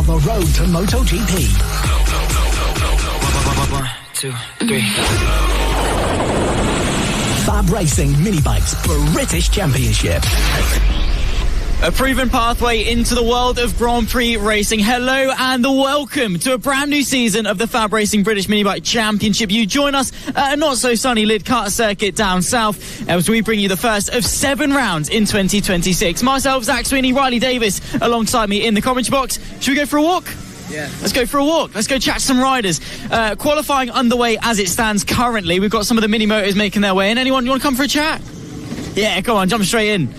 the road to MotoGP. 1, 2, 3. FAB-Racing mini bikes British Championship. A proven pathway into the world of Grand Prix racing. Hello and welcome to a brand new season of the FAB-Racing British Mini Bike Championship. You join us at a not so sunny Lydd kart circuit down south as we bring you the first of 7 rounds in 2026. Myself, Zach Sweeney, Riley Davis alongside me in the commentary box. Should we go for a walk? Yeah. Let's go for a walk. Let's go chat to some riders. Qualifying underway as it stands currently. We've got some of the Mini Motos making their way in. Anyone, you want to come for a chat? Yeah, come on, jump straight in.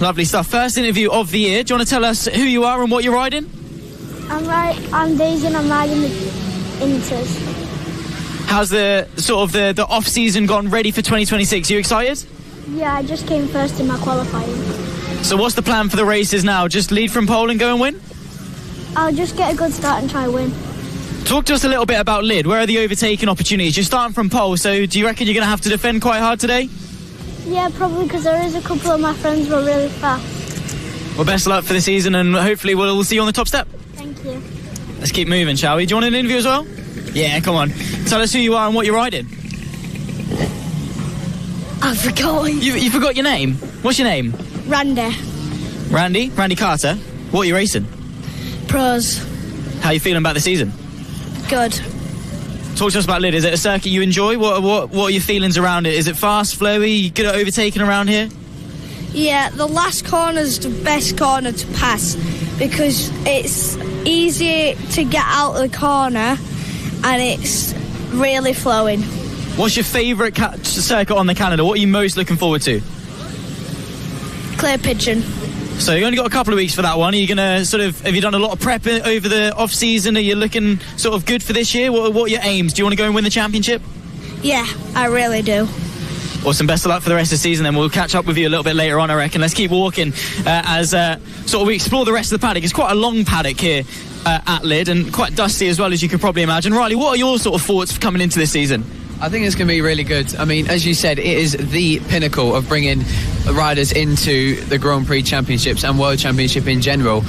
Lovely stuff. First interview of the year. Do you want to tell us who you are and what you're riding? I'm Daisy and I'm riding the Inters. How's the the off-season gone ready for 2026? You excited? Yeah, I just came first in my qualifying. So what's the plan for the races now? Just lead from pole and go and win? I'll just get a good start and try to win. Talk to us a little bit about Lydd. Where are the overtaking opportunities? You're starting from pole, so do you reckon you're going to have to defend quite hard today? Yeah, probably, because there is a couple of my friends who are really fast. Well, best of luck for the season, and hopefully we'll see you on the top step. Thank you. Let's keep moving, shall we? Do you want an interview as well? Yeah, come on. Tell us who you are and what you're riding. I forgot. You forgot your name? What's your name? Randy. Randy Carter. What are you racing? Pros. How are you feeling about the season? Good. Talk to us about Lydd. Is it a circuit you enjoy? What are your feelings around it? Is it fast, flowy? You good at overtaking around here? Yeah, the last corner's the best corner to pass because it's easy to get out of the corner and it's really flowing. What's your favourite circuit on the calendar? What are you most looking forward to? Clear Pigeon. So you only got a couple of weeks for that one. Are you going to have you done a lot of prep over the off-season? Are you looking sort of good for this year? What are your aims? Do you want to go and win the championship? Yeah, I really do. Awesome. Best of luck for the rest of the season, then. We'll catch up with you a little bit later on, I reckon. Let's keep walking as we explore the rest of the paddock. It's quite a long paddock here at Lydd and quite dusty as well, as you could probably imagine. Riley, what are your sort of thoughts for coming into this season? I think it's going to be really good. I mean, as you said, it is the pinnacle of bringing riders into the Grand Prix Championships and World Championship in general.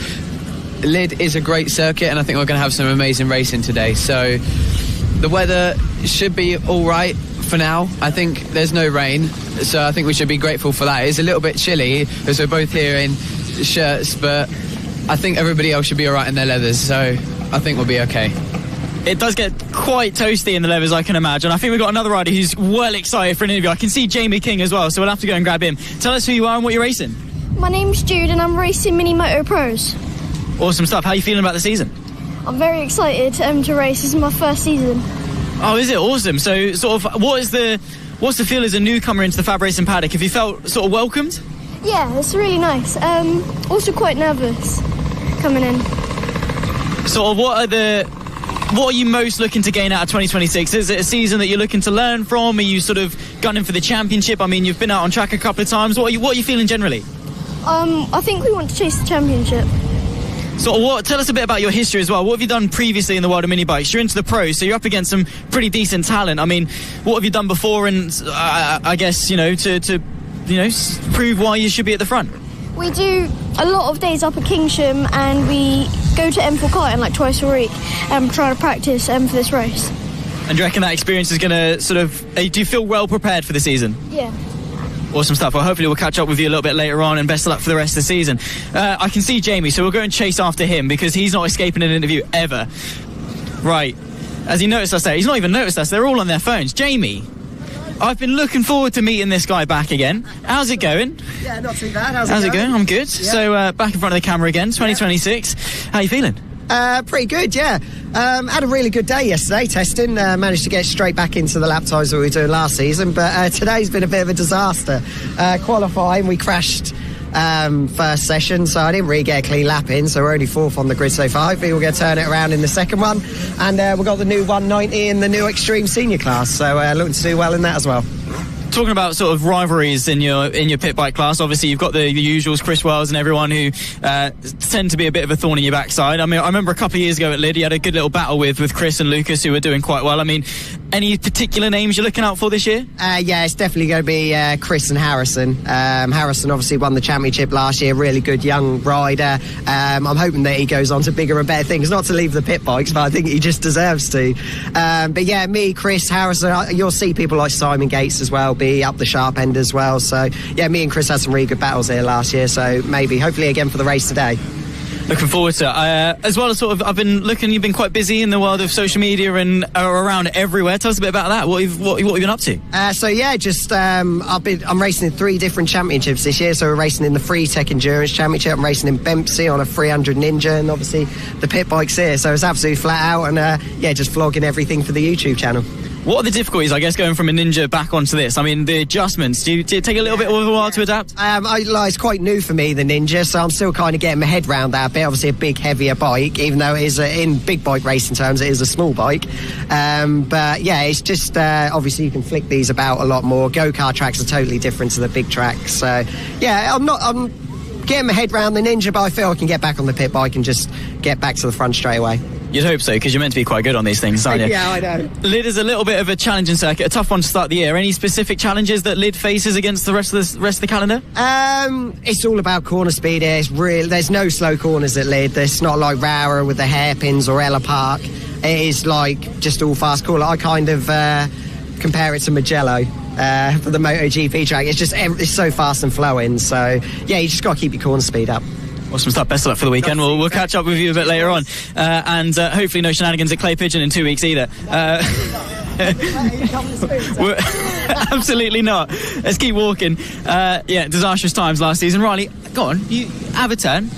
Lydd is a great circuit, and I think we're going to have some amazing racing today. So the weather should be all right for now. I think there's no rain, so I think we should be grateful for that. It's a little bit chilly because we're both here in shirts, but I think everybody else should be all right in their leathers, so I think we'll be okay. It does get quite toasty in the leathers, I can imagine. I think we've got another rider who's well excited for an interview. I can see Jamie King as well, so we'll have to go and grab him. Tell us who you are and what you're racing. My name's Jude and I'm racing Mini Moto Pros. Awesome stuff. How are you feeling about the season? I'm very excited to race. This is my first season. Oh, is it? Awesome. So what's the feel as a newcomer into the FAB-Racing paddock? Have you felt sort of welcomed? Yeah, it's really nice. Also quite nervous coming in. Sort of what are you most looking to gain out of 2026? Is it a season that you're looking to learn from? Are you sort of gunning for the championship? I mean, you've been out on track a couple of times. What are you feeling generally? I think we want to chase the championship. So tell us a bit about your history as well. What have you done previously in the world of mini bikes? You're into the pros, so you're up against some pretty decent talent. I mean, what have you done before? And I guess, to prove why you should be at the front. We do a lot of days up at Kingsham and we go to M4 karting like twice a week and try to practice for this race. And do you reckon that experience is going to do you feel well prepared for the season? Yeah. Awesome stuff. Well, hopefully we'll catch up with you a little bit later on, and best of luck for the rest of the season. I can see Jamie, so we'll go and chase after him because he's not escaping an interview ever. Right. Has he noticed us there? He's not even noticed us. They're all on their phones. Jamie, I've been looking forward to meeting this guy back again. How's it going? Yeah, not too bad. How's it going? I'm good. Yeah. So back in front of the camera again, 2026. Yeah. How you feeling? Pretty good, yeah. Had a really good day yesterday testing. Managed to get straight back into the lap times that we were doing last season, but today's been a bit of a disaster. Qualifying, we crashed first session, so I didn't really get a clean lap in, so we're only fourth on the grid so far. Hopefully we'll get to turn it around in the second one, and we've got the new 190 in the new Extreme Senior class, so looking to do well in that as well. Talking about sort of rivalries in your pit bike class, obviously you've got the usuals, Chris Wells and everyone who tend to be a bit of a thorn in your backside. I mean, I remember a couple of years ago at Lydd, you had a good little battle with Chris and Lucas, who were doing quite well. I mean, any particular names you're looking out for this year? Yeah, it's definitely going to be Chris and Harrison. Harrison obviously won the championship last year, really good young rider. I'm hoping that he goes on to bigger and better things, not to leave the pit bikes, but I think he just deserves to. But yeah, me, Chris, Harrison, you'll see people like Simon Gates as well be up the sharp end as well. So yeah, me and Chris had some really good battles here last year, so hopefully again for the race today. Looking forward to it. As well as sort of, I've been looking, you've been quite busy in the world of social media and around everywhere. Tell us a bit about that. What you've been up to? So yeah, just I'm racing in 3 different championships this year. So we're racing in the Free Tech Endurance Championship. I'm racing in Bempsey on a 300 Ninja, and obviously the pit bikes here. So it's absolutely flat out, and yeah, just vlogging everything for the YouTube channel. What are the difficulties, I guess, going from a Ninja back onto this? I mean, the adjustments, do it take a little bit of a while to adapt? It's quite new for me, the Ninja, so I'm still kind of getting my head around that a bit. Obviously a big, heavier bike, even though it is, in big bike racing terms, it is a small bike. But yeah, it's just, obviously you can flick these about a lot more. Go-kart tracks are totally different to the big tracks. So yeah, I'm getting my head around the Ninja, but I feel I can get back on the pit bike and just get back to the front straight away. You'd hope so, because you're meant to be quite good on these things, aren't you? Yeah, I know. Lydd is a little bit of a challenging circuit, a tough one to start the year. Any specific challenges that Lydd faces against the rest of the calendar? It's all about corner speed here. There's no slow corners at Lydd. It's not like Rara with the hairpins or Ella Park. It is like just all fast corner. I kind of compare it to Mugello for the MotoGP track. It's so fast and flowing. So yeah, you just got to keep your corner speed up. Awesome stuff. Best of luck for the weekend. We'll catch up with you a bit later on. And hopefully no shenanigans at Clay Pigeon in 2 weeks either. Absolutely not. Let's keep walking. Yeah, disastrous times last season. Riley, go on. You have a turn.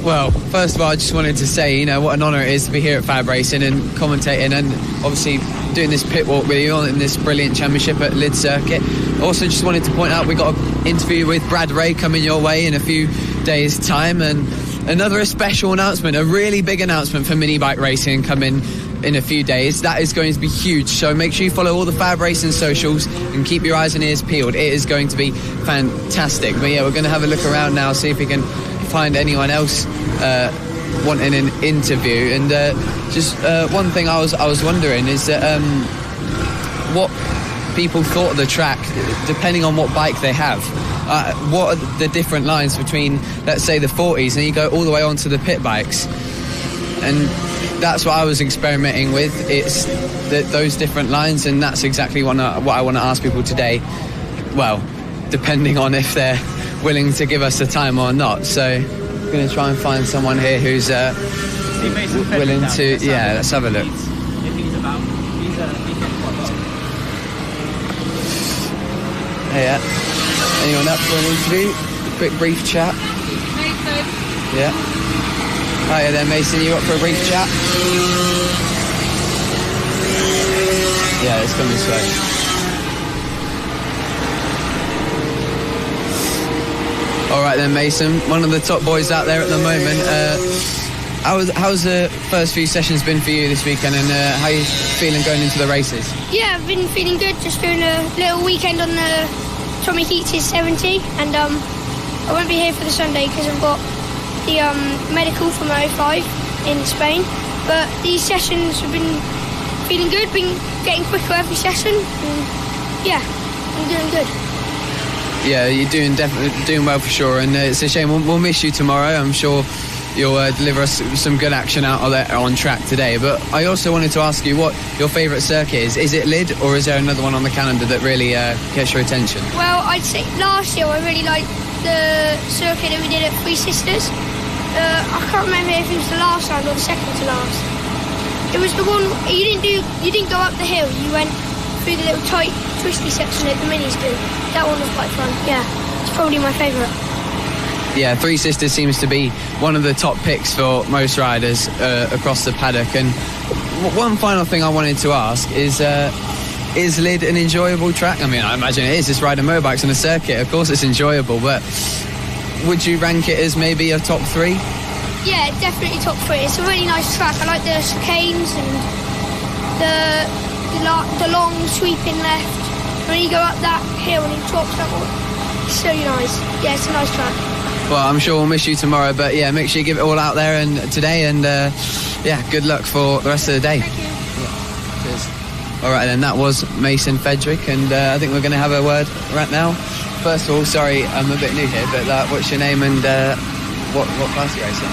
Well, first of all, I just wanted to say, what an honour it is to be here at FAB-Racing and commentating, and obviously doing this pit walk with you on this brilliant championship at Lydd Circuit. Also, just wanted to point out we got an interview with Brad Ray coming your way in a few days' time, and another special announcement, a really big announcement for mini bike racing coming in a few days. That is going to be huge, so make sure you follow all the FAB-Racing socials and keep your eyes and ears peeled. It is going to be fantastic. But yeah, we're going to have a look around now, see if we can find anyone else wanting an interview. And just one thing I was wondering is that what people thought of the track, depending on what bike they have. What are the different lines between, let's say, the 40s, and you go all the way onto the pit bikes? And that's what I was experimenting with. It's those different lines, and that's exactly what I want to ask people today. Well, depending on if they're willing to give us the time or not. So I'm going to try and find someone here who's willing to... Yeah, let's have a look. Hey, anyone up for an interview? Quick brief chat. Mason. Yeah. Hiya there, Mason. You up for a brief chat? Yeah, let's come this way. All right then, Mason. One of the top boys out there at the moment. How's the first few sessions been for you this weekend, and how are you feeling going into the races? Yeah, I've been feeling good. Just doing a little weekend on the Tommy Keats' 70, and I won't be here for the Sunday because I've got the medical for my 05 in Spain. But these sessions have been feeling good, been getting quicker every session, and yeah, I'm doing good. Yeah, you're definitely doing well for sure, and it's a shame we'll miss you tomorrow. I'm sure you'll deliver us some good action out there on track today. But I also wanted to ask you what your favourite circuit is. Is it Lydd, or is there another one on the calendar that really gets your attention? Well, I'd say last year I really liked the circuit that we did at Three Sisters. I can't remember if it was the last round or the second to last. It was the one you didn't go up the hill. You went through the little tight, twisty section that the minis do. That one was quite fun. Yeah, it's probably my favourite. Yeah, Three Sisters seems to be one of the top picks for most riders across the paddock. And one final thing I wanted to ask is Lydd an enjoyable track? I mean, I imagine it is. It's riding motorbikes on a circuit. Of course it's enjoyable, but would you rank it as maybe a top 3? Yeah, definitely top 3. It's a really nice track. I like the chicanes and the long sweeping left. when you go up that hill and it drops up, it's so nice. Yeah, it's a nice track. Well, I'm sure we'll miss you tomorrow, but yeah, make sure you give it all out there and today, and yeah, good luck for the rest of the day. Thank you. Yeah. Cheers. All right, then, that was Mason Fedrick, and I think we're going to have a word right now. First of all, sorry, I'm a bit new here, but what's your name and what class are you racing?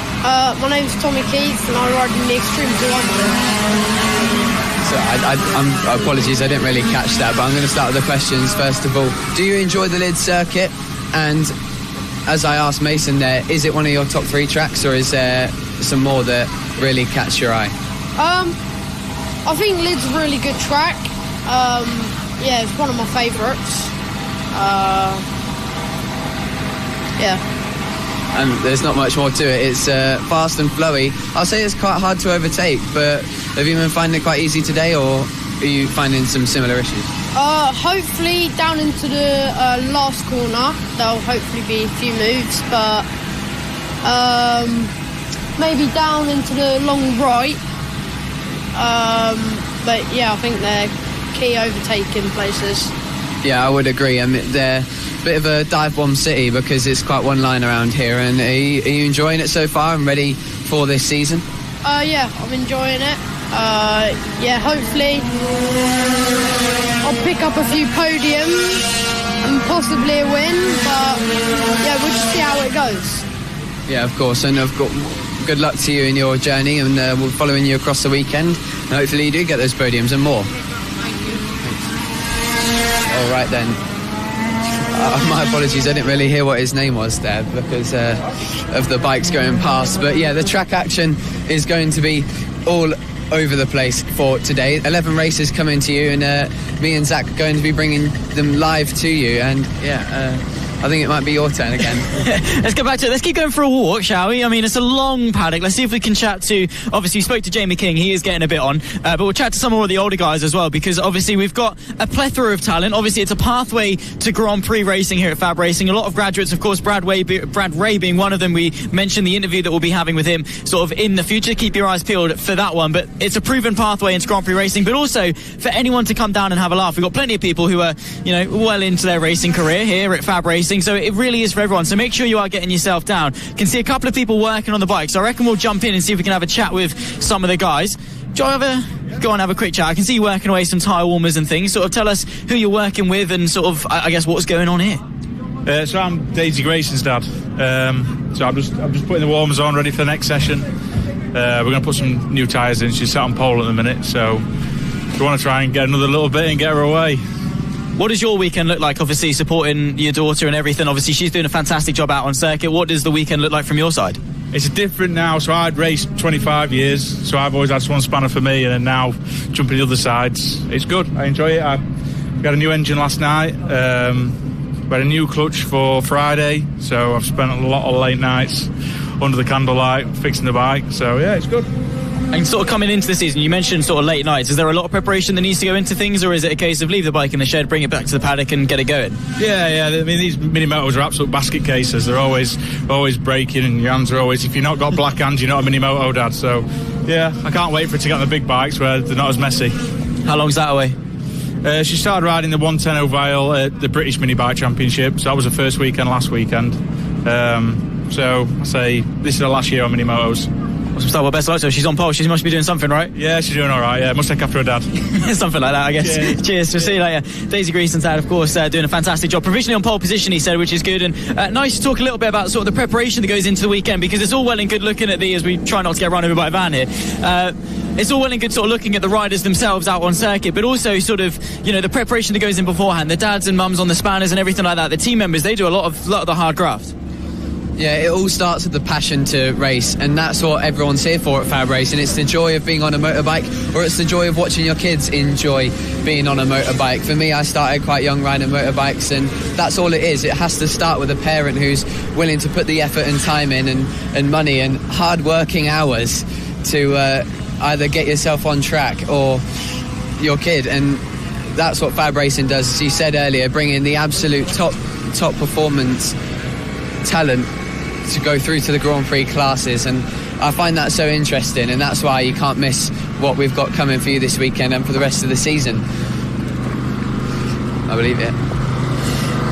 My name's Tommy Keith, and I ride in the Extreme 200. So apologies, I didn't really catch that, but I'm going to start with the questions first of all. Do you enjoy the Lydd circuit? And as I asked Mason there, is it one of your top 3 tracks, or is there some more that really catch your eye? I think Lydd's a really good track. Yeah, it's one of my favourites. Yeah. And there's not much more to it. It's fast and flowy. I'll say it's quite hard to overtake, but have you been finding it quite easy today, or are you finding some similar issues? Hopefully down into the last corner, there'll hopefully be a few moves, but maybe down into the long right. But yeah, I think they're key overtaking places. Yeah, I would agree. I mean, they're a bit of a dive bomb city because it's quite one line around here. And are you enjoying it so far and ready for this season? Yeah, I'm enjoying it. Yeah, hopefully I'll pick up a few podiums and possibly a win. But yeah, we'll just see how it goes. Yeah, of course. And I've got good luck to you in your journey, and we're following you across the weekend. And hopefully you do get those podiums and more. All right then. My apologies, I didn't really hear what his name was there because of the bikes going past. But yeah, the track action is going to be all over the place for today. 11 races coming to you, and me and Zach are going to be bringing them live to you. And yeah, I think it might be your turn again. Let's go back to it. Let's keep going for a walk, shall we? I mean, it's a long paddock. Let's see if we can chat to... Obviously, we spoke to Jamie King. He is getting a bit on. But we'll chat to some more of the older guys as well, because obviously we've got a plethora of talent. Obviously, it's a pathway to Grand Prix racing here at FAB-Racing. A lot of graduates, of course, Brad Ray being one of them. We mentioned the interview that we'll be having with him sort of in the future. Keep your eyes peeled for that one. But it's a proven pathway into Grand Prix racing, but also for anyone to come down and have a laugh. We've got plenty of people who are, you know, well into their racing career here at FAB-Racing. So it really is for everyone, so make sure you are getting yourself down. Can see a couple of people working on the bike, so I reckon we'll jump in and see if we can have a chat with some of the guys. Do you go and have a quick chat? I can see you working away some tyre warmers and things. Sort of tell us who you're working with and sort of, I guess, what's going on here. So I'm Daisy Grayson's dad. So I'm just putting the warmers on, ready for the next session. We're going to put some new tyres in. She's sat on pole at the minute, so we want to try and get another little bit and get her away. What does your weekend look like, obviously, supporting your daughter and everything? Obviously, she's doing a fantastic job out on circuit. What does the weekend look like from your side? It's different now. So I'd raced 25 years, so I've always had one spanner for me, and then now jumping the other sides. It's good. I enjoy it. I got a new engine last night. We had a new clutch for Friday, so I've spent a lot of late nights under the candlelight fixing the bike. So, yeah, it's good. And sort of coming into the season, you mentioned sort of late nights. Is there a lot of preparation that needs to go into things, or is it a case of leave the bike in the shed, bring it back to the paddock and get it going? Yeah. I mean, these Mini Motos are absolute basket cases. They're always breaking, and your hands are always... If you've not got black hands, you're not a Mini Moto dad. So, yeah, I can't wait for it to get on the big bikes where they're not as messy. How long's that away? She started riding the 110 Ovale at the British Mini Bike Championship. So that was the first weekend last weekend. So I say this is her last year on Mini Motos. Well, best of luck to her. She's on pole. She must be doing something, right? Yeah, she's doing all right. Yeah, must take after her dad. Something like that, I guess. Yeah. Cheers. We'll see you later. Daisy Grayson's dad, of course, doing a fantastic job. Provisionally on pole position, he said, which is good. And nice to talk a little bit about sort of the preparation that goes into the weekend, because it's all well and good looking at as we try not to get run over by a van here. It's all well and good sort of looking at the riders themselves out on circuit, but also sort of, you know, the preparation that goes in beforehand. The dads and mums on the spanners and everything like that. The team members, they do a lot of the hard graft. Yeah, it all starts with the passion to race, and that's what everyone's here for at FAB-Racing. It's the joy of being on a motorbike, or it's the joy of watching your kids enjoy being on a motorbike. For me, I started quite young riding motorbikes, and that's all it is. It has to start with a parent who's willing to put the effort and time in, and money and hard working hours to either get yourself on track or your kid. And that's what FAB-Racing does, as you said earlier, bringing the absolute top performance talent to go through to the Grand Prix classes. And I find that so interesting, and that's why you can't miss what we've got coming for you this weekend and for the rest of the season. I believe it.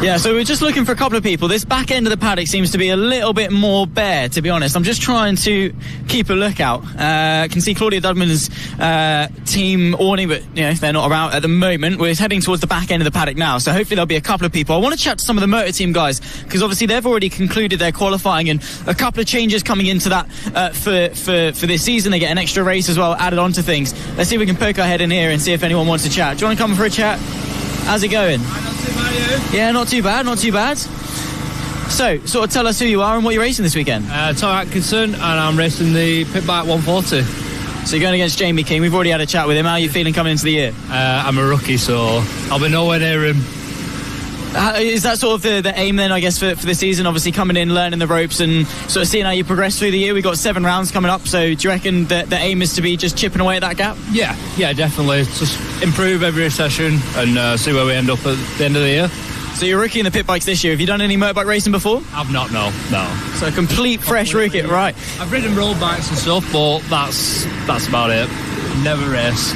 Yeah, so we're just looking for a couple of people. This back end of the paddock seems to be a little bit more bare, to be honest. I'm just trying to keep a lookout. I can see Claudia Dudman's team awning, but they're not around at the moment. We're heading towards the back end of the paddock now, so hopefully there'll be a couple of people. I want to chat to some of the Moto Team guys, because obviously they've already concluded their qualifying, and a couple of changes coming into that for this season. They get an extra race as well added onto things. Let's see if we can poke our head in here and see if anyone wants to chat. Do you want to come for a chat? How's it going? Yeah, not too bad, not too bad. So, sort of tell us who you are and what you're racing this weekend. Tom Atkinson, and I'm racing the Pit Bike 140. So you're going against Jamie King. We've already had a chat with him. How are you feeling coming into the year? I'm a rookie, so I'll be nowhere near him. Is that sort of the aim then, I guess, for the season? Obviously coming in, learning the ropes and sort of seeing how you progress through the year. We've got 7 rounds coming up, so do you reckon that the aim is to be just chipping away at that gap? Yeah, definitely. Just improve every session and see where we end up at the end of the year. So you're a rookie in the pit bikes this year. Have you done any motorbike racing before? I've not, no. So a complete fresh rookie, right. I've ridden road bikes and stuff, but that's about it. Never race.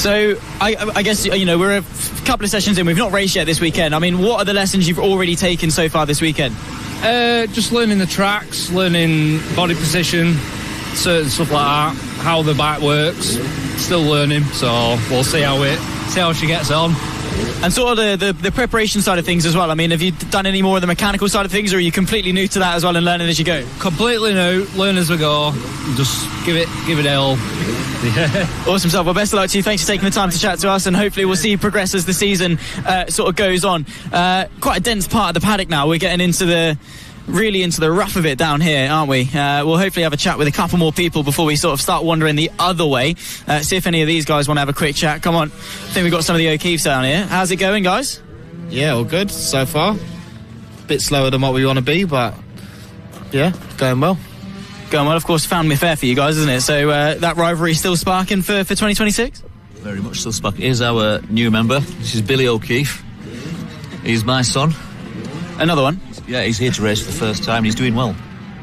So I guess, we're a couple of sessions in. We've not raced yet this weekend. I mean, what are the lessons you've already taken so far this weekend? Just learning the tracks, learning body position, certain stuff like that, how the bike works. Still learning, so we'll see how she gets on. And sort of the preparation side of things as well. I mean, have you done any more of the mechanical side of things, or are you completely new to that as well and learning as you go? Completely new, learn as we go. Just give it all. Yeah. Awesome stuff. Well, best of luck to you. Thanks for taking the time to chat to us, and hopefully we'll see you progress as the season sort of goes on. Quite a dense part of the paddock now. We're getting into the rough of it down here, aren't we? We'll hopefully have a chat with a couple more people before we sort of start wandering the other way. See if any of these guys want to have a quick chat. Come on. I think we've got some of the O'Keeffes down here. How's it going, guys? Yeah, all good so far. Bit slower than what we want to be, but yeah, going well. Going well, of course. Family affair for you guys, isn't it? So that rivalry still sparking for 2026? Very much still sparking. Here's our new member. This is Billy O'Keeffe. He's my son. Another one? Yeah, he's here to race for the first time. He's doing well.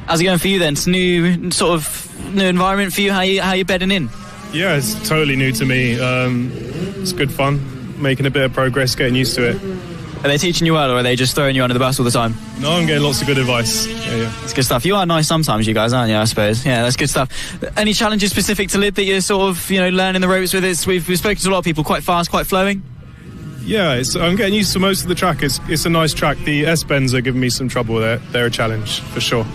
How's it going for you then? It's new environment for you. How you bedding in? Yeah, it's totally new to me. It's good fun, making a bit of progress, getting used to it. Are they teaching you well, or are they just throwing you under the bus all the time? No, I'm getting lots of good advice. Yeah. It's good stuff. You are nice sometimes, you guys, aren't you, I suppose? Yeah, that's good stuff. Any challenges specific to Lydd that you're sort of, learning the ropes with? We've spoken to a lot of people, quite fast, quite flowing. Yeah, I'm getting used to most of the track. It's a nice track. The S-bends are giving me some trouble there. They're a challenge, for sure.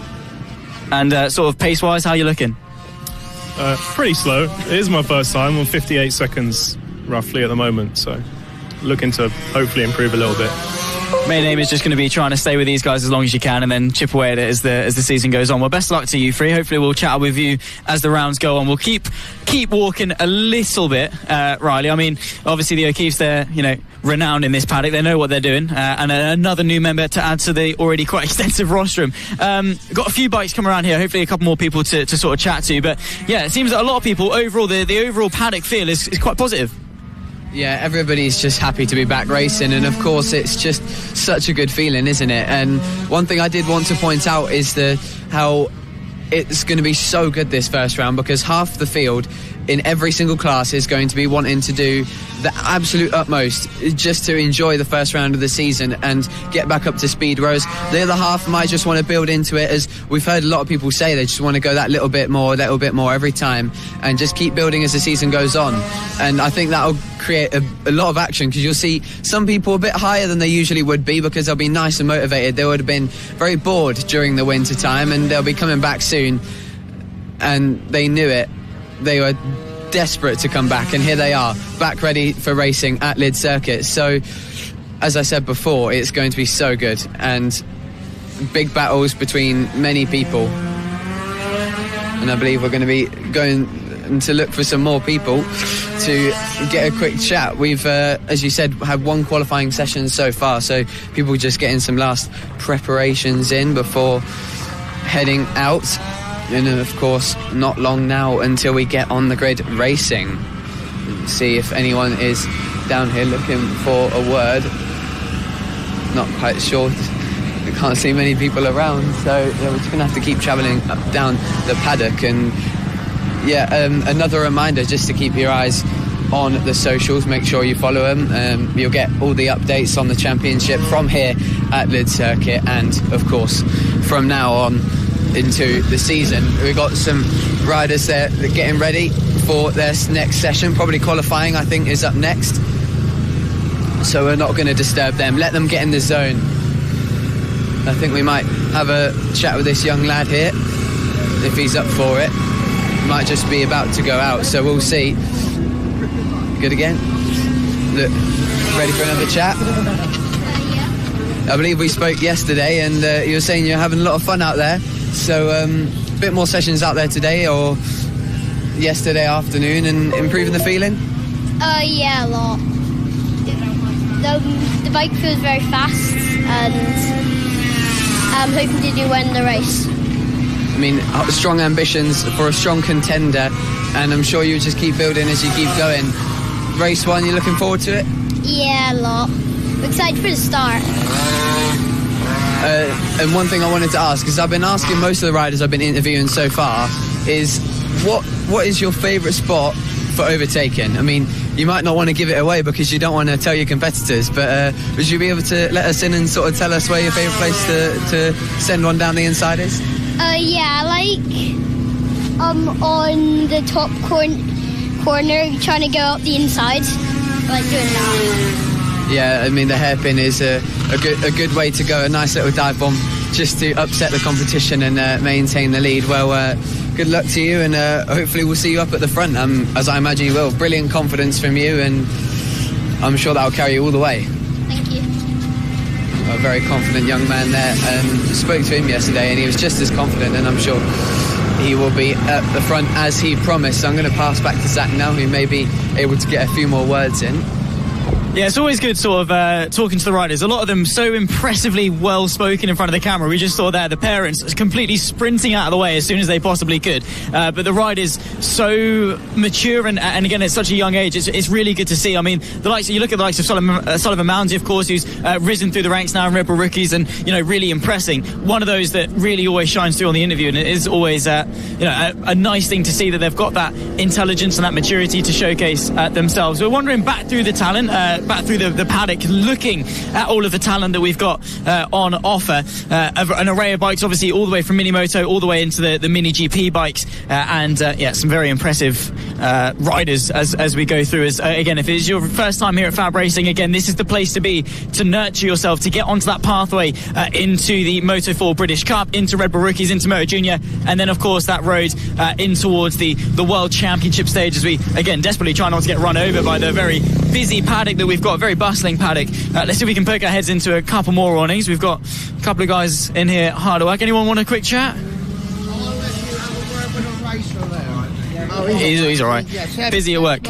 And sort of pace-wise, how are you looking? Pretty slow. It is my first time. I'm 58 seconds, roughly, at the moment, so looking to hopefully improve a little bit. Main aim is just going to be trying to stay with these guys as long as you can and then chip away at it as the season goes on. Well, best of luck to you three. Hopefully we'll chat with you as the rounds go on. We'll keep walking a little bit, Riley. I mean, obviously the O'Keeffes, they're, renowned in this paddock. They know what they're doing. And another new member to add to the already quite extensive rostrum. Got a few bikes coming around here. Hopefully a couple more people to sort of chat to. But yeah, it seems that a lot of people, overall, the overall paddock feel is quite positive. Yeah, everybody's just happy to be back racing, and of course it's just such a good feeling, isn't it? And one thing I did want to point out is how it's going to be so good this first round, because half the field in every single class is going to be wanting to do the absolute utmost just to enjoy the first round of the season and get back up to speed, whereas the other half might just want to build into it. As we've heard a lot of people say, they just want to go that little bit more every time and just keep building as the season goes on. And I think that'll create a lot of action, because you'll see some people a bit higher than they usually would be, because they'll be nice and motivated. They would have been very bored during the winter time, and they'll be coming back soon, and they knew it. They were desperate to come back, and here they are, back ready for racing at Lydd Circuit. So, as I said before, it's going to be so good, and big battles between many people. And I believe we're going to be going to look for some more people to get a quick chat. We've, as you said, had one qualifying session so far, so people just getting some last preparations in before heading out. And of course, not long now until we get on the grid racing. See if anyone is down here looking for a word. Not quite sure. We can't see many people around, so we're just going to have to keep travelling up down the paddock. And yeah, another reminder just to keep your eyes on the socials. Make sure you follow them. You'll get all the updates on the championship from here at Lydd Circuit, and of course from now on into the season. We've got some riders there that are getting ready for their next session. Probably qualifying, I think, is up next, so we're not going to disturb them. Let them get in the zone. I think we might have a chat with this young lad here if he's up for it. Might just be about to go out, so we'll see. Good again. Look, ready for another chat? I believe we spoke yesterday, and you were saying you're having a lot of fun out there. So a bit more sessions out there today or yesterday afternoon, and improving the feeling? Yeah, a lot. The bike feels very fast, and I'm hoping to do well in the race. I mean, strong ambitions for a strong contender, and I'm sure you just keep building as you keep going. Race 1, you looking forward to it? Yeah, a lot. I'm excited for the start. And one thing I wanted to ask, because I've been asking most of the riders I've been interviewing so far, is what is your favourite spot for overtaking? I mean, you might not want to give it away because you don't want to tell your competitors, but would you be able to let us in and sort of tell us where your favourite place to send one down the inside is? Yeah, like on the top corner, trying to go up the inside, like doing that. Yeah, I mean, the hairpin is a good way to go, a nice little dive bomb just to upset the competition and maintain the lead. Well, good luck to you, and hopefully we'll see you up at the front, as I imagine you will. Brilliant confidence from you, and I'm sure that'll carry you all the way. Thank you. A very confident young man there, and spoke to him yesterday, and he was just as confident, and I'm sure he will be at the front as he promised. So I'm going to pass back to Zach now, who may be able to get a few more words in. Yeah, it's always good sort of talking to the riders. A lot of them so impressively well-spoken in front of the camera. We just saw there the parents completely sprinting out of the way as soon as they possibly could. But the riders so mature and again, at such a young age, it's really good to see. I mean, you look at the likes of Sullivan Mounty, of course, who's risen through the ranks now in Red Bull Rookies and, really impressing. One of those that really always shines through on the interview, and it is always, a nice thing to see that they've got that intelligence and that maturity to showcase themselves. We're wandering back through the talent, back through the paddock, looking at all of the talent that we've got on offer. An array of bikes, obviously, all the way from Mini Moto all the way into the Mini GP bikes, and some very impressive riders as we go through. Again, if it is your first time here at FAB-Racing, again, this is the place to be, to nurture yourself, to get onto that pathway into the Moto 4 British Cup, into Red Bull Rookies, into Moto Junior, and then, of course, that road in towards the World Championship stage, as we, again, desperately try not to get run over by the very busy paddock that we've got, a very bustling paddock. Let's see if we can poke our heads into a couple more warnings. We've got a couple of guys in here hard at work. Anyone want a quick chat? He's all right. Busy at work.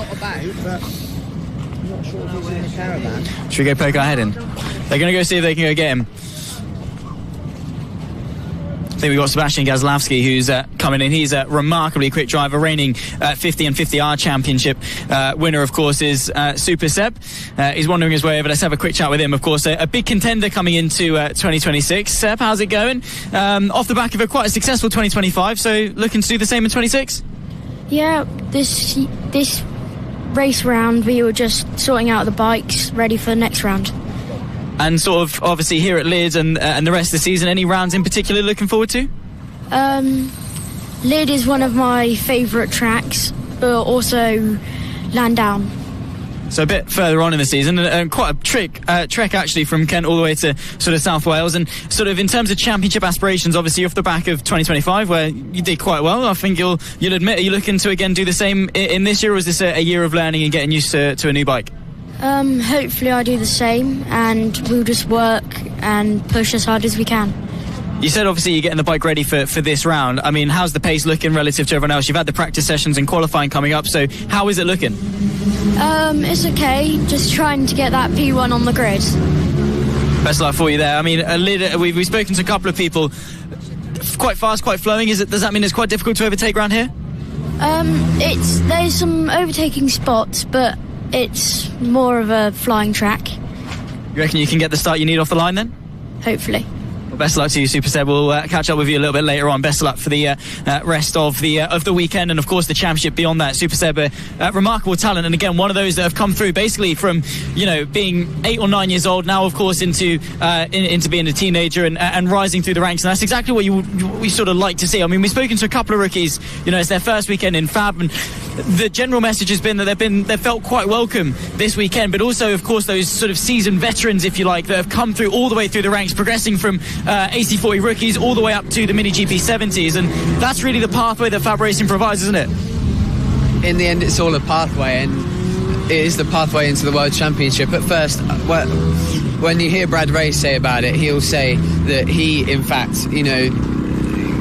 Should we go poke our head in? They're going to go see if they can go get him. I think we've got Sebastian Gazlowski, who's coming in. He's a remarkably quick driver, reigning 50 and 50R championship winner, of course, is Super Seb. He's wandering his way over. Let's have a quick chat with him, of course. A big contender coming into 2026. Seb, how's it going? Off the back of quite a successful 2025, so looking to do the same in 26? Yeah, this race round, we were just sorting out the bikes, ready for the next round. And sort of, obviously, here at Lydd and the rest of the season, any rounds in particular looking forward to? Lydd is one of my favourite tracks, but also Landown. So a bit further on in the season, and quite a trek actually from Kent all the way to sort of South Wales. And sort of in terms of championship aspirations, obviously off the back of 2025, where you did quite well, I think you'll admit, are you looking to again do the same in this year, or is this a year of learning and getting used to a new bike? Hopefully I do the same, and we'll just work and push as hard as we can. You said obviously you're getting the bike ready for this round. I mean, how's the pace looking relative to everyone else? You've had the practice sessions and qualifying coming up, so how is it looking? It's okay, just trying to get that P1 on the grid. Best of luck for you there. I mean, Lydd, we've spoken to a couple of people. Quite fast, quite flowing. Does that mean it's quite difficult to overtake around here? There's some overtaking spots, but it's more of a flying track. You reckon you can get the start you need off the line then? Hopefully. Best of luck to you, Super Seb. We'll catch up with you a little bit later on. Best of luck for the rest of the weekend, and of course the championship beyond that. Super Seb, remarkable talent, and again one of those that have come through basically from being 8 or 9 years old now, of course, into being a teenager and rising through the ranks, and that's exactly what we sort of like to see. I mean, we've spoken to a couple of rookies. It's their first weekend in Fab, and the general message has been that they've felt quite welcome this weekend, but also, of course, those sort of seasoned veterans, if you like, that have come through all the way through the ranks, progressing from AC40 Rookies all the way up to the Mini GP70s, and that's really the pathway that Fab Racing provides, isn't it? In the end, it's all a pathway, and it is the pathway into the World Championship. At first, when you hear Brad Ray say about it, he'll say that he, in fact,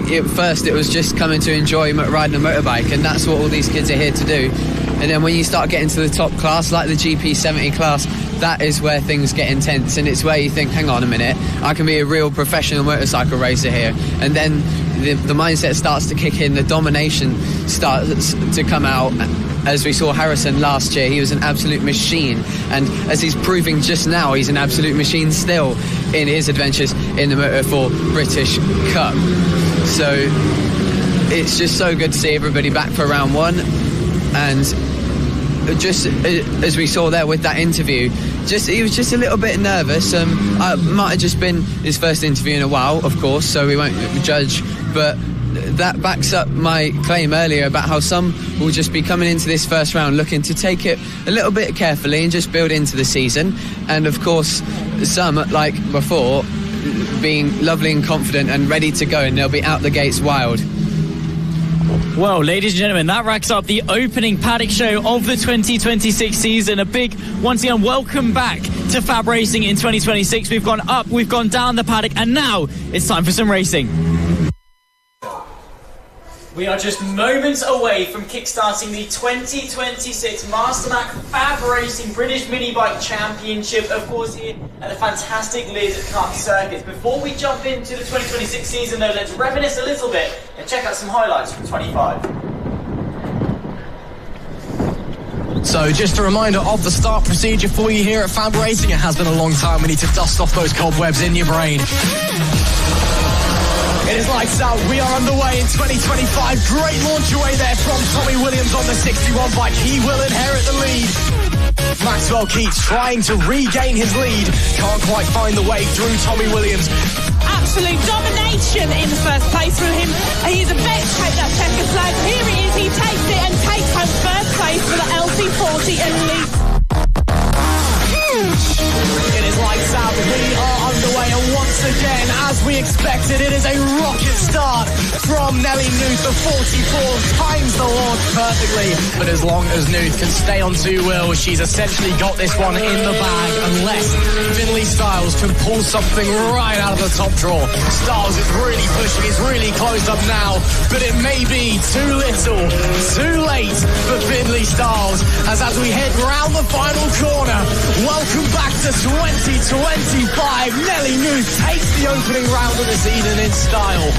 at first it was just coming to enjoy riding a motorbike, and that's what all these kids are here to do. And then when you start getting to the top class, like the GP70 class, that is where things get intense, and it's where you think, hang on a minute, I can be a real professional motorcycle racer here. And then the mindset starts to kick in, the domination starts to come out. As we saw Harrison last year, he was an absolute machine, and as he's proving just now, he's an absolute machine still in his adventures in the Moto4 British Cup. So it's just so good to see everybody back for round one. And just as we saw there with that interview, he was just a little bit nervous. Might have just been his first interview in a while, of course, so we won't judge, but that backs up my claim earlier about how some will just be coming into this first round looking to take it a little bit carefully and just build into the season, and of course some, like before, being lovely and confident and ready to go, and they'll be out the gates wild. Well, ladies and gentlemen, that racks up the opening Paddock show of the 2026 season. A big, once again, welcome back to Fab Racing in 2026. We've gone up, we've gone down the paddock, and now it's time for some racing. We are just moments away from kickstarting the 2026 Mastermac Fab Racing British Mini Bike Championship, of course, here at the fantastic Lydd Cup circuit. Before we jump into the 2026 season, though, let's reminisce a little bit and check out some highlights from 25. So just a reminder of the start procedure for you here at Fab Racing. It has been a long time. We need to dust off those cobwebs in your brain. It is lights out. We are underway in 2025. Great launch away there from Tommy Williams on the 61 bike. He will inherit the lead. Maxwell Keats trying to regain his lead. Can't quite find the way through Tommy Williams. Absolute domination in the first place from him. He's about to take that checkered flag. Here it is. He takes it and takes home first place for the LC40 Elite. It is lights out. We are underway, and once again, as we expected, it is a rocket start from Nelly Nuth. The 44 times the launch perfectly. But as long as Nuth can stay on two wheels, she's essentially got this one in the bag, unless Finley Styles can pull something right out of the top drawer. Styles is really pushing, he's really close up now, but it may be too little, too late for Finley Styles, as we head round the final corner. Welcome back to 2025. Nelly Nuth takes the opening round of the season in style.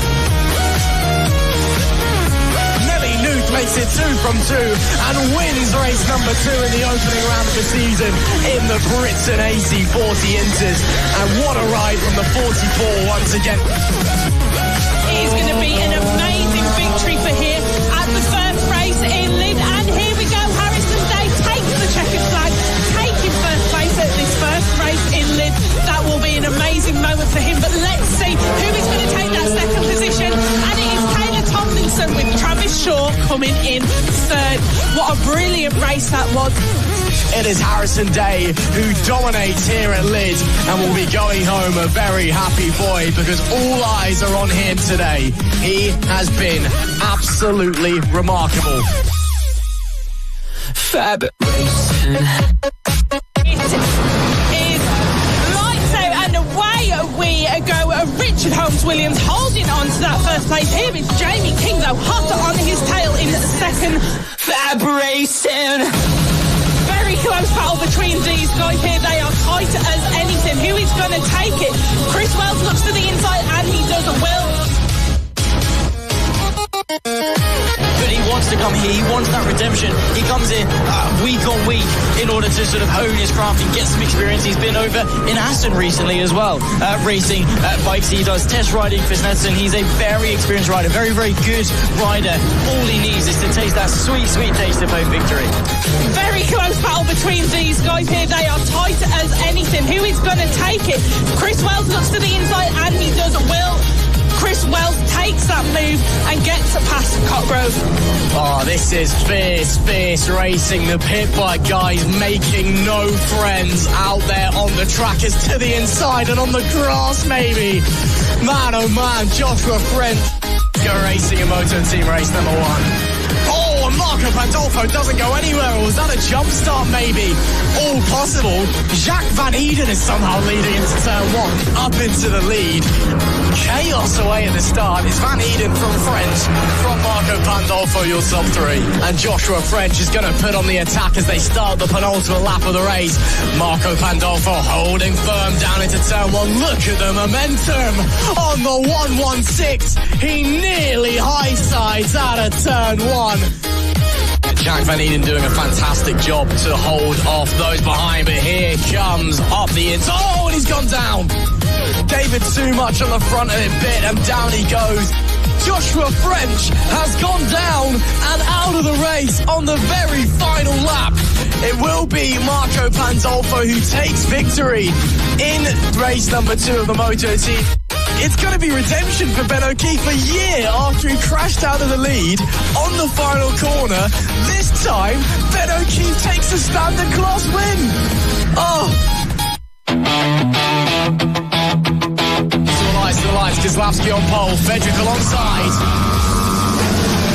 Nelly Nuth makes it 2 from 2 and wins race number 2 in the opening round of the season in the Brits and AC40 Inters. And what a ride from the 44 once again. It is going to be an amazing victory for here at the first race in Lydd. And here we go. Harrison Day takes the checkered flag, taking first place at this first race in Lydd. That will be an amazing moment for him. But let's see who is going to take that second position. And it is Taylor Tomlinson with Travis Shaw coming in third. What a brilliant race that was. It is Harrison Day who dominates here at Lydd and will be going home a very happy boy, because all eyes are on him today. He has been absolutely remarkable. Fab Racing. It is lights out and away we go. Richard Holmes-Williams holding on to that first place. Here is Jamie King, though, hot on his tail in second. Fab Racing. Very close battle between these guys here. They are tight as anything. Who is going to take it? Chris Wells looks to the inside and he does well. But he wants to come here. He wants that redemption. He comes in week on week in order to sort of hone his craft and get some experience. He's been over in Aston recently as well, racing bikes. He does test riding for Snedsson. He's a very experienced rider, very, very good rider. All he needs is to taste that sweet, sweet taste of home victory. Very close battle between these guys here. They are tight as anything. Who is going to take it? Chris Wells looks to the inside, and he does. Chris Wells takes that move and gets past Cotgrove. Oh, this is fierce racing. The pit bike guys making no friends out there on the track. Is to the inside and on the grass, maybe. Man, oh man, Joshua French. Go racing in Moto Team race number 1. Oh, and Marco Pandolfo doesn't go anywhere. Or was that a jump start, maybe? All possible. Jacques Van Eden is somehow leading into turn 1. Up into the lead. Chaos away at the start. It's Van Eden from French. From Marco Pandolfo, your top 3. And Joshua French is going to put on the attack as they start the penultimate lap of the race. Marco Pandolfo holding firm down into turn 1. Look at the momentum on the 116. He nearly high sides out of turn 1. Jack Van Eden doing a fantastic job to hold off those behind, but here comes up the inside. Oh, and he's gone down. David too much on the front of it bit, and down he goes. Joshua French has gone down and out of the race on the very final lap. It will be Marco Pandolfo who takes victory in race number 2 of the Moto Team. It's going to be redemption for Ben O'Keefe a year after he crashed out of the lead on the final corner. This time, Ben O'Keefe takes a standard class win. Oh. To the lights, Kozlowski on pole, Fedrick alongside.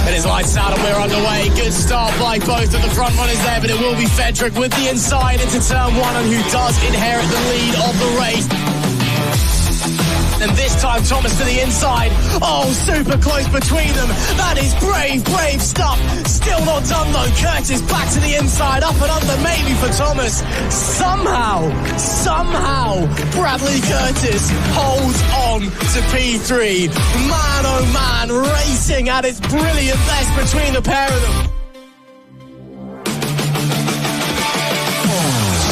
It is lights out and we're underway. Good start by both of the front runners there, but it will be Fedrick with the inside into turn 1, and who does inherit the lead of the race. And this time Thomas to the inside. Oh, super close between them. That is brave stuff. Still not done though. Curtis back to the inside, up and under maybe for Thomas. Somehow Bradley Curtis holds on to P3. Man oh man, racing at its brilliant best between the pair of them.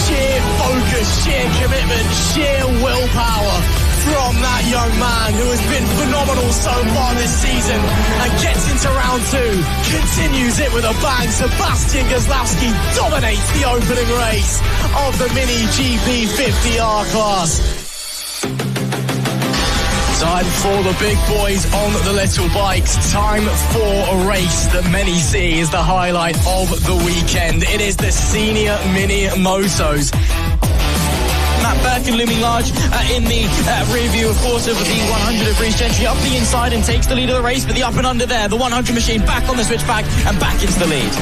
Sheer focus, sheer commitment, sheer willpower from that young man who has been phenomenal so far this season, and gets into round 2, continues it with a bang. Sebastian Kozlowski dominates the opening race of the Mini GP 50R class. Time for the big boys on the little bikes. Time for a race that many see is the highlight of the weekend. It is the senior Mini Motos. Matt Birkin looming large in the rear view, of course, of the 100 of Reece Gentry up the inside and takes the lead of the race, but the up and under there, the 100 machine back on the switchback and back into the lead.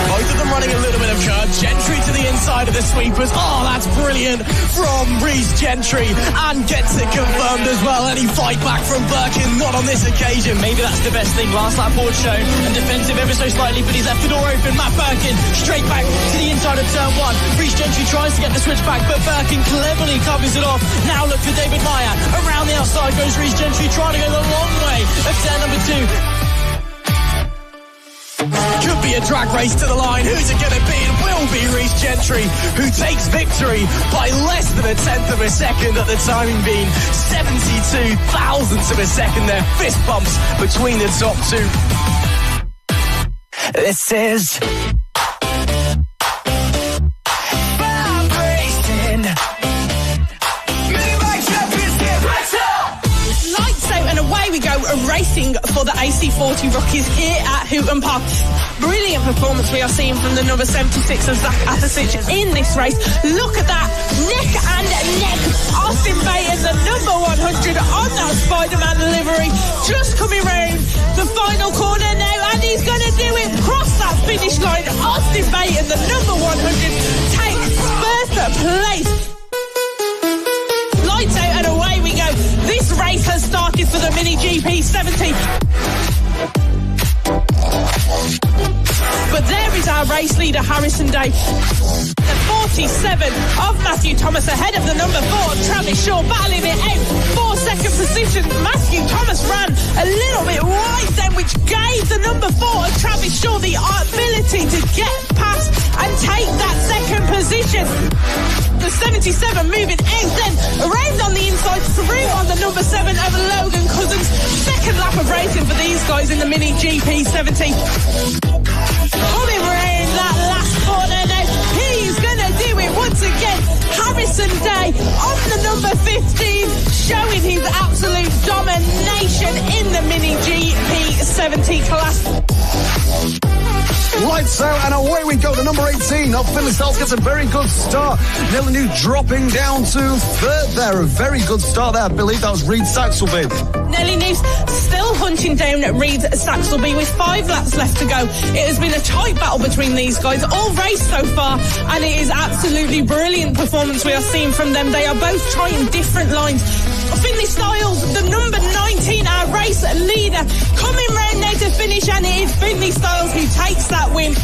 Both of them running a little bit of curve. Gentry to the inside of the sweepers. Oh, that's brilliant from Reece Gentry, and gets it confirmed as well. Any fight back from Birkin? Not on this occasion. Maybe that's the best thing. Last lap board shown, and defensive ever so slightly, but he's left the door open. Matt Birkin straight back to the inside of turn 1. Reece Gentry tries to get the switch back, but Birkin cleverly covers it off. Now look for David Meyer. Around the outside goes Reece Gentry, trying to go the long way of turn number 2. Could be a drag race to the line. Who's it going to be? It will be Reece Gentry, who takes victory by less than a tenth of a second, at the timing being 72 thousandths of a second there. Fist bumps between the top 2. This is FAB-Racing. Lights out and away we go, racing for the AC40 Rookies here at Houghton Park. Brilliant performance we are seeing from the number 76 of Zach Atkinson in this race. Look at that, neck and neck. Austin Baton, the number 100 on that Spider-Man livery, just coming round the final corner now, and he's going to do it, cross that finish line. Austin Baton, the number 100, takes first place. Lights out and away we go. This race has started for the Mini GP 70. But there is our race leader, Harrison Day. The 47 of Matthew Thomas ahead of the number 4 of Travis Shaw, battling it out for second position. Matthew Thomas ran a little bit wide then, which gave the number 4 of Travis Shaw the ability to get past and take that second position. The 77 moving out then around on the inside, through on the number 7 of Logan Cousins. Second lap of racing for these guys in the Mini GP70. Coming round that last corner now, he's gonna do it once again. Harrison Day on the number 15, showing his absolute domination in the Mini GP70 class. Lights out and away we go. The number 18 of Finley Styles gets a very good start. Nelly New dropping down to third there. A very good start there. I believe that was Reed Saxelby. Nelly News still hunting down Reed Saxelby with 5 laps left to go. It has been a tight battle between these guys all race so far, and it is absolutely brilliant performance we are seeing from them. They are both trying different lines. Finley Styles, the number 19, our race leader, coming round now to finish, and it is Finley Styles who takes that win.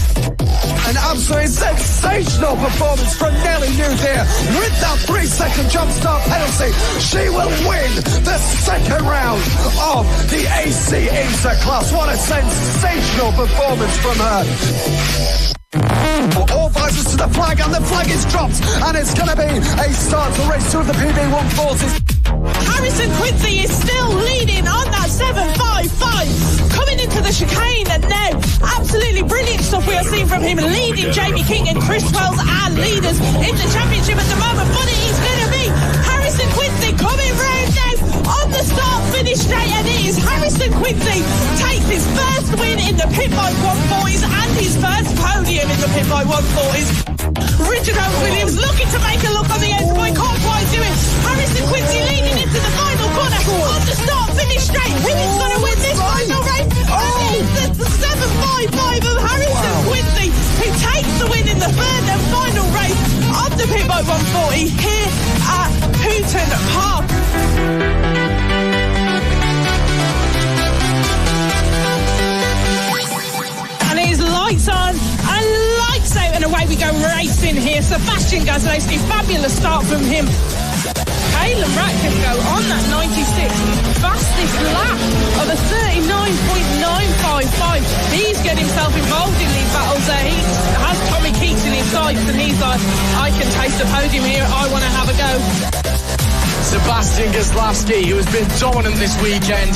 An absolutely sensational performance from Nelly New there. With that 3-second jump start penalty, she will win the second round of the AC Inter class. What a sensational performance from her. All visors to the flag, and the flag is dropped, and it's going to be a start to race 2 of the PB140s. Harrison Quincy is still leading on that 7.55, coming into the chicane, and now absolutely brilliant stuff we are seeing from him, leading Jamie King and Chris Wells, our leaders in the championship at the moment. But it is going to be Harrison Quincy coming round now on the start finish straight, and it is Harrison Quincy takes his first win in the Pit Bike 140s and his first podium in the Pit Bike 140s. Richard Williams looking to make a look on the outside, can't quite do it. Harrison Quincy leading into the final corner on the start finish straight. Who is going to win this final race? And it's the 7.55 of Harrison Quincy who takes the win in the third and final race of the Pit Bike 140 here at Hooton Park. And it is lights on and lights out, and away we go racing here. Sebastian Gazlowski, fabulous start from him. Caelan Ratcliffe go on that 96, fastest lap of a 39.955. He's getting himself involved in these battles there. He has Tommy Keats in his sights, and he's like, I can taste the podium here, I want to have a go. Sebastian Gazlowski, who has been dominant this weekend,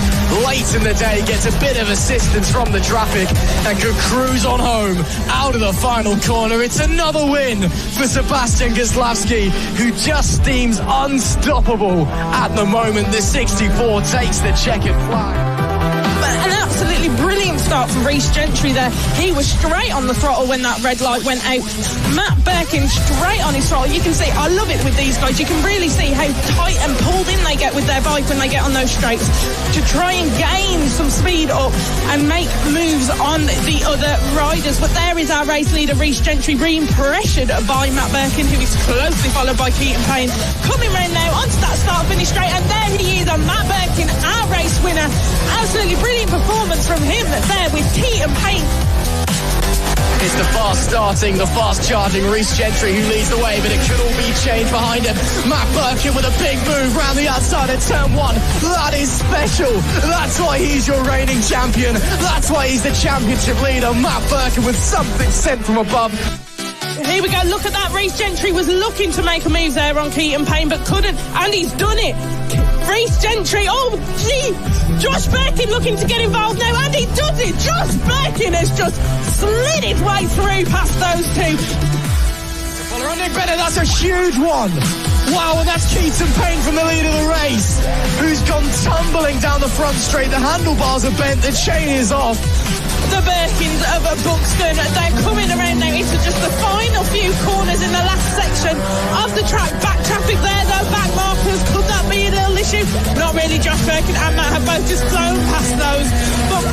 late in the day gets a bit of assistance from the traffic and could cruise on home out of the final corner. It's another win for Sebastian Gazlowski, who just seems unstoppable at the moment. The 64 takes the checkered flag. An absolutely brilliant start from Rhys Gentry there. He was straight on the throttle when that red light went out. Matt Birkin straight on his throttle. You can see, I love it with these guys. You can really see how tight and pulled in they get with their bike when they get on those straights to try and gain some speed up and make moves on the other riders. But there is our race leader, Rhys Gentry, being pressured by Matt Birkin, who is closely followed by Keaton Payne. Coming round now onto that start finish straight, and there he is on Matt Birkin, our race winner. Absolutely brilliant performance from him there with Keaton Payne. It's the fast starting, the fast charging Rhys Gentry who leads the way, but it could all be changed behind him. Matt Birkin with a big move round the outside of turn 1. That is special. That's why he's your reigning champion. That's why he's the championship leader. Matt Birkin with something sent from above. Here we go, look at that. Rhys Gentry was looking to make a move there on Keaton Payne, but couldn't, and he's done it. Rhys Gentry, oh gee, Josh Birkin looking to get involved now, and he does it. Josh Birkin has just slid his way through past those two. Well, Nick Bennett, that's a huge one. Wow, and that's Keaton Payne from the lead of the race, who's gone tumbling down the front straight. The handlebars are bent, the chain is off. The Birkins of Buxton, they're coming around now into just the final few corners in the last section of the track. Back traffic there though, back markers, could that be a little issue? Not really. Josh Birkin and Matt have both just flown past those. But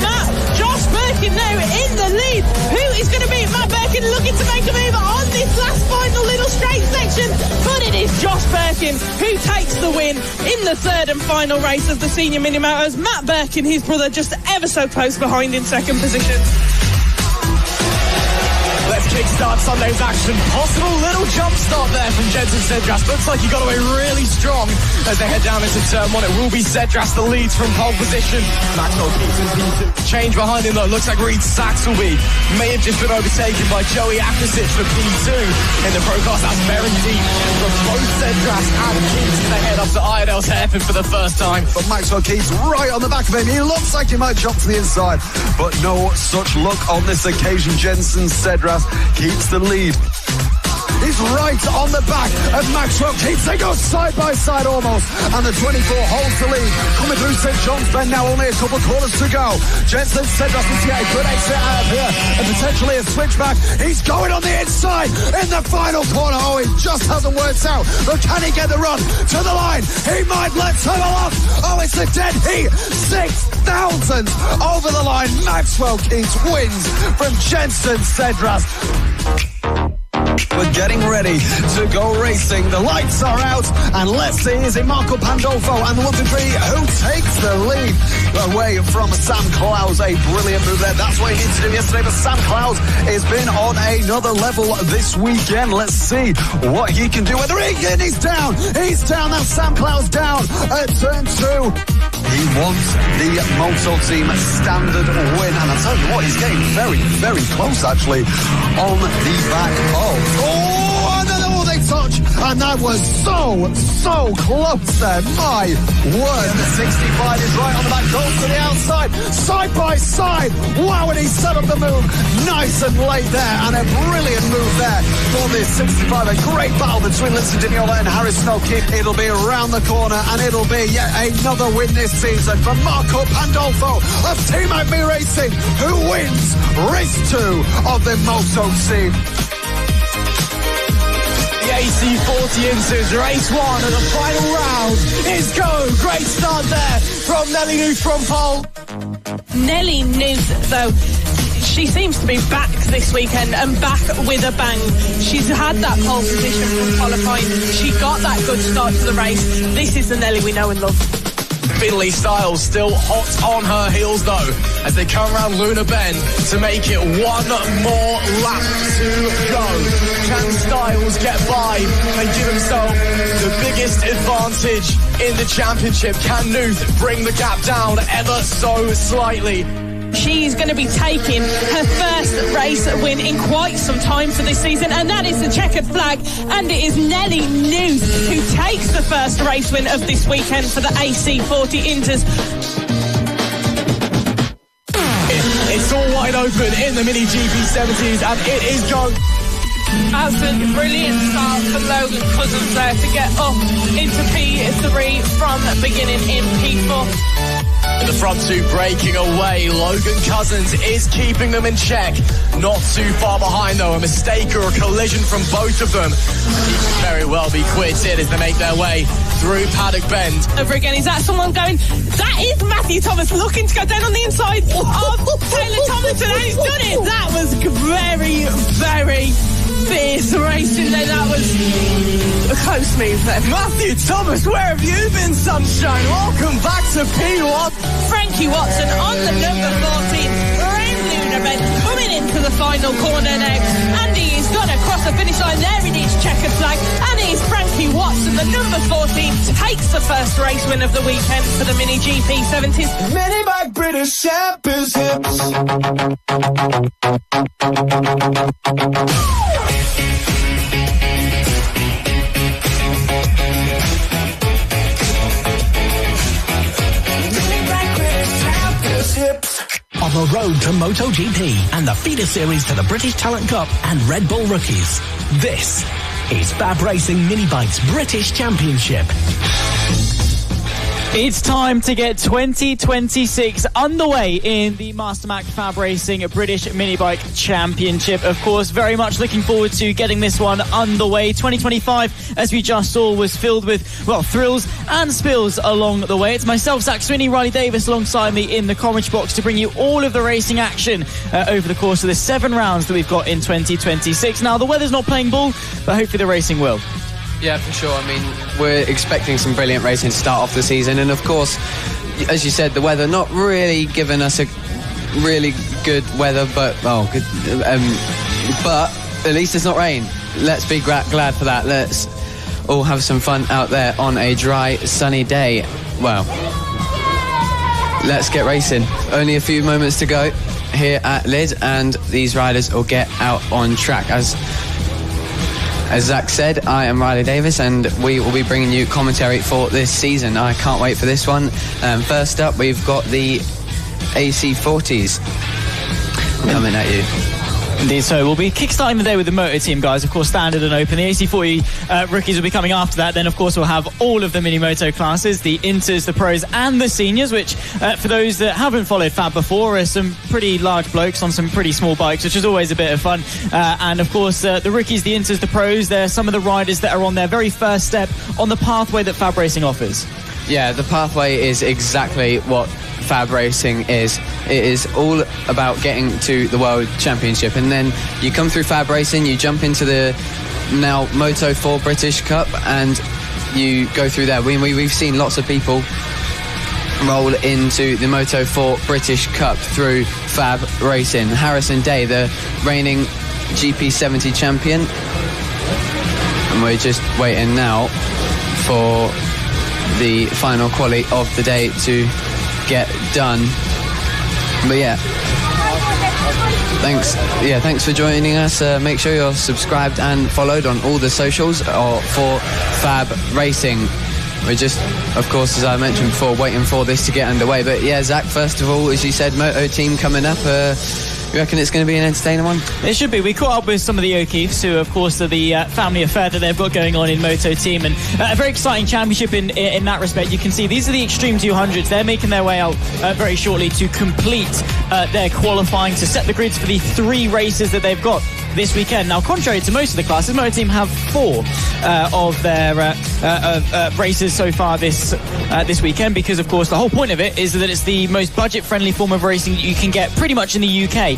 Josh Birkin now in the lead. Who is going to beat Matt Birkin, looking to make a move on this last final little straight section? But it is Josh Birkin who takes the win in the third and final race of the senior mini motos. Matt Birkin, his brother, just ever so close behind in second position. Let's kick start Sunday's action. Possible little jump start there from Jensen Cedras. Looks like he got away really strong as they head down into turn one. It will be Cedras the leads from pole position. Maxwell keeps in P2. Change behind him though. Looks like Reed Saxelby may have just been overtaken by Joey Atkinson for P2 in the Pro Class. That's very deep from both Cedras and Keats as they head up to Iredale's hairpin for the first time. But Maxwell Keats right on the back of him. He looks like he might jump to the inside, but no such luck on this occasion. Jensen Cedras keeps the lead. He's right on the back of Maxwell Keats. They go side by side almost, and the 24 holds the lead. Coming through St. John's Bend now, only a couple corners to go. Jensen Cedras needs to get a good exit out of here and potentially a switchback. He's going on the inside in the final corner. Oh, it just hasn't worked out. But can he get the run to the line? He might. Let's have a look. Oh, it's a dead heat. 6,000 over the line. Maxwell Keats wins from Jensen Cedras. We're getting ready to go racing. The lights are out, and let's see, is it Marco Pandolfo and the 1, 2, 3 who takes the lead away from Sam Clowes? A brilliant move there. That's what he needed to do yesterday, but Sam Clowes has been on another level this weekend. Let's see what he can do. Whether he's down. He's down. That's Sam Clowes down at turn 2. He wants the Moto Team standard win, and I tell you what, he's getting very, very close actually on the back of. Oh, and then they touch, and that was so close there. My word, the 65 is right on the back, goes to the outside, side by side. Wow, and he set up the move nice and late there, and a brilliant move there for this 65. A great battle between Lindsay Dignola and Harrison O'Keefe. It'll be around the corner, and it'll be yet another win this season for Marco Pandolfo of Team FAB-Racing, who wins race 2 of the Moto Team. The AC40 Inter's race 1 of the final round is go. Great start there from Nelly Nuth from pole. Nelly Nuth, though, she seems to be back this weekend and back with a bang. She's had that pole position from qualifying. She got that good start to the race. This is the Nelly we know and love. Finley Styles still hot on her heels though as they come around Luna Bend to make it one more lap to go. Can Styles get by and give himself the biggest advantage in the championship? Can Nuth bring the gap down ever so slightly? She's going to be taking her first race win in quite some time for this season, and that is the checkered flag, and it is Nelly Nuth who takes the first race win of this weekend for the AC40 Inters. It's all wide open in the Mini GP70s, and it is go. Absolutely brilliant start for Logan Cousins there to get up into P3 from beginning in P4. The front two breaking away. Logan Cousins is keeping them in check. Not too far behind though. A mistake or a collision from both of them. He could very well be quitted as they make their way through Paddock Bend. Over again, is that someone going? That is Matthew Thomas looking to go down on the inside of Taylor Tomlinson, and he's done it. That was very, very fierce racing there. That was a close move there. Matthew Thomas, where have you been, sunshine? Welcome back to P1. Frankie Watson on the number 14, around Luna Bend, coming into the final corner next. And he's gone across the finish line there in his checkered flag. And it is Frankie Watson, the number 14, takes the first race win of the weekend for the Mini GP70s. Mini bike British Championships. On the road to MotoGP and the feeder series to the British Talent Cup and Red Bull Rookies, this is FAB-Racing Mini Bikes British Championship. It's time to get 2026 underway in the Mastermac FAB-Racing British Mini Bike Championship. Of course, very much looking forward to getting this one underway. 2025, as we just saw, was filled with, well, thrills and spills along the way. It's myself, Zach Sweeney, Riley Davis alongside me in the commentary box to bring you all of the racing action over the course of the 7 rounds that we've got in 2026. Now, the weather's not playing ball, but hopefully the racing will. Yeah, for sure. I mean, we're expecting some brilliant racing to start off the season. And, of course, as you said, the weather not really giving us a really good weather, but at least it's not rain. Let's be glad for that. Let's all have some fun out there on a dry, sunny day. Well, let's get racing. Only a few moments to go here at Lydd, and these riders will get out on track. As Zach said, I am Riley Davis, and we will be bringing you commentary for this season. I can't wait for this one. First up, we've got the AC40s coming at you. Indeed, so we'll be kickstarting the day with the Moto Team guys, of course, standard and open. The AC40 Rookies will be coming after that. Then, of course, we'll have all of the Mini Moto classes, the Inters, the Pros, and the Seniors, which, for those that haven't followed FAB before, are some pretty large blokes on some pretty small bikes, which is always a bit of fun. And, of course, the Rookies, the Inters, the Pros, they're some of the riders that are on their very first step on the pathway that FAB-Racing offers. Yeah, the pathway is exactly what FAB-Racing is. It is all about getting to the World Championship, and then you come through FAB-Racing, you jump into the now Moto 4 British Cup, and you go through there. We've seen lots of people roll into the Moto 4 British Cup through FAB-Racing. Harrison Day, the reigning GP70 champion, and we're just waiting now for the final quali of the day to get done. But yeah, thanks for joining us. Make sure you're subscribed and followed on all the socials for FAB-Racing. We're just, of course, as I mentioned before, waiting for this to get underway. But yeah, Zach, first of all, as you said, Moto Team coming up. You reckon it's going to be an entertaining one? It should be. We caught up with some of the O'Keeffes, who, of course, are the family affair that they've got going on in Moto Team, and a very exciting championship in that respect. You can see these are the Extreme 200s. They're making their way out very shortly to complete their qualifying, to set the grids for the 3 races that they've got this weekend. Now, contrary to most of the classes, Moto Team have 4 of their races so far this weekend, because, of course, the whole point of it is that it's the most budget-friendly form of racing that you can get pretty much in the UK.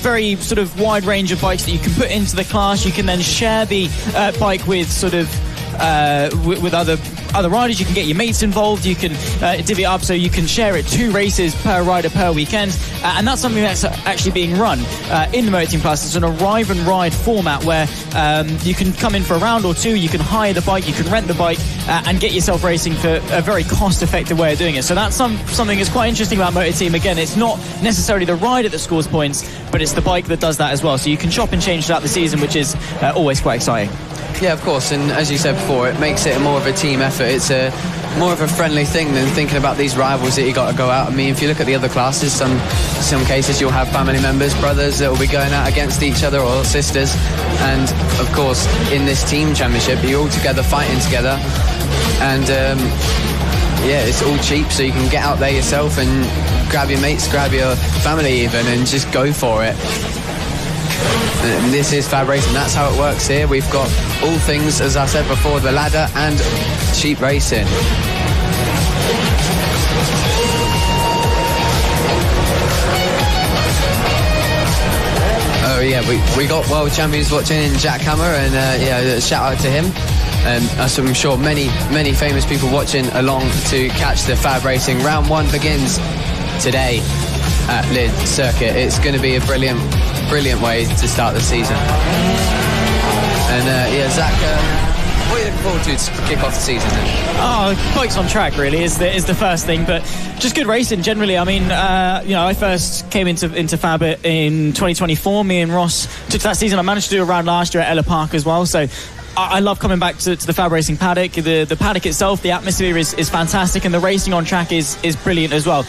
Very sort of wide range of bikes that you can put into the class. You can then share the bike with sort of with other riders. You can get your mates involved. You can divvy it up so you can share it 2 races per rider per weekend, and that's something that's actually being run in the Moto Team class. It's an arrive and ride format where you can come in for a round or 2, you can hire the bike, you can rent the bike, and get yourself racing for a very cost-effective way of doing it. So that's something that's quite interesting about Moto Team. Again, it's not necessarily the rider that scores points, but it's the bike that does that as well. So you can chop and change throughout the season, which is always quite exciting. Yeah, of course, and as you said before, it makes it more of a team effort. It's more of a friendly thing than thinking about these rivals that you got to go out. I mean, if you look at the other classes, some cases you'll have family members, brothers that will be going out against each other, or sisters, and of course in this team championship you're all together fighting together, and yeah, it's all cheap, so you can get out there yourself and grab your mates, grab your family even, and just go for it. And this is FAB-Racing. That's how it works here. We've got all things, as I said before, the ladder and cheap racing. Oh yeah, we got world champions watching in Jack Hammer, and yeah, shout out to him. As I'm sure many famous people watching along to catch the FAB-Racing. Round 1 begins today at Lydd Circuit. It's going to be a brilliant way to start the season. And yeah, Zach, what are you looking forward to kick off the season then? Oh, bike's on track really is the first thing, but just good racing generally. I mean, you know, I first came into FAB in 2024. Me and Ross took that season. I managed to do a round last year at Ella Park as well, so I love coming back to the FAB-Racing paddock. The paddock itself, the atmosphere is fantastic, and the racing on track is brilliant as well.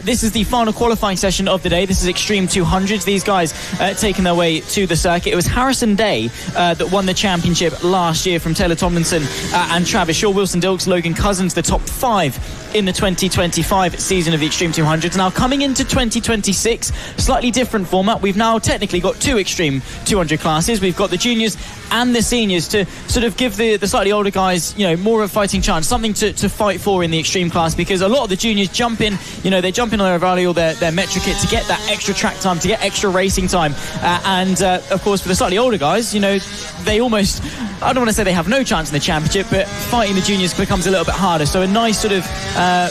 This is the final qualifying session of the day. This is Extreme 200s. These guys taking their way to the circuit. It was Harrison Day that won the championship last year from Taylor Tomlinson and Travis Shaw. Wilson Dilks, Logan Cousins, the top 5 in the 2025 season of the Extreme 200s. Now, coming into 2026, slightly different format. We've now technically got 2 Extreme 200 classes. We've got the juniors and the seniors to sort of give the slightly older guys, you know, more of a fighting chance, something to fight for in the extreme class, because a lot of the juniors jump in, you know, they jump in on their Valley or their Metro kit to get that extra track time, to get extra racing time, and of course for the slightly older guys, you know, they almost, I don't want to say they have no chance in the championship, but fighting the juniors becomes a little bit harder. So a nice sort of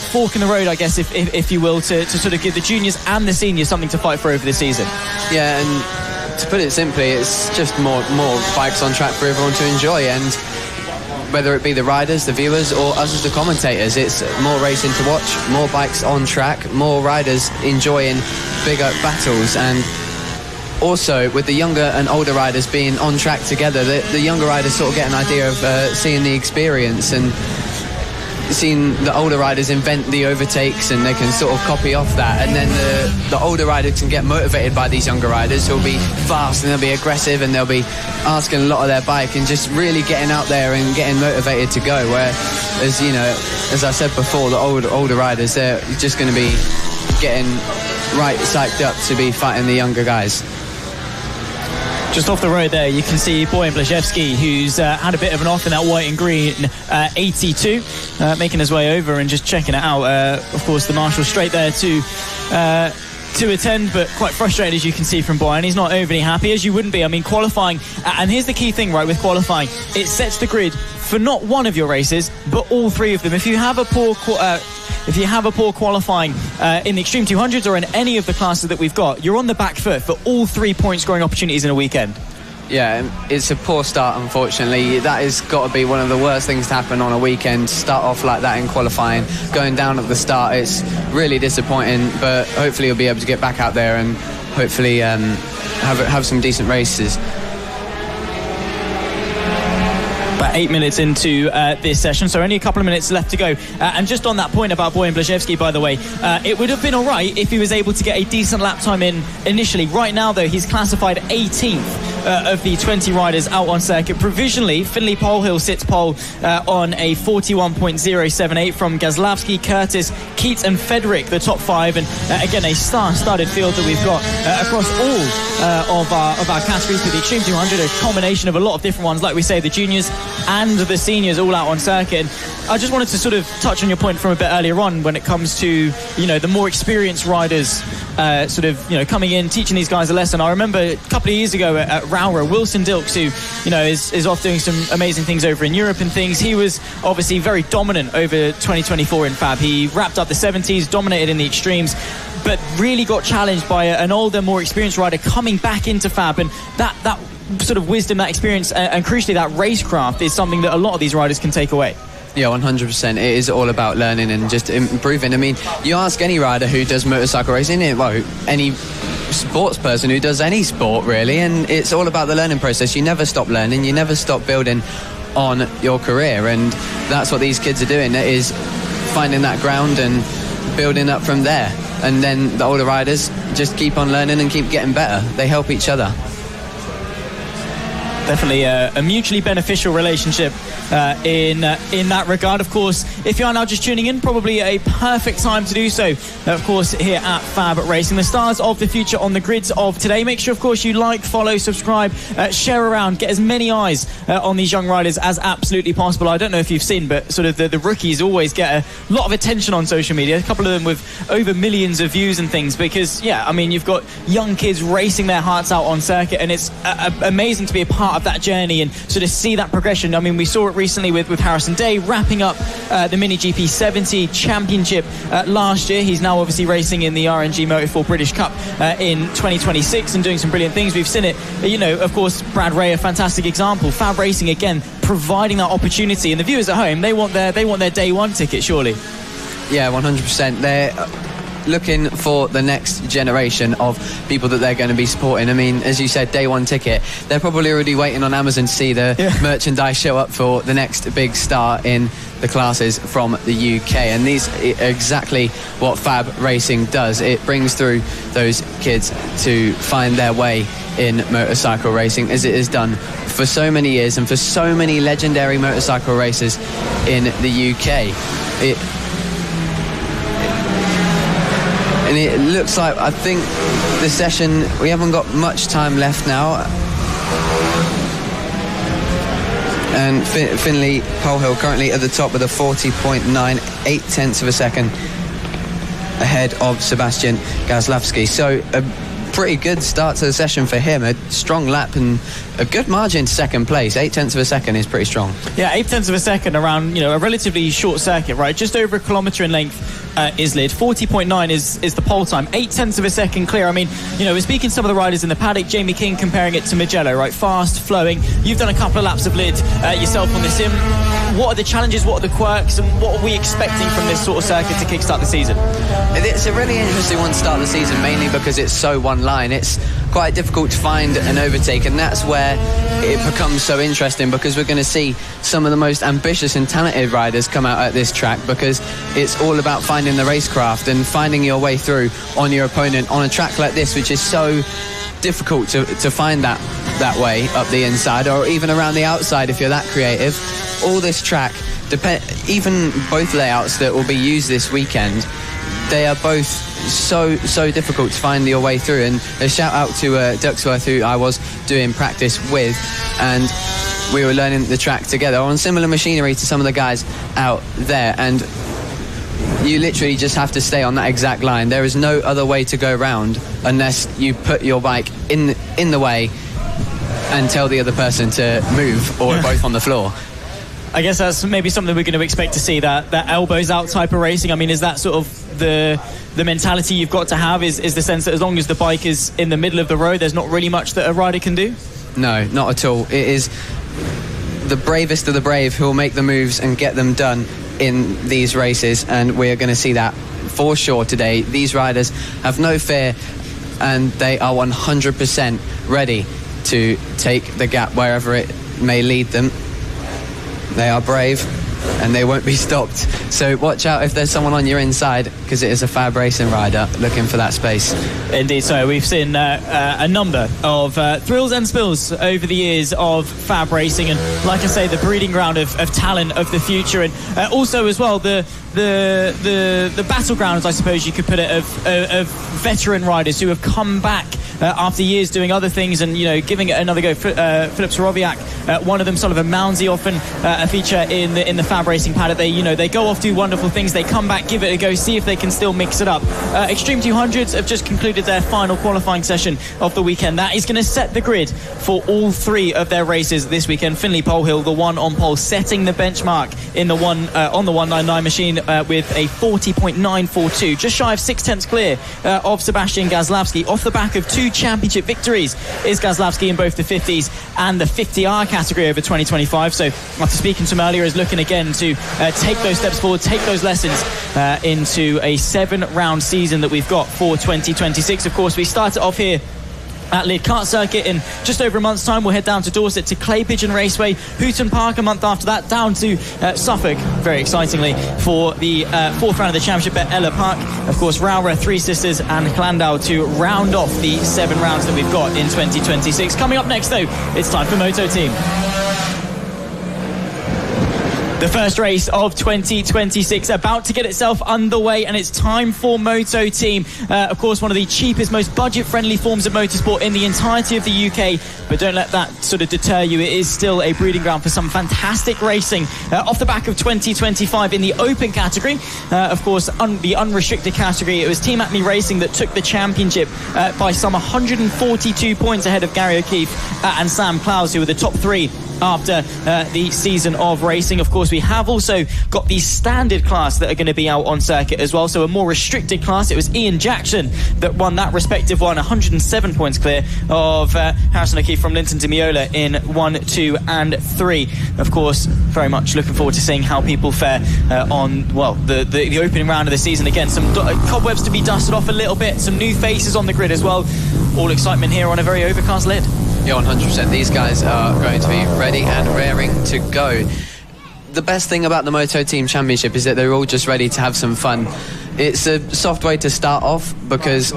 fork in the road, I guess, if you will, to sort of give the juniors and the seniors something to fight for over the season. Yeah, and to put it simply, it's just more bikes on track for everyone to enjoy, and whether it be the riders, the viewers, or us as the commentators, it's more racing to watch, more bikes on track, more riders enjoying bigger battles. And also with the younger and older riders being on track together, the younger riders sort of get an idea of seeing the experience and seeing the older riders invent the overtakes, and they can sort of copy off that, and then the older riders can get motivated by these younger riders who'll be fast and they'll be aggressive and they'll be asking a lot of their bike and just really getting out there and getting motivated to go. Whereas, you know, as I said before, the older riders, they're just going to be getting right psyched up to be fighting the younger guys. Just off the road there, you can see Bojan Blazewski, who's had a bit of an off in that white and green 82, making his way over and just checking it out. Of course, the marshal straight there to attend, but quite frustrated, as you can see from Bojan. He's not overly happy, as you wouldn't be. I mean, qualifying, and here's the key thing, right, with qualifying, it sets the grid for not one of your races, but all three of them. If you have a poor qualifying in the Extreme 200s or in any of the classes that we've got, you're on the back foot for all 3 point scoring opportunities in a weekend. Yeah, it's a poor start, unfortunately. That has got to be one of the worst things to happen on a weekend, to start off like that in qualifying. Going down at the start, it's really disappointing, but hopefully you'll be able to get back out there and hopefully have some decent races. About 8 minutes into this session, so only a couple of minutes left to go. And just on that point about Bojan Blazewski, by the way, it would have been all right if he was able to get a decent lap time in initially. Right now, though, he's classified 18th of the 20 riders out on circuit. Provisionally, Finley Polhill sits pole on a 41.078 from Gazlavsky, Curtis, Keats and Fedrick, the top 5. And again, a star-studded field that we've got across all of our categories. For the Extreme 200, a combination of a lot of different ones, like we say, the juniors and the seniors all out on circuit. And I just wanted to sort of touch on your point from a bit earlier on when it comes to, you know, the more experienced riders sort of, you know, coming in, teaching these guys a lesson. I remember a couple of years ago at Rowra, Wilson Dilks, who, you know, is off doing some amazing things over in Europe and things. He was obviously very dominant over 2024 in FAB. He wrapped up the 70s, dominated in the extremes, but really got challenged by an older, more experienced rider coming back into FAB. And that sort of wisdom, that experience, and crucially that racecraft is something that a lot of these riders can take away. Yeah, 100%. It is all about learning and just improving. I mean, you ask any rider who does motorcycle racing, well, any sports person who does any sport, really, and it's all about the learning process. You never stop learning, you never stop building on your career, and that's what these kids are doing. It is finding that ground and building up from there. And then the older riders just keep on learning and keep getting better. They help each other. Definitely a mutually beneficial relationship in that regard. Of course, if you are now just tuning in, probably a perfect time to do so. Of course, here at FAB-Racing, the stars of the future on the grids of today. Make sure, of course, you like, follow, subscribe, share around, get as many eyes on these young riders as absolutely possible. I don't know if you've seen, but sort of the rookies always get a lot of attention on social media. A couple of them with over millions of views and things, because, yeah, I mean, you've got young kids racing their hearts out on circuit, and it's amazing to be a part of that journey and sort of see that progression. I mean, we saw it recently with Harrison Day wrapping up the Mini GP 70 Championship last year. He's now obviously racing in the RNG Moto4 British Cup in 2026 and doing some brilliant things. We've seen it, you know, of course, Brad Ray, a fantastic example. FAB-Racing, again, providing that opportunity, and the viewers at home, they want their day one ticket, surely. Yeah, 100%. They're looking for the next generation of people that they're going to be supporting. I mean, as you said, day one ticket. They're probably already waiting on Amazon to see the merchandise show up for the next big star in the classes from the UK. And these are exactly what FAB-Racing does. It brings through those kids to find their way in motorcycle racing, as it has done for so many years and for so many legendary motorcycle racers in the UK. And it looks like, I think, the session, we haven't got much time left now. And Finley Polhill currently at the top with a 40.98 tenths of a second ahead of Sebastian Gazlavsky. So a pretty good start to the session for him. A strong lap and a good margin to second place. 0.8 of a second is pretty strong. Yeah, 0.8 of a second around, a relatively short circuit, right? Just over a kilometre in length is Lydd. 40.9 is the pole time. 0.8 of a second clear. I mean, we're speaking to some of the riders in the paddock. Jamie King comparing it to Mugello, right? Fast, flowing. You've done a couple of laps of Lydd yourself on the sim. What are the challenges? What are the quirks? And what are we expecting from this sort of circuit to kickstart the season? It's a really interesting one to start the season, mainly because it's so one line. It's quite difficult to find an overtake, and that's where it becomes so interesting, because we're going to see some of the most ambitious and talented riders come out at this track, because it's all about finding the racecraft and finding your way through on your opponent on a track like this, which is so difficult to find that way up the inside, or even around the outside if you're that creative. All this track, even both layouts that will be used this weekend, they are both so difficult to find your way through. And a shout out to Duxworth, who I was doing practice with, and we were learning the track together on similar machinery to some of the guys out there, and you literally just have to stay on that exact line. There is no other way to go around unless you put your bike in the way and tell the other person to move, or both on the floor. I guess that's maybe something we're going to expect to see, that elbows out type of racing. I mean, is that sort of the mentality you've got to have? Is the sense that as long as the bike is in the middle of the road, there's not really much that a rider can do? No, not at all. It is the bravest of the brave who will make the moves and get them done in these races, and we're going to see that for sure today. These riders have no fear, and they are 100% ready to take the gap wherever it may lead them. They are brave, and they won't be stopped. So watch out if there's someone on your inside, because it is a FAB-Racing rider looking for that space. Indeed. So we've seen a number of thrills and spills over the years of FAB-Racing, and like I say, the breeding ground of talent of the future, and also as well the battlegrounds, I suppose you could put it, of veteran riders who have come back after years doing other things and giving it another go. Philip Sorowiak, one of them, Sullivan Mounsey, often a feature in the FAB-Racing paddock. They go off, do wonderful things, they come back, give it a go, see if they can still mix it up. Extreme 200s have just concluded their final qualifying session of the weekend. That is going to set the grid for all three of their races this weekend. Finley Polehill, the one on pole, setting the benchmark in the one on the 199 machine with a 40.942, just shy of 0.6 clear of Sebastian Gazlowski. Off the back of two championship victories is Gazlowski in both the 50s and the 50R category over 2025. So after speaking to him earlier, is looking again to take those steps forward, take those lessons into a 7-round season that we've got for 2026. Of course, we started off here at Lydd Kart Circuit. In just over a month's time, we'll head down to Dorset to Clay Pigeon Raceway, Hooton Park a month after that, down to Suffolk, very excitingly, for the fourth round of the championship at Ella Park. Of course, Rowra, Three Sisters and Llandau to round off the 7 rounds that we've got in 2026. Coming up next, though, it's time for Moto Team. The first race of 2026 about to get itself underway, and it's time for Moto Team. Of course, one of the cheapest, most budget-friendly forms of motorsport in the entirety of the UK. But don't let that sort of deter you. It is still a breeding ground for some fantastic racing. Off the back of 2025 in the open category, of course, the unrestricted category, it was Team Acme Racing that took the championship by some 142 points ahead of Gary O'Keefe and Sam Clowes, who were the top 3 after the season of racing. Of course, we have also got the standard class that are going to be out on circuit as well, so a more restricted class. It was Ian Jackson that won that respective one, 107 points clear of Harrison O'Keefe from Linton de Miola in 1, 2 and 3. Of course, very much looking forward to seeing how people fare on, well, the opening round of the season. Again, some cobwebs to be dusted off a little bit, some new faces on the grid as well. All excitement here on a very overcast Lydd. Yeah, 100%. These guys are going to be ready and raring to go. The best thing about the Moto Team Championship is that they're all just ready to have some fun. It's a soft way to start off because,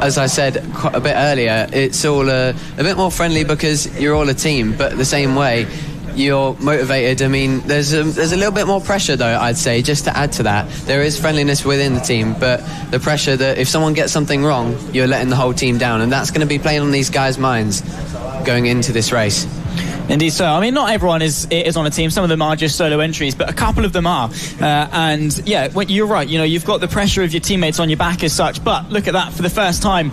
as I said quite a bit earlier, it's all a bit more friendly because you're all a team, but the same way you're motivated. I mean, there's a little bit more pressure, though, I'd say, just to add to that. There is friendliness within the team, but the pressure that if someone gets something wrong, you're letting the whole team down, and that's going to be playing on these guys' minds going into this race. Indeed so. I mean, not everyone is on a team. Some of them are just solo entries, but a couple of them are. And yeah, you're right. You know, you've got the pressure of your teammates on your back as such. But look at that, for the first time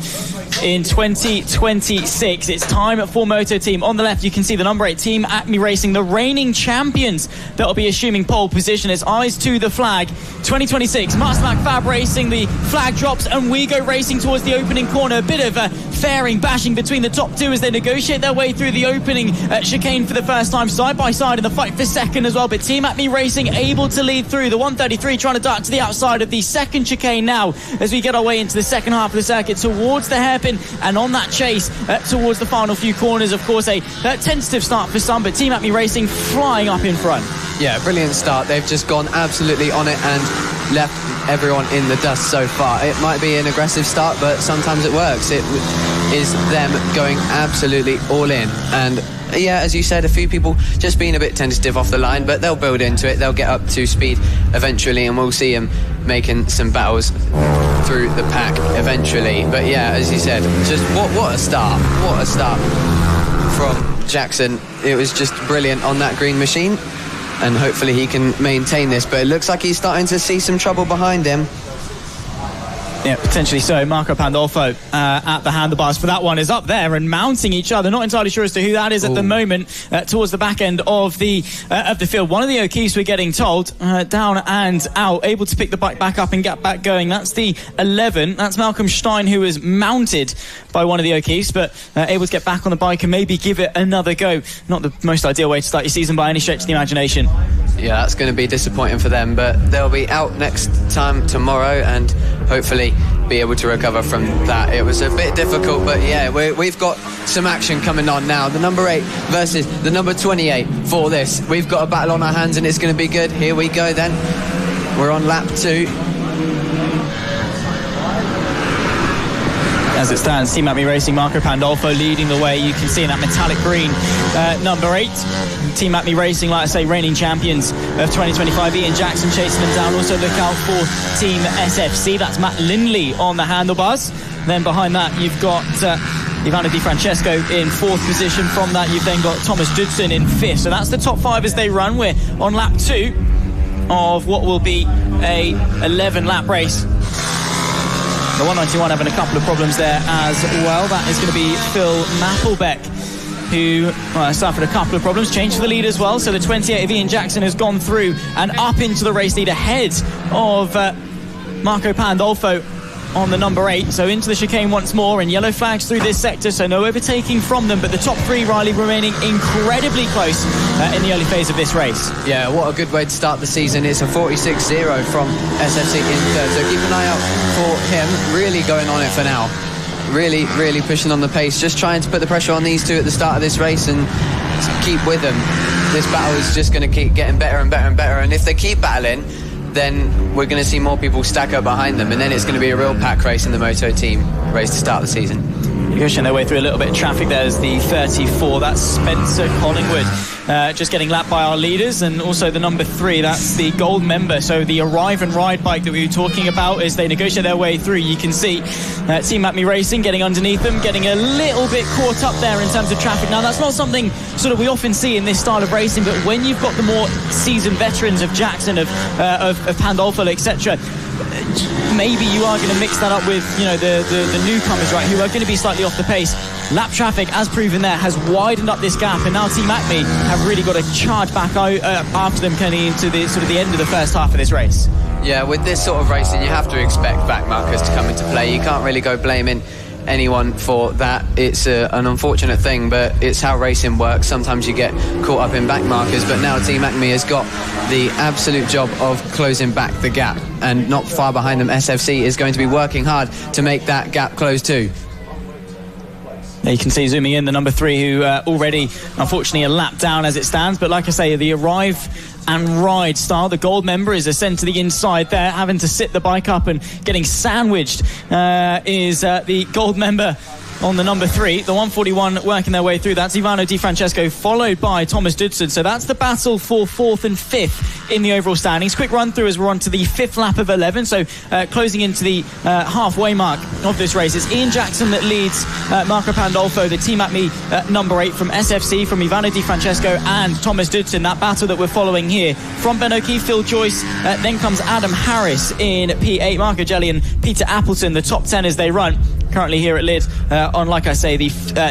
in 2026, it's time for Moto Team. On the left, you can see the number 8 Team Acme Racing, the reigning champions that will be assuming pole position. It's eyes to the flag. 2026, Mastermac Fab Racing, the flag drops, and we go racing towards the opening corner. A bit of fairing, bashing between the top two as they negotiate their way through the opening chicane for the first time, side by side in the fight for second as well. But Team Acme Racing able to lead through. The 133 trying to dart to the outside of the second chicane now as we get our way into the second half of the circuit towards the hairpin, and on that chase towards the final few corners. Of course, a tentative start for some, but Team Acme Racing flying up in front. Yeah, brilliant start. They've just gone absolutely on it and left everyone in the dust so far. It might be an aggressive start, but sometimes it works. It is them going absolutely all in. And yeah, as you said, a few people just being a bit tentative off the line, but they'll build into it. They'll get up to speed eventually, and we'll see them making some battles through the pack eventually. But yeah, as you said, just what a start. What a start from Jackson. It was just brilliant on that green machine, and hopefully he can maintain this. But it looks like he's starting to see some trouble behind him. Yeah, potentially so. Marco Pandolfo at the handlebars for that one is up there and mounting each other. Not entirely sure as to who that is at the moment towards the back end of the field. One of the O'Keefes, we're getting told, down and out, able to pick the bike back up and get back going. That's the 11. That's Malcolm Stein, who was mounted by one of the O'Keefes, but able to get back on the bike and maybe give it another go. Not the most ideal way to start your season by any stretch of the imagination. Yeah, that's going to be disappointing for them, but they'll be out next time tomorrow and hopefully be able to recover from that. It was a bit difficult, but yeah, we've got some action coming on now. The number 8 versus the number 28 for this. We've got a battle on our hands and it's going to be good. Here we go then. We're on lap 2. As it stands, Team Acme Racing, Marco Pandolfo leading the way. You can see in that metallic green, number 8. Team Acme Racing, like I say, reigning champions of 2025. Ian Jackson chasing them down. Also look out for Team SFC. That's Matt Lindley on the handlebars. Then behind that, you've got Ivano Di Francesco in 4th position. From that, you've then got Thomas Judson in 5th. So that's the top 5 as they run. We're on lap 2 of what will be a 11-lap race. The 191 having a couple of problems there as well. That is going to be Phil Mapplebeck, who suffered a couple of problems. Changed for the lead as well. So the 28 of Ian Jackson has gone through and up into the race lead ahead of Marco Pandolfo on the number 8. So into the chicane once more, and yellow flags through this sector, so no overtaking from them. But the top 3, Riley, remaining incredibly close in the early phase of this race. Yeah, what a good way to start the season. It's a 46-0 from SFC Inter, so keep an eye out for him. Really going on it for now. Really, really pushing on the pace, just trying to put the pressure on these two at the start of this race and keep with them. This battle is just going to keep getting better and better and better, and if they keep battling, then we're going to see more people stack up behind them, and then it's going to be a real pack race in the Moto Team race to start the season. Pushing their way through a little bit of traffic. There's the 34, that's Spencer Collingwood, just getting lapped by our leaders, and also the number 3, that's the gold member. So the arrive and ride bike that we were talking about as they negotiate their way through. You can see Team Acme Racing getting underneath them, getting a little bit caught up there in terms of traffic. Now that's not something sort of we often see in this style of racing, but when you've got the more seasoned veterans of Jackson, of Pandolfo, etc., maybe you are going to mix that up with, you know, the newcomers, right, who are going to be slightly off the pace. Lap traffic, as proven there, has widened up this gap, and now Team Acme have really got to charge back after them coming into the sort of the end of the first half of this race. Yeah, with this sort of racing, you have to expect back markers to come into play. You can't really go blaming anyone for that. It's an unfortunate thing, but it's how racing works. Sometimes you get caught up in back markers, but now Team Acme has got the absolute job of closing back the gap, and not far behind them, SFC is going to be working hard to make that gap close too. There you can see, zooming in, the number 3, who already, unfortunately, a lap down as it stands. But like I say, the arrive and ride style, the gold member is sent to the inside there, having to sit the bike up and getting sandwiched is the gold member on the number 3. The 141 working their way through. That's Ivano Di Francesco, followed by Thomas Dudson. So that's the battle for 4th and 5th in the overall standings. Quick run through as we're on to the 5th lap of 11. So closing into the halfway mark of this race. It's Ian Jackson that leads Marco Pandolfo, the Team Acme number 8 from SFC, from Ivano Di Francesco and Thomas Dudson. That battle that we're following here. From Ben O'Keefe, Phil Joyce, then comes Adam Harris in P8, Marco Gelli and Peter Appleton, the top 10 as they run. Currently here at Lydd on, like I say,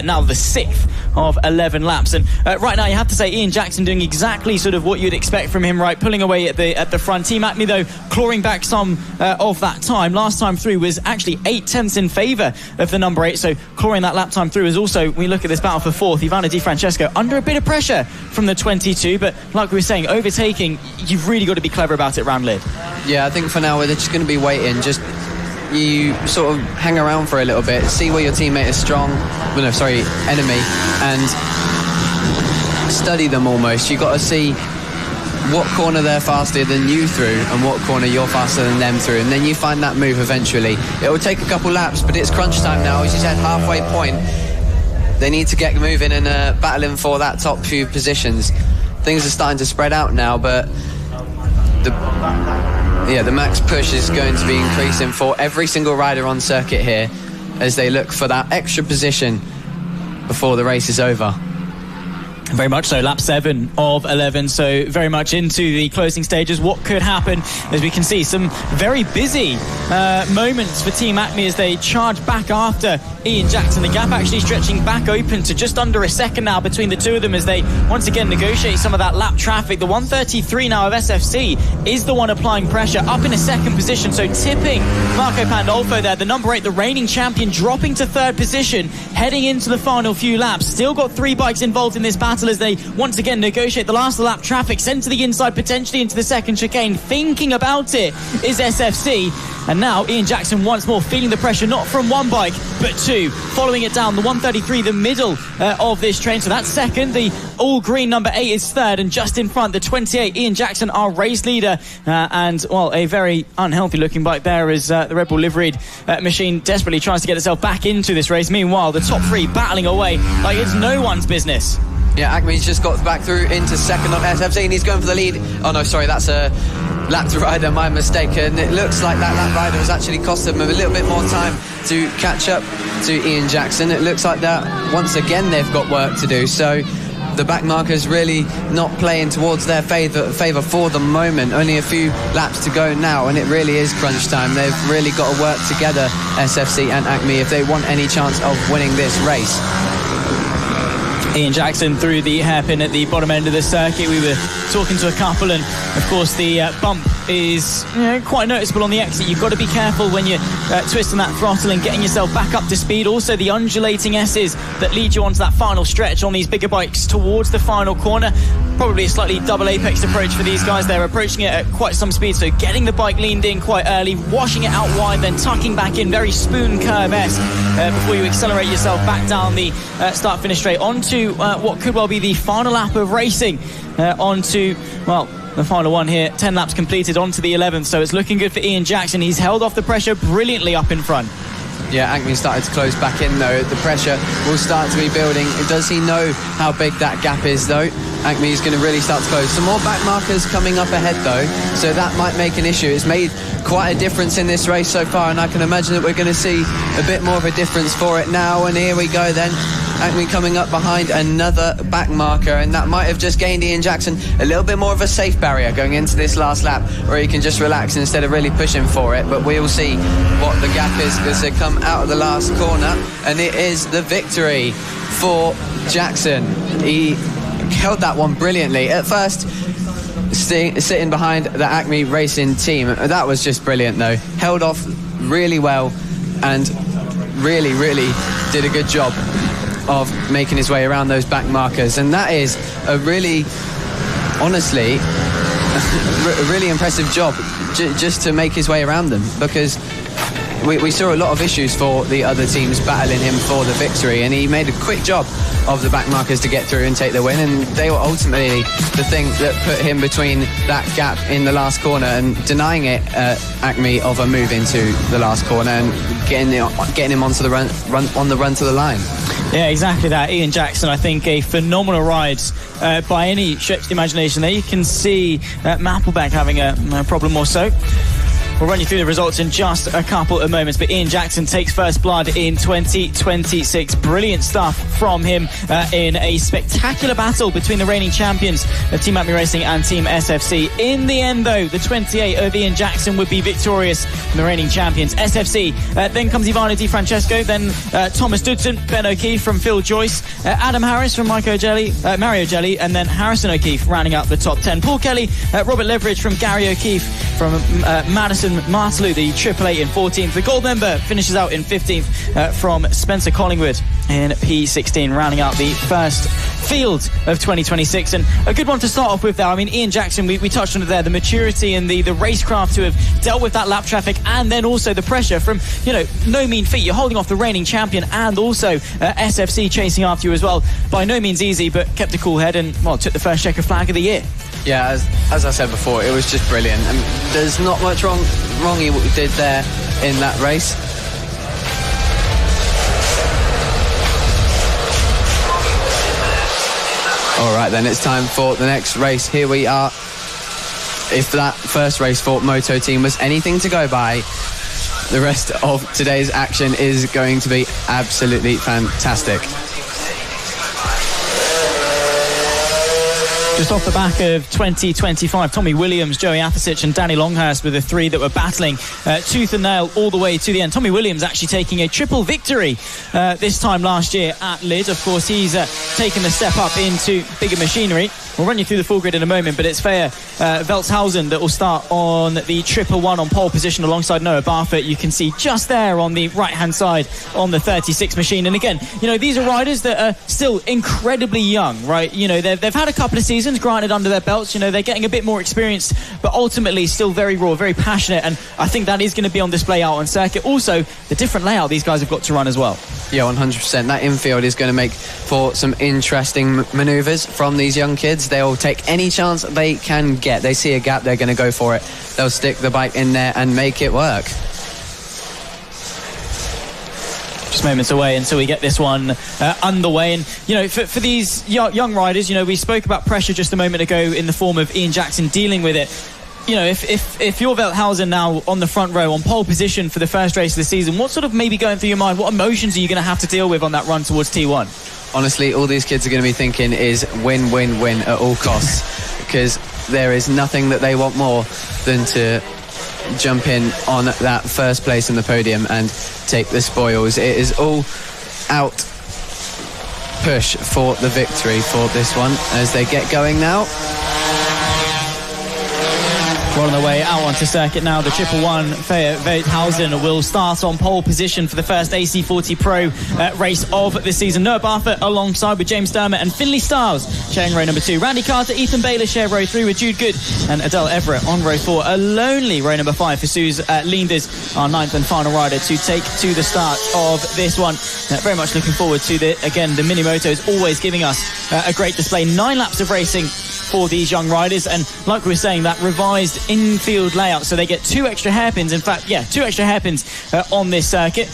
now the 6th of 11 laps. And right now you have to say Ian Jackson doing exactly sort of what you'd expect from him, right? Pulling away at the front. Team Acme, though, clawing back some of that time. Last time through was actually 8/10 in favour of the number 8. So clawing that lap time through is also, we look at this battle for 4th, Ivano Di Francesco under a bit of pressure from the 22. But like we were saying, overtaking, you've really got to be clever about it around Lydd. Yeah, I think for now we're just going to be waiting. Just you sort of hang around for a little bit, see where your teammate is strong, enemy, and study them almost. You've got to see what corner they're faster than you through and what corner you're faster than them through, and then you find that move eventually. It will take a couple laps, but it's crunch time now. As you said, halfway point. They need to get moving and battling for that top few positions. Things are starting to spread out now, but the max push is going to be increasing for every single rider on circuit here as they look for that extra position before the race is over. Very much so. Lap 7 of 11, so very much into the closing stages. What could happen, as we can see, some very busy moments for Team Acme as they charge back after Ian Jackson. The gap actually stretching back open to just under a second now between the two of them as they once again negotiate some of that lap traffic. The 133 now of SFC is the one applying pressure, up in a second position, so tipping Marco Pandolfo there, the number 8, the reigning champion, dropping to 3rd position, heading into the final few laps. Still got 3 bikes involved in this battle as they once again negotiate the last lap traffic, sent to the inside, potentially into the second chicane. Thinking about it is SFC, and now Ian Jackson once more feeling the pressure, not from one bike but 2, following it down. The 133, the middle of this train, so that's second. The all green number 8 is 3rd, and just in front the 28, Ian Jackson, our race leader, and well, a very unhealthy looking bike there as the Red Bull liveried machine desperately tries to get itself back into this race. Meanwhile, the top 3 battling away like it's no one's business. Yeah, Acme's just got back through into second on SFC, and he's going for the lead. Oh no, sorry, that's a lap rider, my mistake. And it looks like that lap rider has actually cost them a little bit more time to catch up to Ian Jackson. It looks like that once again they've got work to do. So the back markers really not playing towards their favour for the moment. Only a few laps to go now, and it really is crunch time. They've really got to work together, SFC and Acme, if they want any chance of winning this race. Ian Jackson through the hairpin at the bottom end of the circuit. We were talking to a couple, and of course the bump is quite noticeable on the exit. You've got to be careful when you're twisting that throttle and getting yourself back up to speed. Also the undulating S's that lead you onto that final stretch on these bigger bikes towards the final corner. Probably a slightly double apex approach for these guys. They're approaching it at quite some speed, so getting the bike leaned in quite early, washing it out wide, then tucking back in, very spoon curve-esque before you accelerate yourself back down the start finish straight onto what could well be the final lap of racing, onto, well, the final one here. 10 laps completed, onto the 11th, so it's looking good for Ian Jackson. He's held off the pressure brilliantly up in front. Yeah, Acme started to close back in though. The pressure will start to be building. Does he know how big that gap is though? Acme is going to really start to close. Some more back markers coming up ahead though, so that might make an issue. It's made quite a difference in this race so far, and I can imagine that we're going to see a bit more of a difference for it now. And here we go then. Acme coming up behind another back marker, and that might have just gained Ian Jackson a little bit more of a safe barrier going into this last lap, where he can just relax instead of really pushing for it. But we'll see what the gap is as they come out of the last corner, and it is the victory for Jackson. He held that one brilliantly. At first, sitting behind the Acme Racing team, that was just brilliant though. Held off really well and really did a good job of making his way around those back markers, and that is a really, honestly, a really impressive job just to make his way around them, because we saw a lot of issues for the other teams battling him for the victory, and he made a quick job of the back markers to get through and take the win, and they were ultimately the thing that put him between that gap in the last corner and denying it Acme of a move into the last corner and getting him onto the run to the line. Yeah, exactly that. Ian Jackson, I think, a phenomenal ride by any stretch of the imagination there. You can see Mappleback having a problem or so. We'll run you through the results in just a couple of moments, but Ian Jackson takes first blood in 2026. Brilliant stuff from him in a spectacular battle between the reigning champions of Team FAB-Racing and Team SFC. In the end, though, the 28 of Ian Jackson would be victorious from the reigning champions SFC. Then comes Ivano Di Francesco, then Thomas Dudson, Ben O'Keefe from Phil Joyce, Adam Harris from Mario Jelly, and then Harrison O'Keefe rounding out the top 10. Paul Kelly, Robert Leveridge from Gary O'Keefe from Madison Martelou, the Triple Eight in 14th. The gold member finishes out in 15th from Spencer Collingwood in P16, rounding out the first field of 2026. And a good one to start off with there. I mean, Ian Jackson, we touched on it there, the maturity and the racecraft to have dealt with that lap traffic, and then also the pressure from, no mean feat. You're holding off the reigning champion and also SFC chasing after you as well. By no means easy, but kept a cool head and, took the first checker flag of the year. Yeah, as I said before, it was just brilliant. And there's not much wrong he did there in that race. All right, then it's time for the next race. Here we are. If that first race for Moto Team was anything to go by, the rest of today's action is going to be absolutely fantastic. Just off the back of 2025, Tommy Williams, Joey Athasich and Danny Longhurst were the three that were battling tooth and nail all the way to the end. Tommy Williams actually taking a triple victory this time last year at Lydd. Of course, he's taken the step up into bigger machinery. We'll run you through the full grid in a moment, but it's Faye Veltshausen that will start on the triple one on pole position alongside Noah Barfoot. You can see just there on the right-hand side on the 36 machine. And again, these are riders that are still incredibly young, right? They've had a couple of seasons, granted, under their belts. They're getting a bit more experience, but ultimately still very raw, very passionate. And I think that is going to be on display out on circuit. Also, the different layout these guys have got to run as well. Yeah, 100%. That infield is going to make for some interesting manoeuvres from these young kids. They'll take any chance they can get. They see a gap, they're going to go for it. They'll stick the bike in there and make it work. Just moments away until we get this one underway. And, for these young riders, we spoke about pressure just a moment ago in the form of Ian Jackson dealing with it. If you're Velthausen now on the front row, on pole position for the first race of the season, what sort of maybe going through your mind? What emotions are you going to have to deal with on that run towards T1? Honestly, all these kids are going to be thinking is win, win, win at all costs, because there is nothing that they want more than to jump in on that first place in the podium and take the spoils. It is all out push for the victory for this one as they get going now. We're on the way out onto circuit now. The triple one, Faye Veltshausen, will start on pole position for the first AC40 Pro race of the season. Noah Barfoot alongside with James Dermott and Finley Stiles sharing row number 2. Randy Carter, Ethan Baylor share row 3 with Jude Good and Adele Everett on row 4. A lonely row number 5 for Suze Leenders, our 9th and final rider to take to the start of this one. Very much looking forward to the Mini Moto is always giving us a great display. 9 laps of racing for these young riders, and like we were saying, that revised infield layout, so they get 2 extra hairpins. In fact, 2 extra hairpins on this circuit,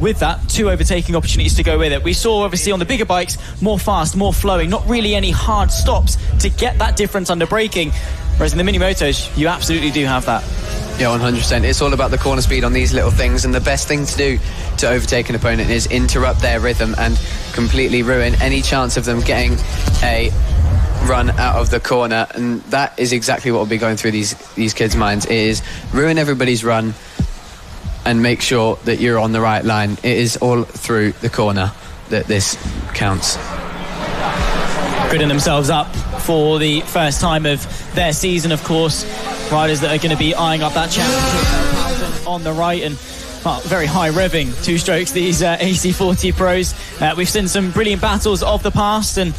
with that, 2 overtaking opportunities to go with it. We saw obviously on the bigger bikes more fast, more flowing, not really any hard stops to get that difference under braking, whereas in the Mini Motos you absolutely do have that. Yeah, 100%. It's all about the corner speed on these little things, and the best thing to do to overtake an opponent is interrupt their rhythm and completely ruin any chance of them getting a run out of the corner. And that is exactly what will be going through these kids' minds. It is ruin everybody's run and make sure that you're on the right line. It is all through the corner that this counts. Putting themselves up for the first time of their season, of course. Riders that are going to be eyeing up that championship on the right, and very high revving 2-strokes, these AC40 Pros. We've seen some brilliant battles of the past, and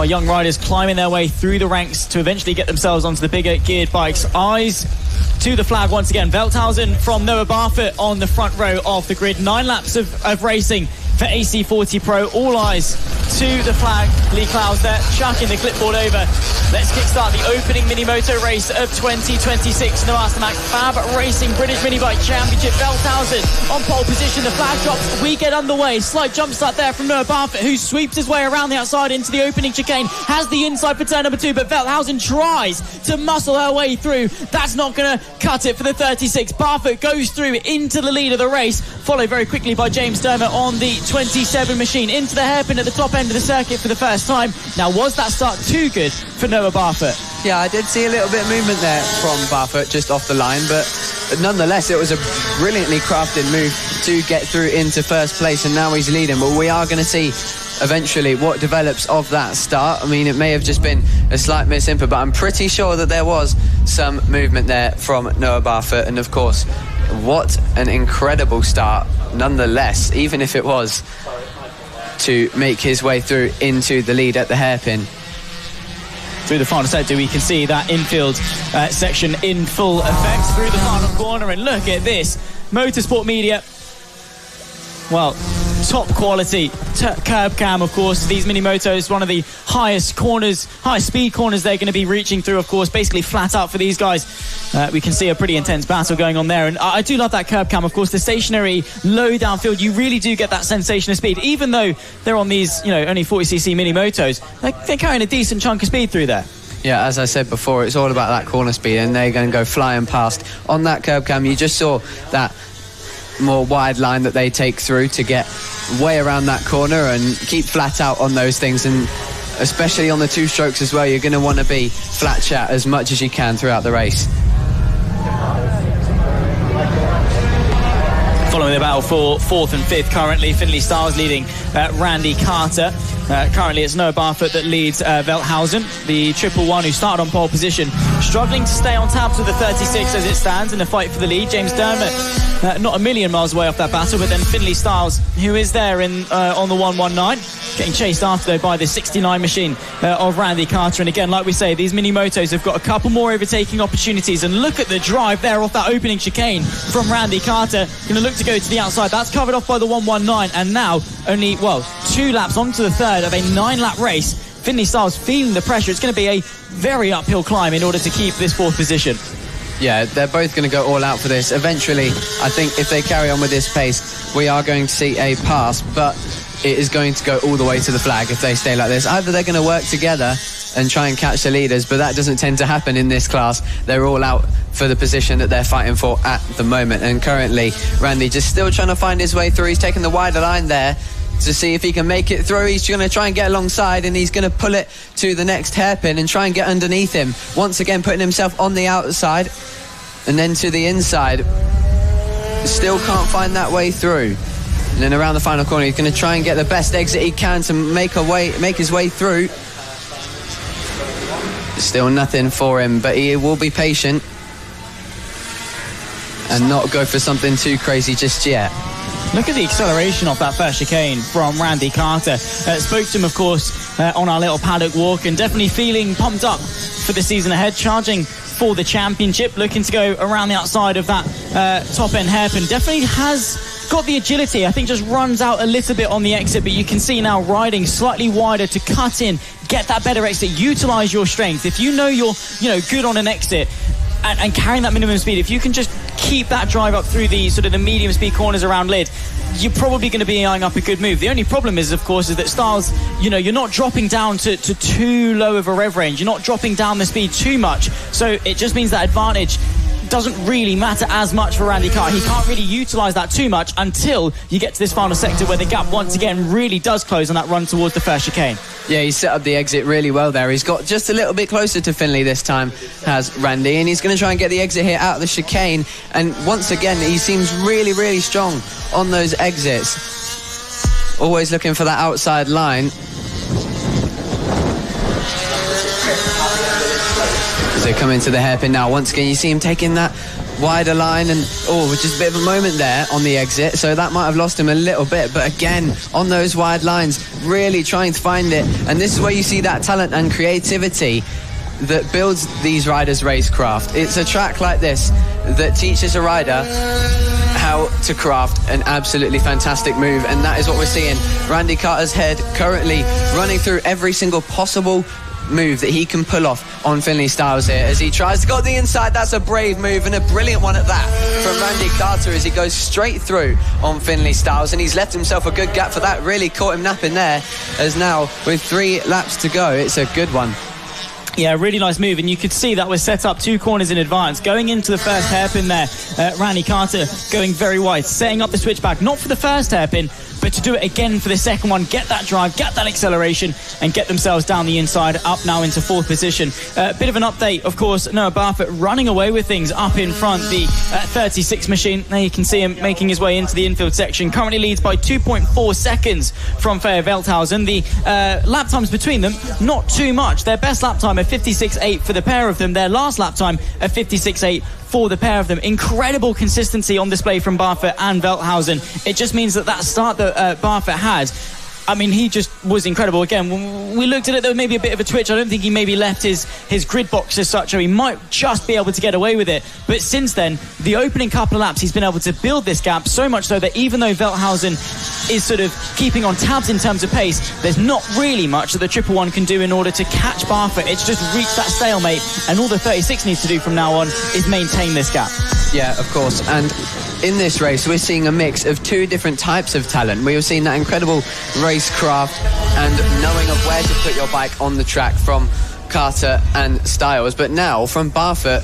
young riders climbing their way through the ranks to eventually get themselves onto the bigger geared bikes. Eyes to the flag once again. Velthausen from Noah Barfoot on the front row of the grid. 9 laps of racing for AC40 Pro. All eyes to the flag. Lee Clowes there, chucking the clipboard over. Let's kickstart the opening Mini Moto race of 2026. No Mac FAB-Racing British Mini Bike Championship. Velthausen on pole position. The flag drops. We get underway. Slight jump start there from Noah Barfoot, who sweeps his way around the outside into the opening chicane. Has the inside for turn number 2, but Velthausen tries to muscle her way through. That's not going to cut it for the 36. Barfoot goes through into the lead of the race, followed very quickly by James Dermott on the 27 machine. Into the hairpin at the top end of the circuit for the first time. Now, was that start too good for Noah Barfoot? Yeah, I did see a little bit of movement there from Barfoot just off the line, but nonetheless, it was a brilliantly crafted move to get through into first place, and now he's leading. But we are going to see eventually what develops of that start. I mean, it may have just been a slight misinput, but I'm pretty sure that there was some movement there from Noah Barfoot. And of course, what an incredible start nonetheless, even if it was to make his way through into the lead at the hairpin. Through the final sector, we can see that infield section in full effect through the final corner. And look at this, Motorsport Media, well, top quality curb cam, of course. These Mini Motos, one of the highest speed corners they're going to be reaching through, of course, basically flat out for these guys. We can see a pretty intense battle going on there, and I do love that curb cam. Of course, the stationary low downfield, you really do get that sensation of speed, even though they're on these, only 40cc Mini Motos. They're carrying a decent chunk of speed through there. Yeah, as I said before, it's all about that corner speed, and they're going to go flying past. On that curb cam, you just saw that more wide line that they take through to get way around that corner and keep flat out on those things, and especially on the 2 strokes as well, you're going to want to be flat chat as much as you can throughout the race. Following the battle for 4th and 5th currently, Finley Styles leading Randy Carter. Currently it's Noah Barfoot that leads Velthausen, the 111 who started on pole position, struggling to stay on tabs with the 36 as it stands in the fight for the lead. James Dermott not a million miles away off that battle, but then Finley Styles, who is there on the 119, getting chased after though by the 69 machine of Randy Carter. And again, like we say, these Mini Motos have got a couple more overtaking opportunities, and look at the drive there off that opening chicane from Randy Carter. Going to look to go to the outside. That's covered off by the 119, and now only 2 laps onto the third of a 9-lap race. Finley Styles feeling the pressure. It's going to be a very uphill climb in order to keep this 4th position. Yeah, they're both going to go all out for this. Eventually, I think if they carry on with this pace, we are going to see a pass, but it is going to go all the way to the flag if they stay like this. Either they're going to work together and try and catch the leaders, but that doesn't tend to happen in this class. They're all out for the position that they're fighting for at the moment, and currently Randy just still trying to find his way through. He's taking the wider line there to see if he can make it through. He's going to try and get alongside, and he's going to pull it to the next hairpin and try and get underneath him, once again putting himself on the outside and then to the inside. Still can't find that way through, and then around the final corner he's going to try and get the best exit he can to make his way through. Still nothing for him, but he will be patient and not go for something too crazy just yet. Look at the acceleration off that first chicane from Randy Carter. Spoke to him, of course, on our little paddock walk, and definitely feeling pumped up for the season ahead, charging for the championship, looking to go around the outside of that top-end hairpin. Definitely has got the agility. I think just runs out a little bit on the exit, but you can see now riding slightly wider to cut in, get that better exit, utilise your strength. If you know you're good on an exit, and carrying that minimum speed, if you can just keep that drive up through the sort of the medium speed corners around Lydd, you're probably going to be eyeing up a good move. The only problem is, of course, is that Styles, you're not dropping down to too low of a rev range. You're not dropping down the speed too much. So it just means that advantage doesn't really matter as much for Randy Carter. He can't really utilise that too much until you get to this final sector where the gap once again really does close on that run towards the first chicane. Yeah, he's set up the exit really well there. He's got just a little bit closer to Finley this time, has Randy, and he's going to try and get the exit here out of the chicane. And once again, he seems really, really strong on those exits. Always looking for that outside line. As they come into the hairpin now, once again, you see him taking that wider line, and just a bit of a moment there on the exit, so that might have lost him a little bit, but again on those wide lines, really trying to find it. And this is where you see that talent and creativity that builds these riders' racecraft. It's a track like this that teaches a rider how to craft an absolutely fantastic move, and that is what we're seeing. Randy Carter's head currently running through every single possible move that he can pull off on Finley Styles here as he tries to go on the inside. That's a brave move and a brilliant one at that from Randy Carter as he goes straight through on Finley Styles, and he's left himself a good gap for that. Really caught him napping there, as now with 3 laps to go, it's a good one. Yeah, really nice move, and you could see that was set up 2 corners in advance. Going into the first hairpin there, Randy Carter going very wide, setting up the switchback, not for the first hairpin, but to do it again for the second one, get that drive, get that acceleration, and get themselves down the inside, up now into 4th position. Bit of an update, of course, Noah Barfoot running away with things up in front, the 36 machine. There you can see him making his way into the infield section. Currently leads by 2.4 seconds from Feier Velthausen. The lap times between them, not too much. Their best lap time, a 56.8 for the pair of them. Their last lap time, a 56.8 for the pair of them. Incredible consistency on display from Barfoot and Velthausen. It just means that start that Barfoot had, I mean, he just was incredible. Again, when we looked at it, there was maybe a bit of a twitch. I don't think he maybe left his grid box as such, or he might just be able to get away with it. But since then, the opening couple of laps, he's been able to build this gap, so much so that even though Velthausen is sort of keeping on tabs in terms of pace, there's not really much that the 111 can do in order to catch Barfoot. It's just reached that stalemate, and all the 36 needs to do from now on is maintain this gap. Yeah, of course. And in this race, we're seeing a mix of 2 different types of talent. We have seen that incredible racecraft and knowing of where to put your bike on the track from Carter and Styles. But now, from Barfoot,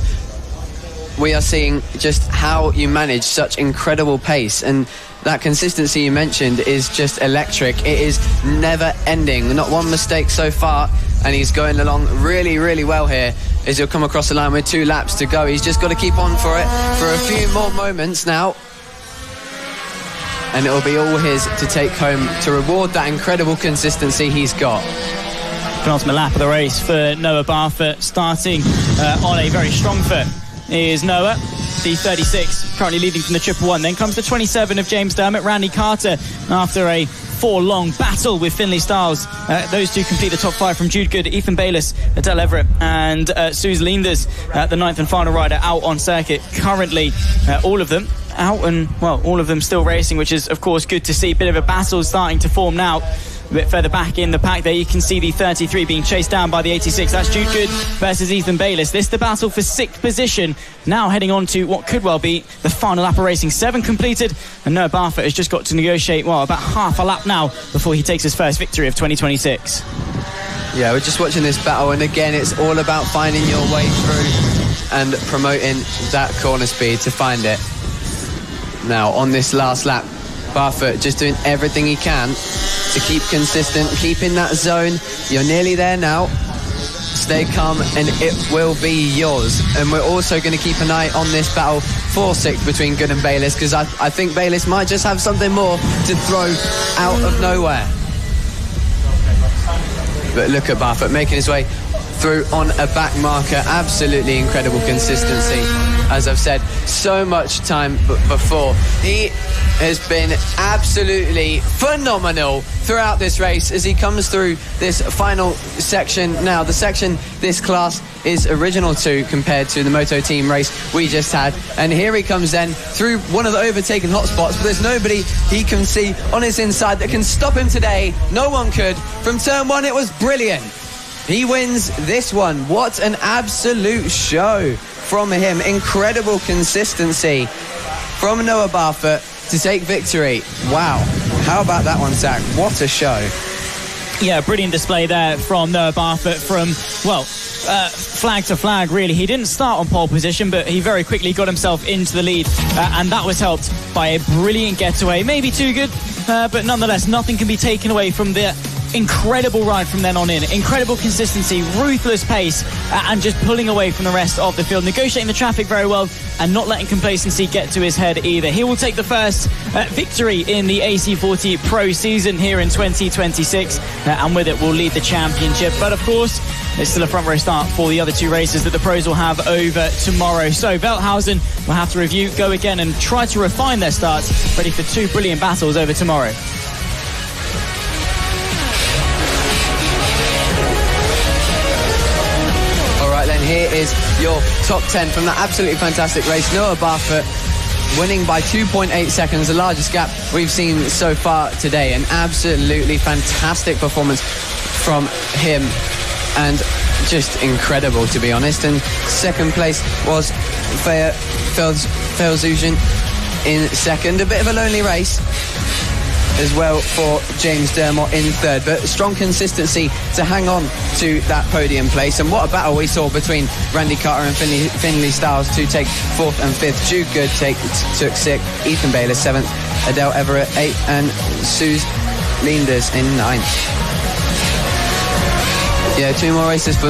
we are seeing just how you manage such incredible pace. And that consistency you mentioned is just electric. It is never ending. Not one mistake so far. And he's going along really, really well here as he'll come across the line with 2 laps to go. He's just got to keep on for it for a few more moments now. And it'll be all his to take home to reward that incredible consistency he's got. Penultimate lap of the race for Noah Barfoot, starting on a very strong foot is Noah, the 36, currently leading from the 111. Then comes the 27 of James Dermott. Randy Carter, after a 4-long battle with Finley Styles. Those 2 complete the top 5 from Jude Good, Ethan Bayliss, Adele Everett, and Suze Leenders, the 9th and final rider out on circuit. Currently, all of them out, and well, all of them still racing, which is of course good to see. Bit of a battle starting to form now. A bit further back in the pack there, you can see the 33 being chased down by the 86. That's Jude Good versus Ethan Bayliss. This is the battle for 6th position. Now heading on to what could well be the final lap of racing. 7 completed, and Noah Barfoot has just got to negotiate, well, about half a lap now before he takes his first victory of 2026. Yeah, we're just watching this battle, and again, it's all about finding your way through and promoting that corner speed to find it. Now, on this last lap, Barfoot just doing everything he can to keep consistent, keep in that zone. You're nearly there now. Stay calm and it will be yours. And we're also going to keep an eye on this battle for 6th between Good and Bayliss, because I think Bayliss might just have something more to throw out of nowhere. But look at Barfoot making his way through on a back marker. Absolutely incredible consistency. As I've said so much time before, he has been absolutely phenomenal throughout this race as he comes through this final section. Now, the section this class is original to compared to the Moto Team race we just had. And here he comes then through one of the overtaken hotspots, but there's nobody he can see on his inside that can stop him today. No one could. From turn 1, it was brilliant. He wins this one. What an absolute show from him. Incredible consistency from Noah Barfoot to take victory. Wow. How about that one, Zach? What a show. Yeah, brilliant display there from Noah Barfoot from, well, flag to flag, really. He didn't start on pole position, but he very quickly got himself into the lead, and that was helped by a brilliant getaway. Maybe too good, but nonetheless, nothing can be taken away from the incredible ride from then on in. Incredible consistency, ruthless pace, and just pulling away from the rest of the field, negotiating the traffic very well and not letting complacency get to his head either. He will take the first victory in the AC40 Pro season here in 2026, and with it will lead the championship. But of course, there's still a front row start for the other 2 races that the pros will have over tomorrow. So Velthausen will have to review, go again, and try to refine their starts, ready for 2 brilliant battles over tomorrow. Here is your top 10 from that absolutely fantastic race. Noah Barfoot winning by 2.8 seconds, the largest gap we've seen so far today. An absolutely fantastic performance from him, and just incredible, to be honest. And second place was Felzujan in second. A bit of a lonely race as well for James Dermott in third, but strong consistency to hang on to that podium place. And what a battle we saw between Randy Carter and Finley Stiles to take fourth and fifth. Jude Good took sixth, Ethan Baylor seventh, Adele Everett eighth, and Suze Leenders in ninth. Yeah, 2 more races for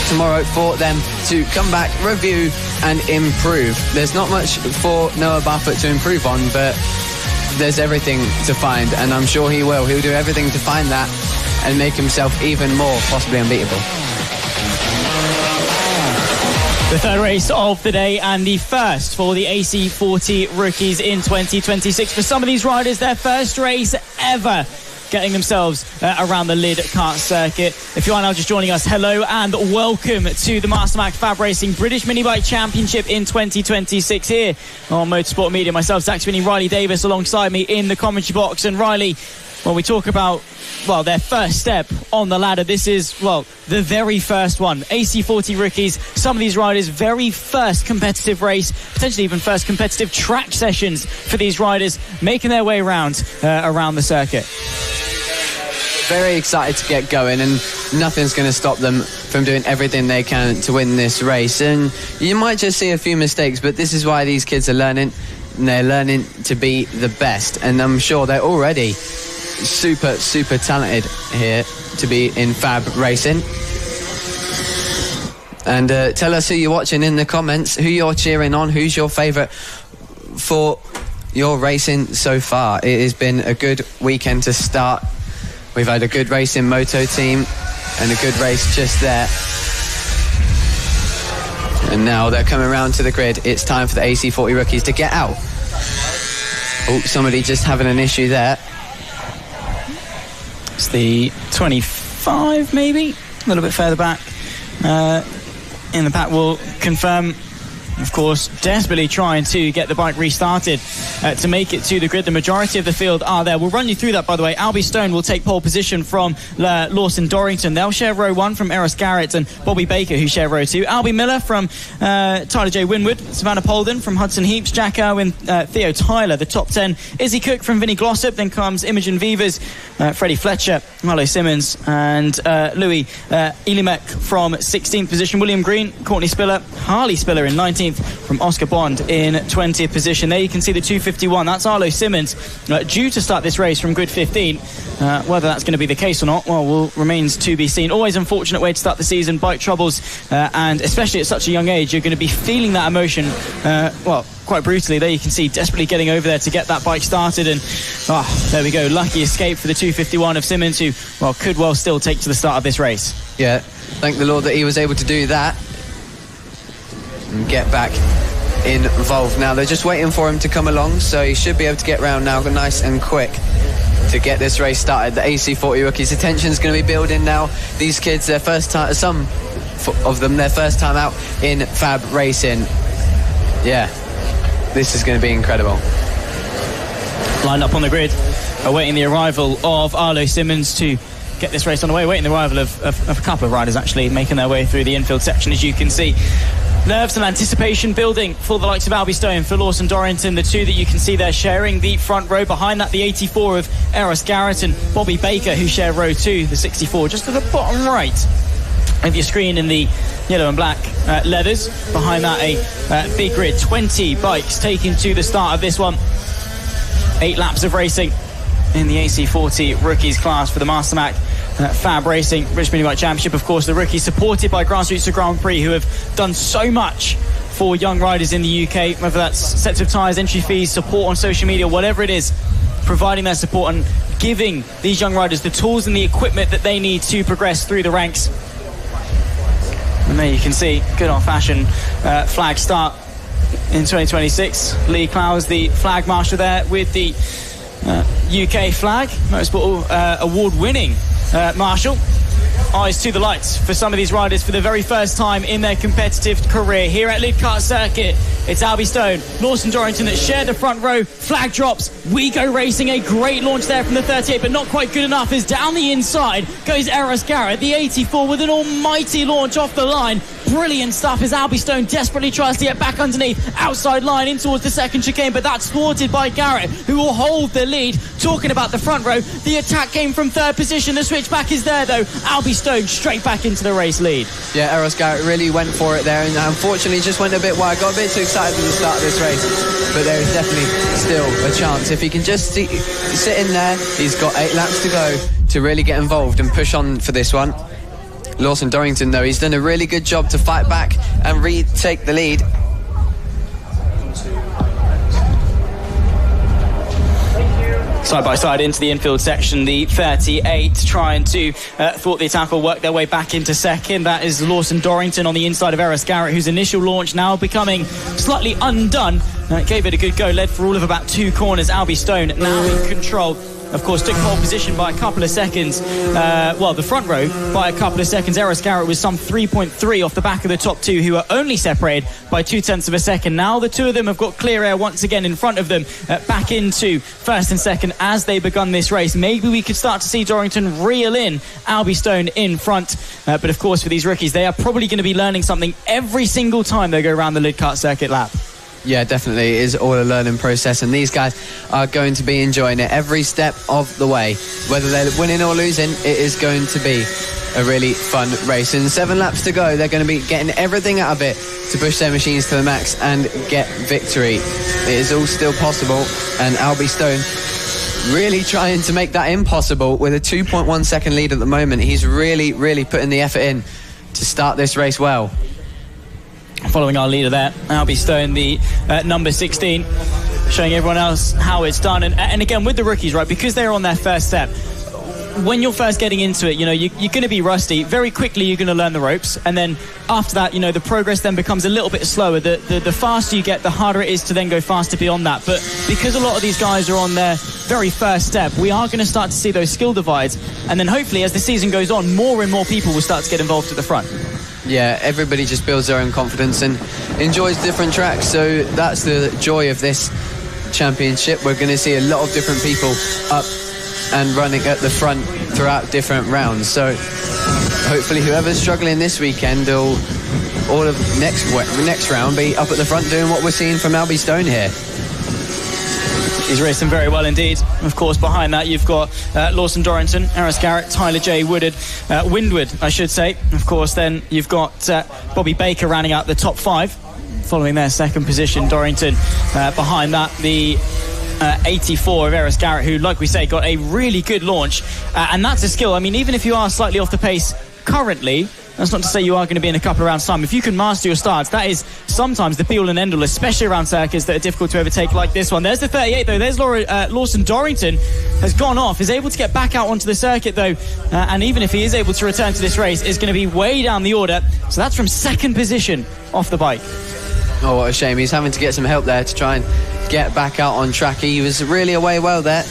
tomorrow for them to come back, review and improve. There's not much for Noah Barfoot to improve on, but there's everything to find, and I'm sure he will. He'll do everything to find that and make himself even more possibly unbeatable. The third race of the day and the first for the AC40 Rookies in 2026. For some of these riders, their first race ever getting themselves around the Lydd kart circuit. If you are now just joining us, hello and welcome to the Mastermac FAB-Racing British Minibike Championship in 2026 here on Motorsport Media. Myself, Zach Spinney, Riley Davis alongside me in the commentary box. And Riley, when we talk about, well, their first step on the ladder, this is, well, the very first one. AC40 Rookies, some of these riders' very first competitive race, potentially even first competitive track sessions for these riders, making their way around the circuit. Very excited to get going, and nothing's going to stop them from doing everything they can to win this race. And you might just see a few mistakes, but this is why these kids are learning, and they're learning to be the best. And I'm sure they're already super talented here to be in FAB-Racing. And tell us who you're watching in the comments, who you're cheering on, who's your favourite for your racing so far. It has been a good weekend to start. We've had a good race in Moto Team and a good race just there. And now they're coming around to the grid. It's time for the AC40 Rookies to get out. Oh, somebody just having an issue there. It's the 25, maybe? A little bit further back. In the pack will confirm, of course, desperately trying to get the bike restarted to make it to the grid. The majority of the field are there. We'll run you through that, by the way. Albie Stone will take pole position from Lawson Dorrington. They'll share row 1 from Eros Garrett and Bobby Baker, who share row 2. Albie Miller from Tyler J. Winwood. Savannah Polden from Hudson Heaps. Jack Irwin, Theo Tyler, the top 10. Izzy Cook from Vinnie Glossop. Then comes Imogen Vivas, Freddie Fletcher, Marlo Simmons, and Louis Ilimek from 16th position. William Green, Courtney Spiller, Harley Spiller in 19th from Oscar Bond in 20th position. There you can see the 251. That's Arlo Simmons due to start this race from grid 15. Whether that's going to be the case or not, well, remains to be seen. Always unfortunate way to start the season. Bike troubles, and especially at such a young age, you're going to be feeling that emotion, quite brutally. There you can see desperately getting over there to get that bike started, and there we go. Lucky escape for the 251 of Simmons, who could still take to the start of this race. Yeah, thank the Lord that he was able to do that and get back involved. Now they're just waiting for him to come along, so he should be able to get round now nice and quick to get this race started. The AC40 Rookies, attention's going to be building now. These kids, their first time, some of them, their first time out in FAB-Racing. Yeah, this is going to be incredible. Lined up on the grid, awaiting the arrival of Arlo Simmons to get this race on the way, waiting the arrival of a couple of riders actually making their way through the infield section, as you can see. Nerves and anticipation building for the likes of Albie Stone, for Lawson Dorrington, the two that you can see there sharing the front row. Behind that, the 84 of Eros Garrett and Bobby Baker, who share row 2, the 64, just at the bottom right of your screen in the yellow and black leathers. Behind that, a big grid, 20 bikes taking to the start of this one. 8 laps of racing in the AC40 Rookies class for the Mastermac FAB-Racing British Minibike Championship. Of course, the Rookies supported by Grassroots to Grand Prix, who have done so much for young riders in the UK, whether that's sets of tyres, entry fees, support on social media, whatever it is, providing their support and giving these young riders the tools and the equipment that they need to progress through the ranks. And there you can see, good old-fashioned flag start in 2026. Lee Clowes, the flag marshal there with the UK flag, Motorsport award-winning marshal. eyes to the lights for some of these riders for the very first time in their competitive career here at Lydd Kart Circuit. It's Albie Stone, Lawson Dorrington that share the front row. Flag drops. We Go Racing, a great launch there from the 38, but not quite good enough, as down the inside goes Eros Garrett, the 84, with an almighty launch off the line. Brilliant stuff as Albie Stone desperately tries to get back underneath, outside line in towards the second chicane, but that's thwarted by Garrett, who will hold the lead. Talking about the front row, the attack came from third position. The switchback is there though. Albie Stone straight back into the race lead. Yeah, Eros Garrett really went for it there, and unfortunately just went a bit wide. Got a bit too excited at the start of this race, but there is definitely still a chance. If he can just sit in there, he's got 8 laps to go to really get involved and push on for this one. Lawson Dorrington, though, he's done a really good job to fight back and retake the lead. Side by side into the infield section, the 38 trying to thwart the attack or work their way back into second. That is Lawson Dorrington on the inside of Eros Garrett, whose initial launch now becoming slightly undone. Gave it a good go, led for all of about 2 corners. Albie Stone now in control. Of course, took pole position by a couple of seconds. The front row by a couple of seconds. Eros Garrett was some 3.3 off the back of the top 2, who are only separated by 0.2 of a second. Now the 2 of them have got clear air once again in front of them, back into first and second as they begun this race. Maybe we could start to see Dorrington reel in Albie Stone in front. But of course, for these rookies, they are probably going to be learning something every single time they go around the Lydd Kart Circuit lap. Yeah, definitely. It is all a learning process, and these guys are going to be enjoying it every step of the way. Whether they're winning or losing, it is going to be a really fun race. In 7 laps to go, they're going to be getting everything out of it to push their machines to the max and get victory. It is all still possible, and Albie Stone really trying to make that impossible with a 2.1 second lead at the moment. He's really, really putting the effort in to start this race well. Following our leader there, Albie Stone, the number 16, showing everyone else how it's done. And again, with the rookies, right, because they're on their first step, when you're first getting into it, you're going to be rusty. Very quickly, you're going to learn the ropes. And then after that, the progress then becomes a little bit slower. The faster you get, the harder it is to then go faster beyond that. But because a lot of these guys are on their very first step, we are going to start to see those skill divides. And then hopefully, as the season goes on, more and more people will start to get involved at the front. Yeah, everybody just builds their own confidence and enjoys different tracks. So that's the joy of this championship. We're going to see a lot of different people up and running at the front throughout different rounds. So hopefully whoever's struggling this weekend will all of next round be up at the front doing what we're seeing from Albie Stone here. He's racing very well indeed. Of course, behind that you've got Lawson Dorrington, Eros Garrett, Tyler J. Windward, I should say. Of course, then you've got Bobby Baker rounding out the top 5, following their second position. Dorrington behind that, the 84 of Eros Garrett, who, like we say, got a really good launch. And that's a skill. I mean, even if you are slightly off the pace currently, that's not to say you are going to be in a couple of rounds' time. If you can master your starts, that is sometimes the be-all and end-all, especially around circuits that are difficult to overtake like this one. There's the 38, though. There's Lawson Dorrington has gone off, is able to get back out onto the circuit, though. And even if he is able to return to this race, is going to be way down the order. So that's from second position off the bike. Oh, what a shame. He's having to get some help there to try and get back out on track. He was really away well there,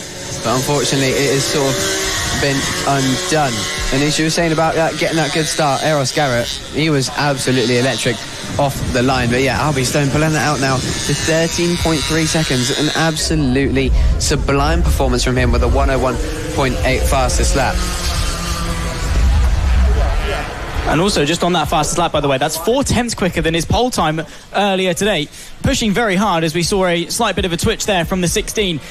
but unfortunately it has sort of been undone. And as you were saying about getting that good start, Eros Garrett, he was absolutely electric off the line. But yeah, Albie Stone pulling that out now to 13.3 seconds. An absolutely sublime performance from him with a 101.8 fastest lap. And also, just on that fastest lap, by the way, that's 0.4 quicker than his pole time earlier today. Pushing very hard, as we saw a slight bit of a twitch there from the 16.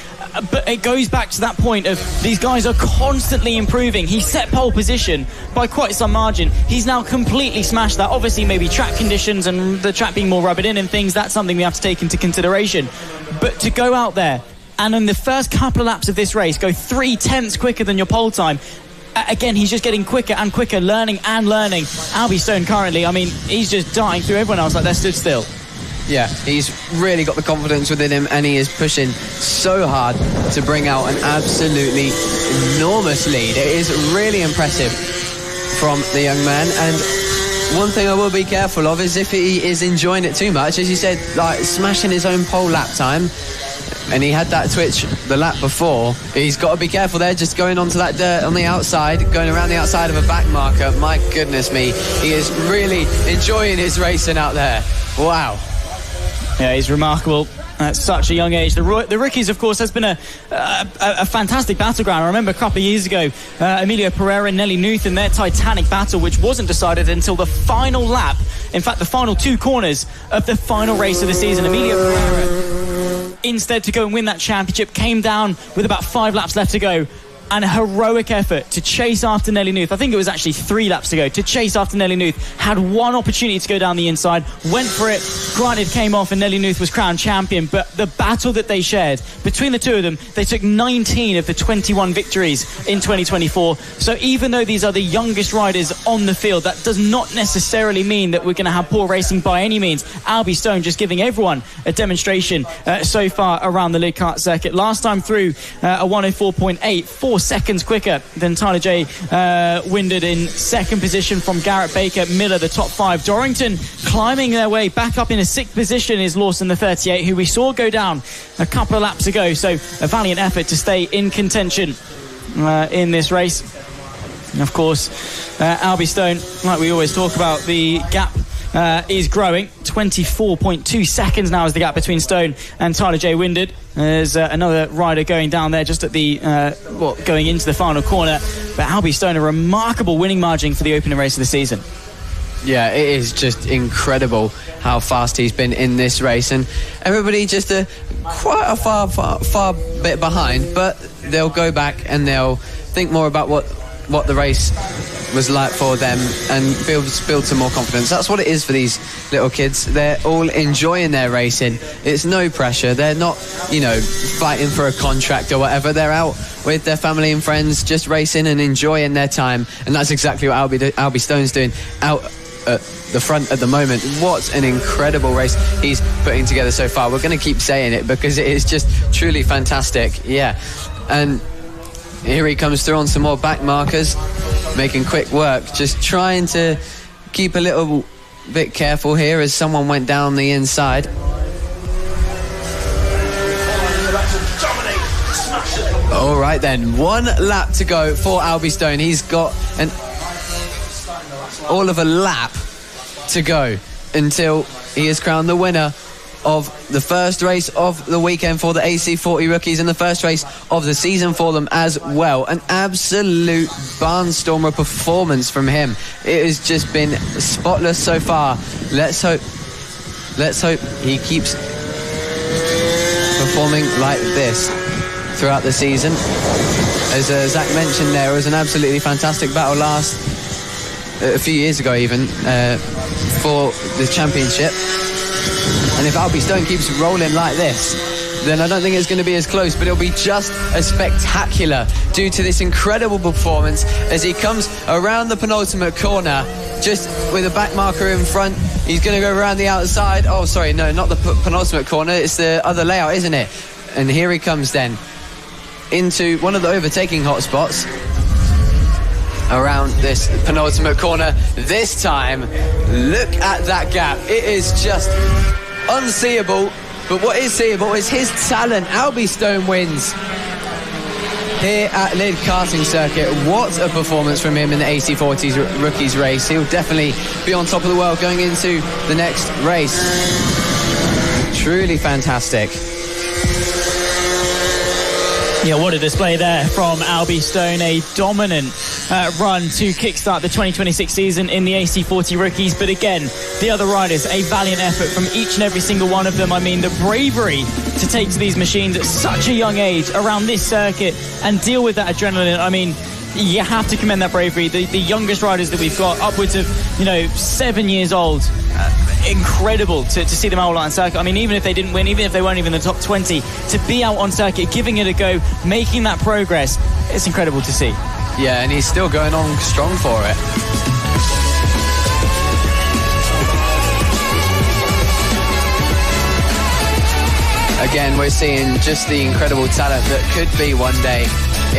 But it goes back to that point of these guys are constantly improving. He set pole position by quite some margin. He's now completely smashed that. Obviously, maybe track conditions and the track being more rubbered in and things, that's something we have to take into consideration. But to go out there and in the first couple of laps of this race, go 0.3 quicker than your pole time, again, he's just getting quicker and quicker, learning and learning. Albie Stone currently, I mean, he's just darting through everyone else like they're stood still. Yeah, he's really got the confidence within him, and he is pushing so hard to bring out an absolutely enormous lead. It is really impressive from the young man, and one thing I will be careful of is if he is enjoying it too much, as you said, like smashing his own pole lap time. and he had that twitch the lap before. He's got to be careful there, just going onto that dirt on the outside, going around the outside of a back marker. My goodness me, he is really enjoying his racing out there. Wow. Yeah, he's remarkable at such a young age. The Rookies, of course, has been a fantastic battleground. I remember a couple of years ago, Emilio Pereira and Nelly Knuth in their titanic battle, which wasn't decided until the final lap. In fact, the final 2 corners of the final race of the season. Emilio Pereira, instead to go and win that championship, came down with about 5 laps left to go. And a heroic effort to chase after Nelly Knuth. I think it was actually 3 laps to go. To chase after Nelly Knuth. Had one opportunity to go down the inside. Went for it. Granted, came off and Nelly Knuth was crowned champion. But the battle that they shared between the two of them, they took 19 of the 21 victories in 2024. So even though these are the youngest riders on the field, that does not necessarily mean that we're going to have poor racing by any means. Albie Stone just giving everyone a demonstration so far around the Lydd kart circuit. Last time through a 104.8, 4 seconds quicker than Tyler J. Winded in second position from Garrett Baker. Miller, the top 5. Dorrington climbing their way back up in a 6th position is Lawson, the 38, who we saw go down a couple of laps ago. So a valiant effort to stay in contention in this race. And of course, Albie Stone, like we always talk about, the gap is growing. 24.2 seconds now is the gap between Stone and Tyler J. Winded. There's another rider going down there just at the going into the final corner. But Albie Stone, a remarkable winning margin for the opening race of the season. Yeah, it is just incredible how fast he's been in this race, and everybody just quite a far bit behind, but they'll go back and they'll think more about what the race was like for them and build some more confidence. That's what it is for these little kids. They're all enjoying their racing. It's no pressure. They're not, fighting for a contract or whatever. They're out with their family and friends, just racing and enjoying their time. And that's exactly what Albie Stone's doing out at the front at the moment. What an incredible race he's putting together so far. We're going to keep saying it because it is just truly fantastic. Yeah. And here he comes through on some more back markers, making quick work, just trying to keep a little bit careful here as someone went down the inside. All right then, 1 lap to go for Albie Stone. He's got all of a lap to go until he is crowned the winner of the first race of the weekend for the AC40 Rookies and the first race of the season for them as well. An absolute barnstormer performance from him. It has just been spotless so far. Let's hope he keeps performing like this throughout the season. As Zach mentioned, there was an absolutely fantastic battle a few years ago even for the championship. And if Albie Stone keeps rolling like this, then I don't think it's going to be as close, but it'll be just as spectacular due to this incredible performance as he comes around the penultimate corner, just with a back marker in front. He's going to go around the outside. Oh, sorry, no, not the penultimate corner. It's the other layout, isn't it? And here he comes then into one of the overtaking hotspots around this penultimate corner. This time, look at that gap. It is just unseeable, but what is seeable is his talent. Albie Stone wins here at Lydd karting circuit. What a performance from him in the AC40 Rookies race. He'll definitely be on top of the world going into the next race. Truly fantastic. Yeah, what a display there from Albie Stone. A dominant run to kickstart the 2026 season in the AC40 Rookies. But again, the other riders, a valiant effort from each and every single one of them. I mean, the bravery to take to these machines at such a young age around this circuit and deal with that adrenaline. I mean, you have to commend that bravery. The youngest riders that we've got, upwards of 7 years old, incredible to see them out on circuit. I mean, even if they didn't win, even if they weren't even in the top 20, to be out on circuit, giving it a go, making that progress, it's incredible to see. Yeah, and he's still going on strong for it. Again, we're seeing just the incredible talent that could be one day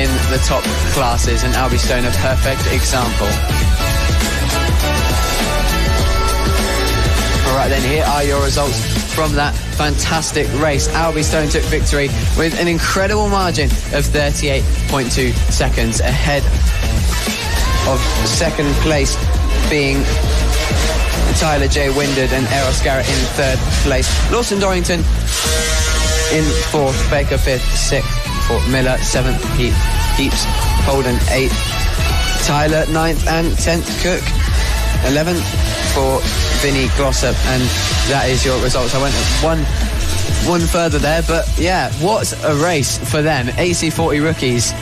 in the top classes, and Albie Stone a perfect example. All right then, here are your results from that fantastic race. Albie Stone took victory with an incredible margin of 38.2 seconds ahead of second place being Tyler J. Windard and Eros Garrett in third place. Lawson Dorrington in fourth, Baker fifth, sixth, Fort Miller seventh, Heaps Holden eighth, Tyler ninth and 10th, Cook 11th for Vinnie Glossop, and that is your results. I went one further there, but yeah, what a race for them. AC40 Rookies.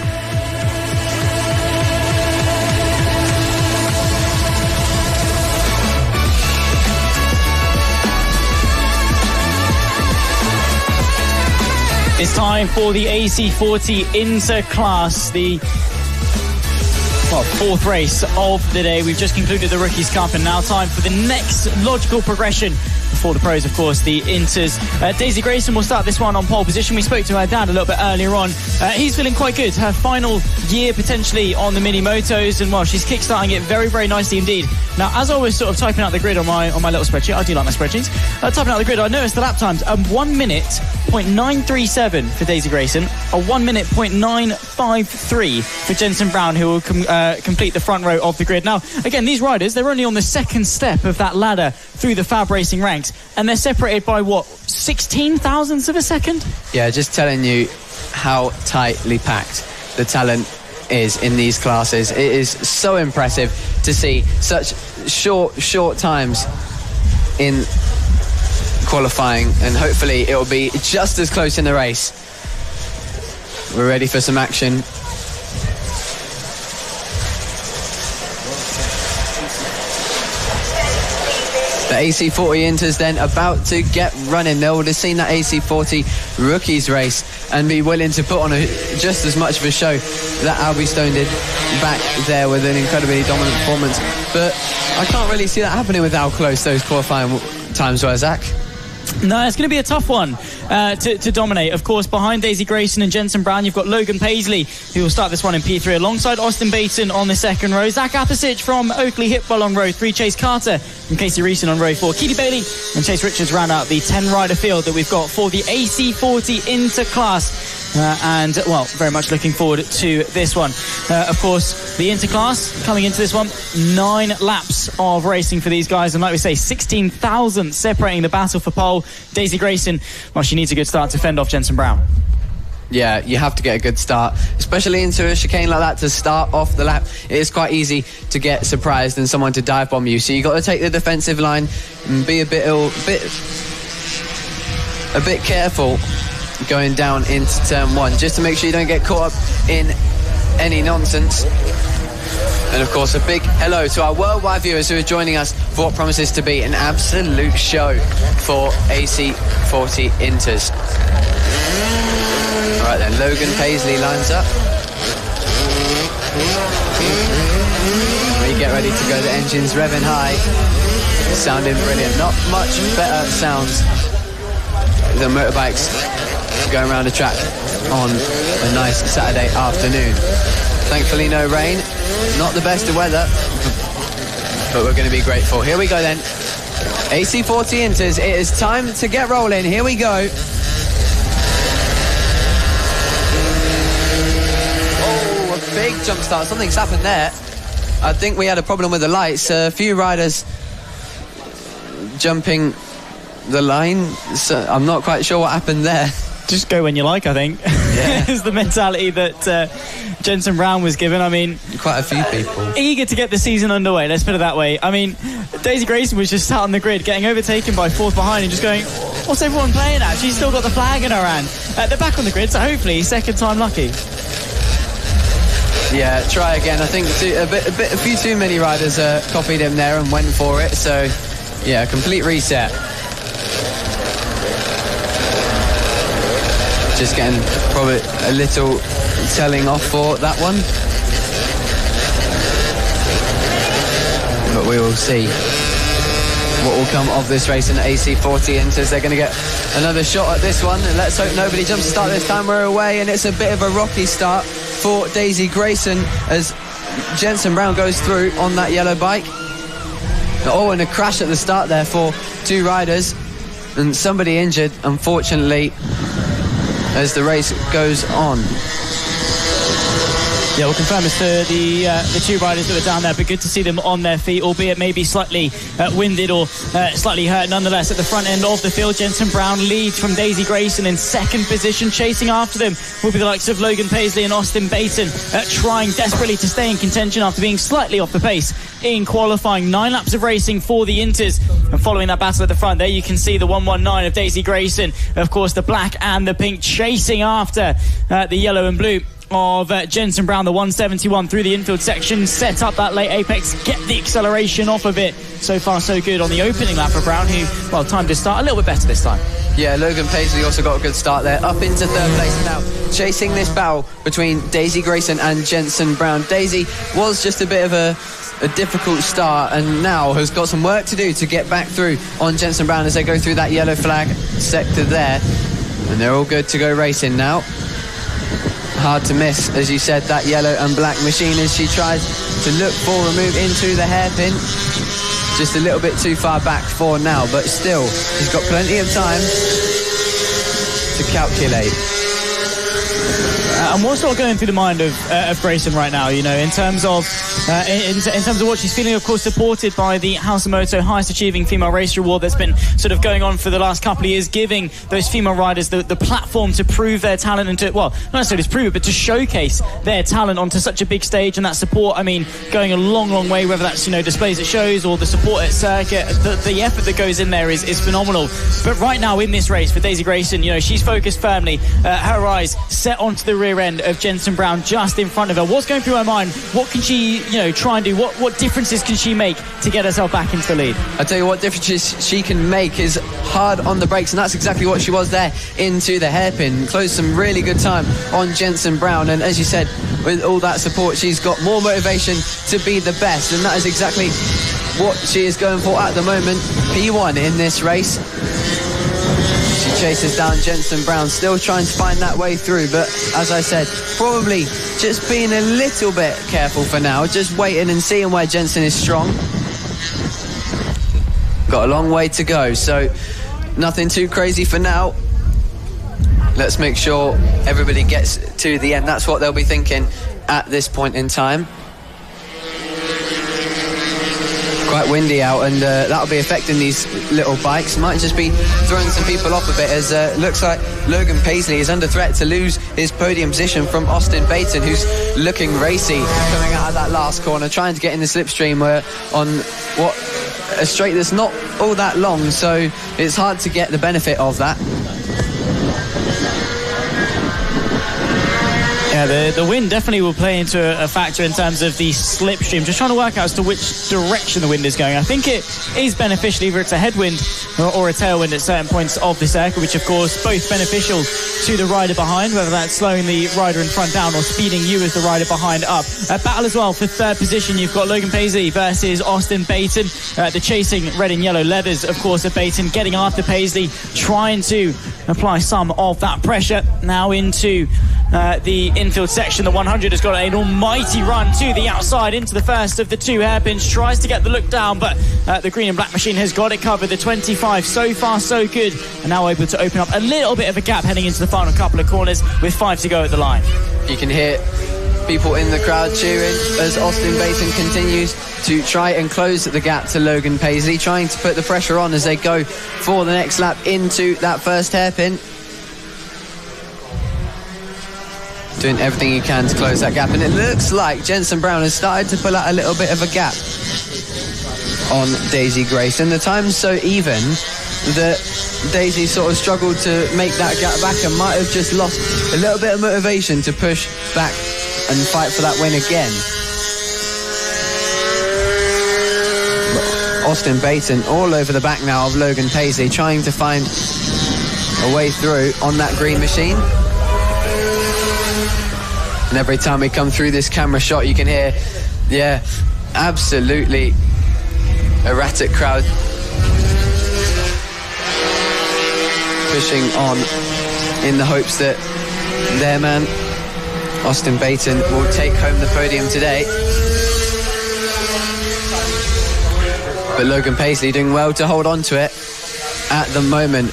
It's time for the AC40 Inter class, the fourth race of the day. We've just concluded the Rookies Cup, and now time for the next logical progression for the pros, of course, the Inters. Daisy Grayson will start this one on pole position. We spoke to her dad a little bit earlier on. He's feeling quite good. Her final year potentially on the Mini Motos, and well, she's kickstarting it very, very nicely indeed. Now, as I was sort of typing out the grid on my little spreadsheet, I do like my spreadsheets. Typing out the grid, I noticed the lap times: 1 minute 0.937 for Daisy Grayson, a 1 minute 0.953 for Jensen Brown, who will complete the front row of the grid. Now, again, these riders, they're only on the second step of that ladder through the FAB-Racing ranks, and they're separated by, 16 thousandths of a second? Yeah, just telling you how tightly packed the talent is in these classes. It is so impressive to see such short times in qualifying, and hopefully it will be just as close in the race. We're ready for some action. The AC40 Inters then about to get running. They would have seen that AC40 Rookies race and be willing to put on just as much of a show that Albie Stone did back there with an incredibly dominant performance. But I can't really see that happening with how close those qualifying times were, Zach. No, it's going to be a tough one to dominate. Of course, behind Daisy Grayson and Jensen Brown, you've got Logan Paisley, who will start this one in P3 alongside Austin Baton on the second row, Zach Apisic from Oakley Hipwell on row 3, Chase Carter and Casey Reeson on row 4, Keely Bailey and Chase Richards round out the 10-rider field that we've got for the AC40 Inter class. And, well, very much looking forward to this one. Of course, the Inter class coming into this one, 9 laps of racing for these guys. And like we say, 16,000 separating the battle for pole. Daisy Grayson, well, she needs a good start to fend off Jensen Brown. Yeah, you have to get a good start, especially into a chicane like that to start off the lap. It is quite easy to get surprised and someone to dive bomb you. So you've got to take the defensive line and be a bit careful going down into turn 1, just to make sure you don't get caught up in any nonsense. And of course, a big hello to our worldwide viewers who are joining us for what promises to be an absolute show for AC40 Inters. All right then, Logan Paisley lines up. We get ready to go, the engine's revving high, sounding brilliant. Not much better sounds than motorbikes going around the track on a nice Saturday afternoon. Thankfully no rain, not the best of weather, but we're going to be grateful. Here we go then, AC40 Inters, it is time to get rolling. Here we go. Oh, a big jump start, something's happened there. I think we had a problem with the lights, a few riders jumping the line, so I'm not quite sure what happened there. Just go when you like, I think. Yeah. Is the mentality that Jensen Brown was given. I mean, quite a few people eager to get the season underway, let's put it that way. I mean, Daisy Grayson was just sat on the grid getting overtaken by fourth behind and just going, what's everyone playing at? She's still got the flag in her hand. They're back on the grid, so hopefully second time lucky. Yeah, try again. I think a few too many riders copied him there and went for it, so yeah, complete reset. Just getting probably a little telling off for that one, but we will see what will come of this race in the AC40 Inters. They're going to get another shot at this one, and let's hope nobody jumps to start this time. We're away, and it's a bit of a rocky start for Daisy Grayson as Jensen Brown goes through on that yellow bike. Oh, and a crash at the start there for two riders. and somebody injured, unfortunately, as the race goes on. Yeah, we'll confirm as to the two riders that were down there, but good to see them on their feet, albeit maybe slightly winded or slightly hurt. Nonetheless, at the front end of the field, Jensen Brown leads from Daisy Grayson in second position. Chasing after them will be the likes of Logan Paisley and Austin Baton, trying desperately to stay in contention after being slightly off the pace in qualifying. 9 laps of racing for the Inters, and following that battle at the front there, you can see the 119 of Daisy Grayson, of course the black and the pink, chasing after the yellow and blue of Jensen Brown, the 171 through the infield section, set up that late apex, get the acceleration off of it. So far so good on the opening lap for Brown, who, well, timed his start a little bit better this time. Yeah, Logan Paisley also got a good start there, up into third place now, chasing this battle between Daisy Grayson and Jensen Brown. Daisy was just a bit of a difficult start, and now has got some work to do to get back through on Jensen Brown as they go through that yellow flag sector there, and they're all good to go racing now. Hard to miss, as you said, that yellow and black machine as she tries to look for a move into the hairpin. Just a little bit too far back for now, but still, she's got plenty of time to calculate. And what's sort of going through the mind of Grayson right now, you know, in terms of what she's feeling, of course, supported by the House of Moto highest achieving female racer award that's been sort of going on for the last couple of years, giving those female riders the platform to prove their talent and to, well, not necessarily to prove it, but to showcase their talent onto such a big stage. And that support, I mean, going a long, long way, whether that's, you know, displays at shows or the support at circuit, the effort that goes in there is phenomenal. But right now in this race for Daisy Grayson, you know, she's focused firmly, her eyes set onto the rear end of Jensen Brown just in front of her. What's going through her mind? What can she, you know, try and do? What differences can she make to get herself back into the lead? I tell you what differences she can make is hard on the brakes, and that's exactly what she was there into the hairpin. Closed some really good time on Jensen Brown, and as you said, with all that support, she's got more motivation to be the best, and that is exactly what she is going for at the moment. P1 in this race. She chases down Jensen Brown, still trying to find that way through, but as I said, probably just being a little bit careful for now, just waiting and seeing where Jensen is strong. Got a long way to go, so nothing too crazy for now. Let's make sure everybody gets to the end. That's what they'll be thinking at this point in time. Quite windy out, and that'll be affecting these little bikes. Might just be throwing some people off a bit, as looks like Logan Paisley is under threat to lose his podium position from Austin Baton, who's looking racy coming out of that last corner, trying to get in the slipstream on what a straight that's not all that long, so it's hard to get the benefit of that. Yeah, the wind definitely will play into a factor in terms of the slipstream. Just trying to work out as to which direction the wind is going. I think it is beneficial, either it's a headwind or a tailwind at certain points of the circuit, which of course both beneficial to the rider behind, whether that's slowing the rider in front down or speeding you as the rider behind up. Battle as well for third position. You've got Logan Paisley versus Austin Baton. The chasing red and yellow leathers, of course, of Baton, getting after Paisley, trying to apply some of that pressure. Now into the infield section. The 100 has got an almighty run to the outside into the first of the two hairpins, tries to get the look down, but the green and black machine has got it covered. The 25, so far so good, and now able to open up a little bit of a gap heading into the final couple of corners with 5 to go at the line. You can hear people in the crowd cheering as Austin Baton continues to try and close the gap to Logan Paisley, trying to put the pressure on as they go for the next lap into that first hairpin. Doing everything he can to close that gap, and it looks like Jensen Brown has started to pull out a little bit of a gap on Daisy Grayson. The time's so even that Daisy sort of struggled to make that gap back and might have just lost a little bit of motivation to push back and fight for that win again. But Austin Baton all over the back now of Logan Paisley, trying to find a way through on that green machine. And every time we come through this camera shot, you can hear, yeah, absolutely erratic crowd pushing on in the hopes that their man, Austin Baton, will take home the podium today. But Logan Paisley doing well to hold on to it at the moment.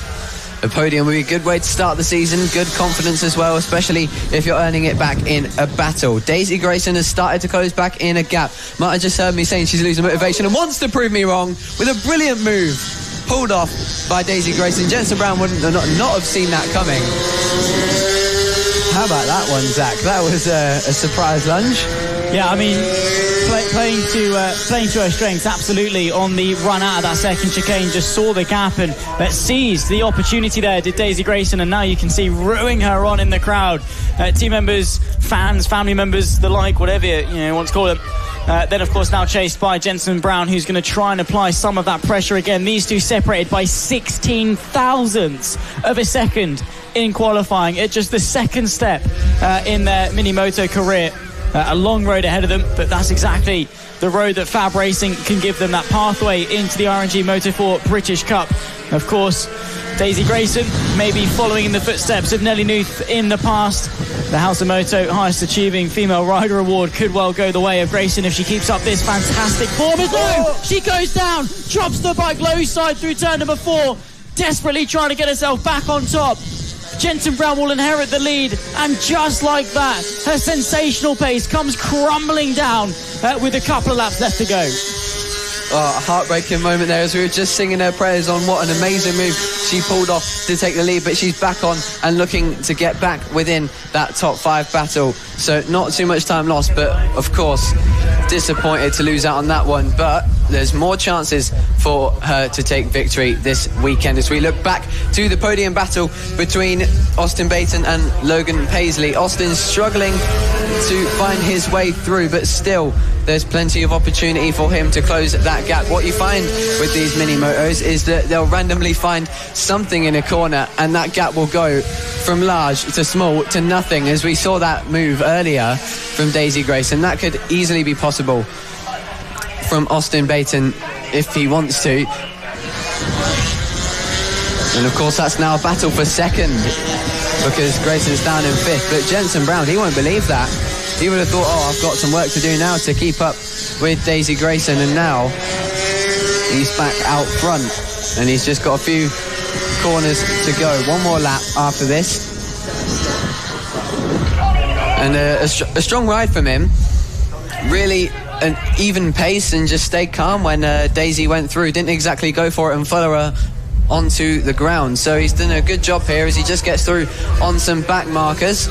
A podium would be a good way to start the season, good confidence as well, especially if you're earning it back in a battle. Daisy Grayson has started to close back in a gap. Might have just heard me saying she's losing motivation and wants to prove me wrong with a brilliant move pulled off by Daisy Grayson. Jensen Brown wouldn't not have seen that coming. How about that one, Zach? That was a surprise lunge. Yeah, I mean, playing to her strengths, absolutely, on the run out of that second chicane. Just saw the gap and seized the opportunity there, did Daisy Grayson, and now you can see rooing her on in the crowd. Team members, fans, family members, the like, whatever you want to call them. Then, of course, now chased by Jensen Brown, who's going to try and apply some of that pressure again. These two separated by 16 thousandths of a second in qualifying at just the second step in their Mini Moto career. A long road ahead of them, but that's exactly the road that FAB-Racing can give them, that pathway into the RNG Moto4 British Cup. Of course, Daisy Grayson may be following in the footsteps of Nelly Knuth in the past. The House of Moto highest achieving female rider award could well go the way of Grayson if she keeps up this fantastic form. She goes down, drops the bike low side through turn number 4, desperately trying to get herself back on top. Jensen Brown will inherit the lead, and just like that, her sensational pace comes crumbling down with a couple of laps left to go. Oh, a heartbreaking moment there as we were just singing her prayers on what an amazing move she pulled off to take the lead, but she's back on and looking to get back within that top 5 battle. So not too much time lost, but of course disappointed to lose out on that one, but there's more chances for her to take victory this weekend as we look back to the podium battle between Austin Baton and Logan Paisley. Austin's struggling to find his way through, but still there's plenty of opportunity for him to close that gap. What you find with these mini motos is that they'll randomly find something in a corner and that gap will go from large to small to nothing, as we saw that move earlier from Daisy Grayson. That could easily be possible from Austin Baton if he wants to. And of course that's now a battle for second because Grayson's down in 5th, but Jensen Brown, he won't believe that. He would have thought, oh, I've got some work to do now to keep up with Daisy Grayson, and now he's back out front and he's just got a few corners to go. One more lap after this, and a strong ride from him. Really an even pace and just stayed calm when Daisy went through. Didn't exactly go for it and follow her onto the ground. So he's done a good job here as he just gets through on some back markers.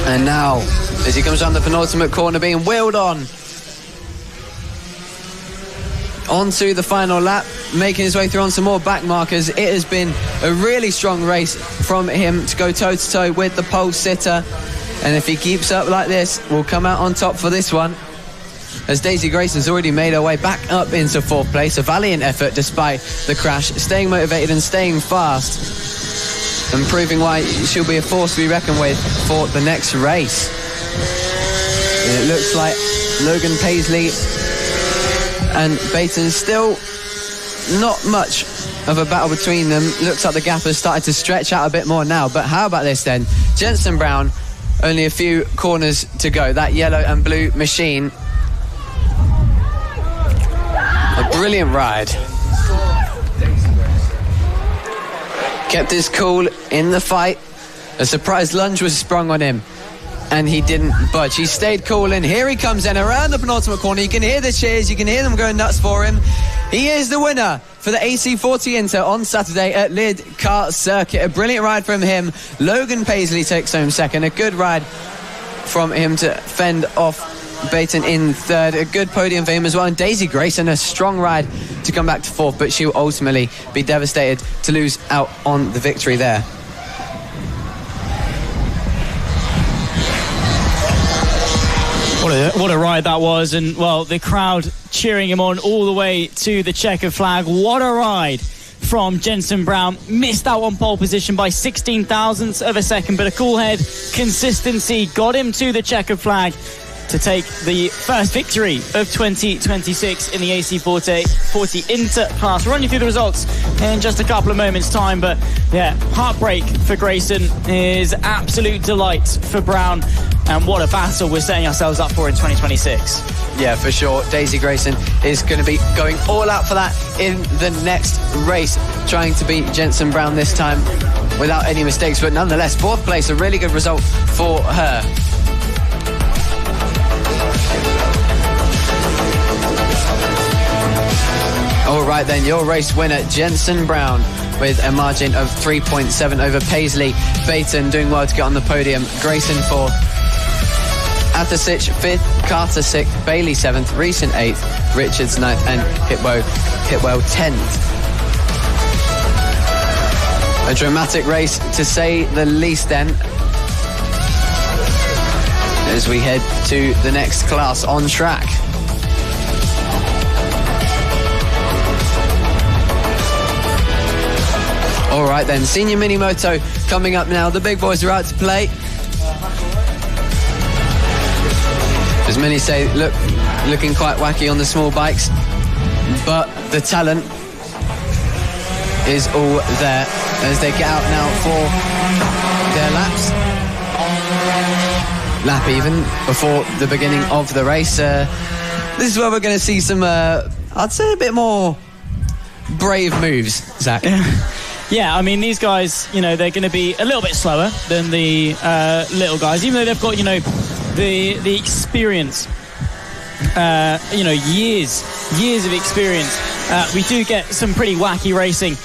And now, as he comes around the penultimate corner, being wheeled on onto the final lap, making his way through on some more back markers. It has been a really strong race from him to go toe-to-toe with the pole sitter. And if he keeps up like this, we'll come out on top for this one, as Daisy Grayson's already made her way back up into 4th place. A valiant effort despite the crash, staying motivated and staying fast, and proving why she'll be a force to be reckoned with for the next race. And it looks like Logan Paisley and Baton still not much of a battle between them. Looks like the gap has started to stretch out a bit more now, but how about this then? Jensen Brown, only a few corners to go. That yellow and blue machine, a brilliant ride. Kept his cool in the fight. A surprise lunge was sprung on him and he didn't budge. He stayed cool, and here he comes in around the penultimate corner. You can hear the cheers, you can hear them going nuts for him. He is the winner for the AC40 Inter on Saturday at Lydd Kart Circuit. A brilliant ride from him. Logan Paisley takes home second. A good ride from him to fend off Baton in 3rd. A good podium for him as well. And Daisy Grayson, a strong ride to come back to 4th, but she'll ultimately be devastated to lose out on the victory there. What a ride that was, and well, the crowd cheering him on all the way to the checkered flag. What a ride from Jensen Brown. Missed out on pole position by 16 thousandths of a second, but a cool head, consistency got him to the checkered flag to take the first victory of 2026 in the AC40 Inter class. We'll run you through the results in just a couple of moments' time, but yeah, heartbreak for Grayson is absolute delight for Brown. and what a battle we're setting ourselves up for in 2026. Yeah, for sure. Daisy Grayson is going to be going all out for that in the next race, trying to beat Jensen Brown this time without any mistakes, but nonetheless, 4th place, a really good result for her. All right then, your race winner, Jensen Brown, with a margin of 3.7 over Paisley. Baton doing well to get on the podium. Grayson 4th. Athasich 5th, Carter 6th, Bailey 7th, Reeson 8th, Richards 9th, and Hitwell 10th. A dramatic race, to say the least then, as we head to the next class on track. All right then, Senior Mini Moto coming up now. The big boys are out to play. As many say, looking quite wacky on the small bikes, but the talent is all there as they get out now for their laps. Lap even before the beginning of the race. This is where we're going to see some, I'd say, a bit more brave moves, Zach. Yeah, I mean, these guys, you know, they're going to be a little bit slower than the little guys, even though they've got, you know, the experience, you know, years of experience. We do get some pretty wacky racing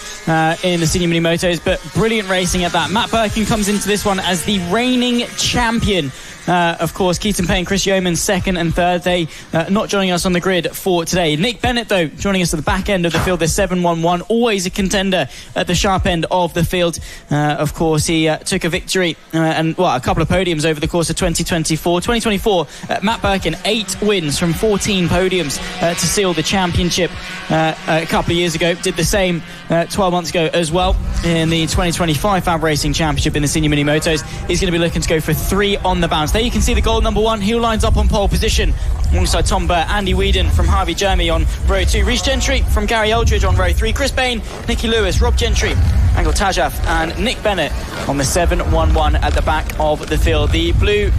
in the Senior Mini Motos, but brilliant racing at that. Matt Birkin comes into this one as the reigning champion. Of course, Keaton Payne, Chris Yeoman, 2nd and 3rd. They not joining us on the grid for today. Nick Bennett, though, joining us at the back end of the field. The 711, always a contender at the sharp end of the field. Of course, he took a victory and, well, a couple of podiums over the course of 2024. 2024, Matt Birkin, 8 wins from 14 podiums to seal the championship a couple of years ago. Did the same 12 months ago as well in the 2025 FAB-Racing Championship in the Senior Mini Motos. He's going to be looking to go for 3 on the bounce. There you can see the goal number 1. He lines up on pole position alongside Tom Burt, Andy Whedon from Harvey Jeremy on row 2, Rhys Gentry from Gary Eldridge on row 3, Chris Bain, Nicky Lewis, Rob Gentry, Angel Tajaf, and Nick Bennett on the 711 at the back of the field. The blue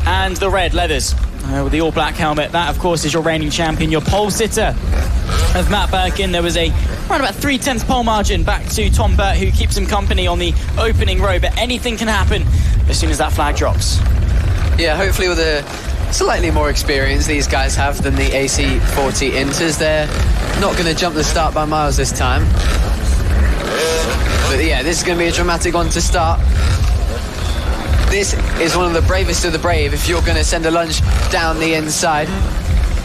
and the red leathers with the all-black helmet. That, of course, is your reigning champion, your pole sitter of Matt Birkin. There was a around about 3/10 pole margin back to Tom Burt, who keeps him company on the opening row, but anything can happen as soon as that flag drops. Yeah, hopefully with a slightly more experience these guys have than the AC40 Inters. They're not going to jump the start by miles this time. But yeah, this is going to be a dramatic one to start. This is one of the bravest of the brave if you're going to send a lunge down the inside.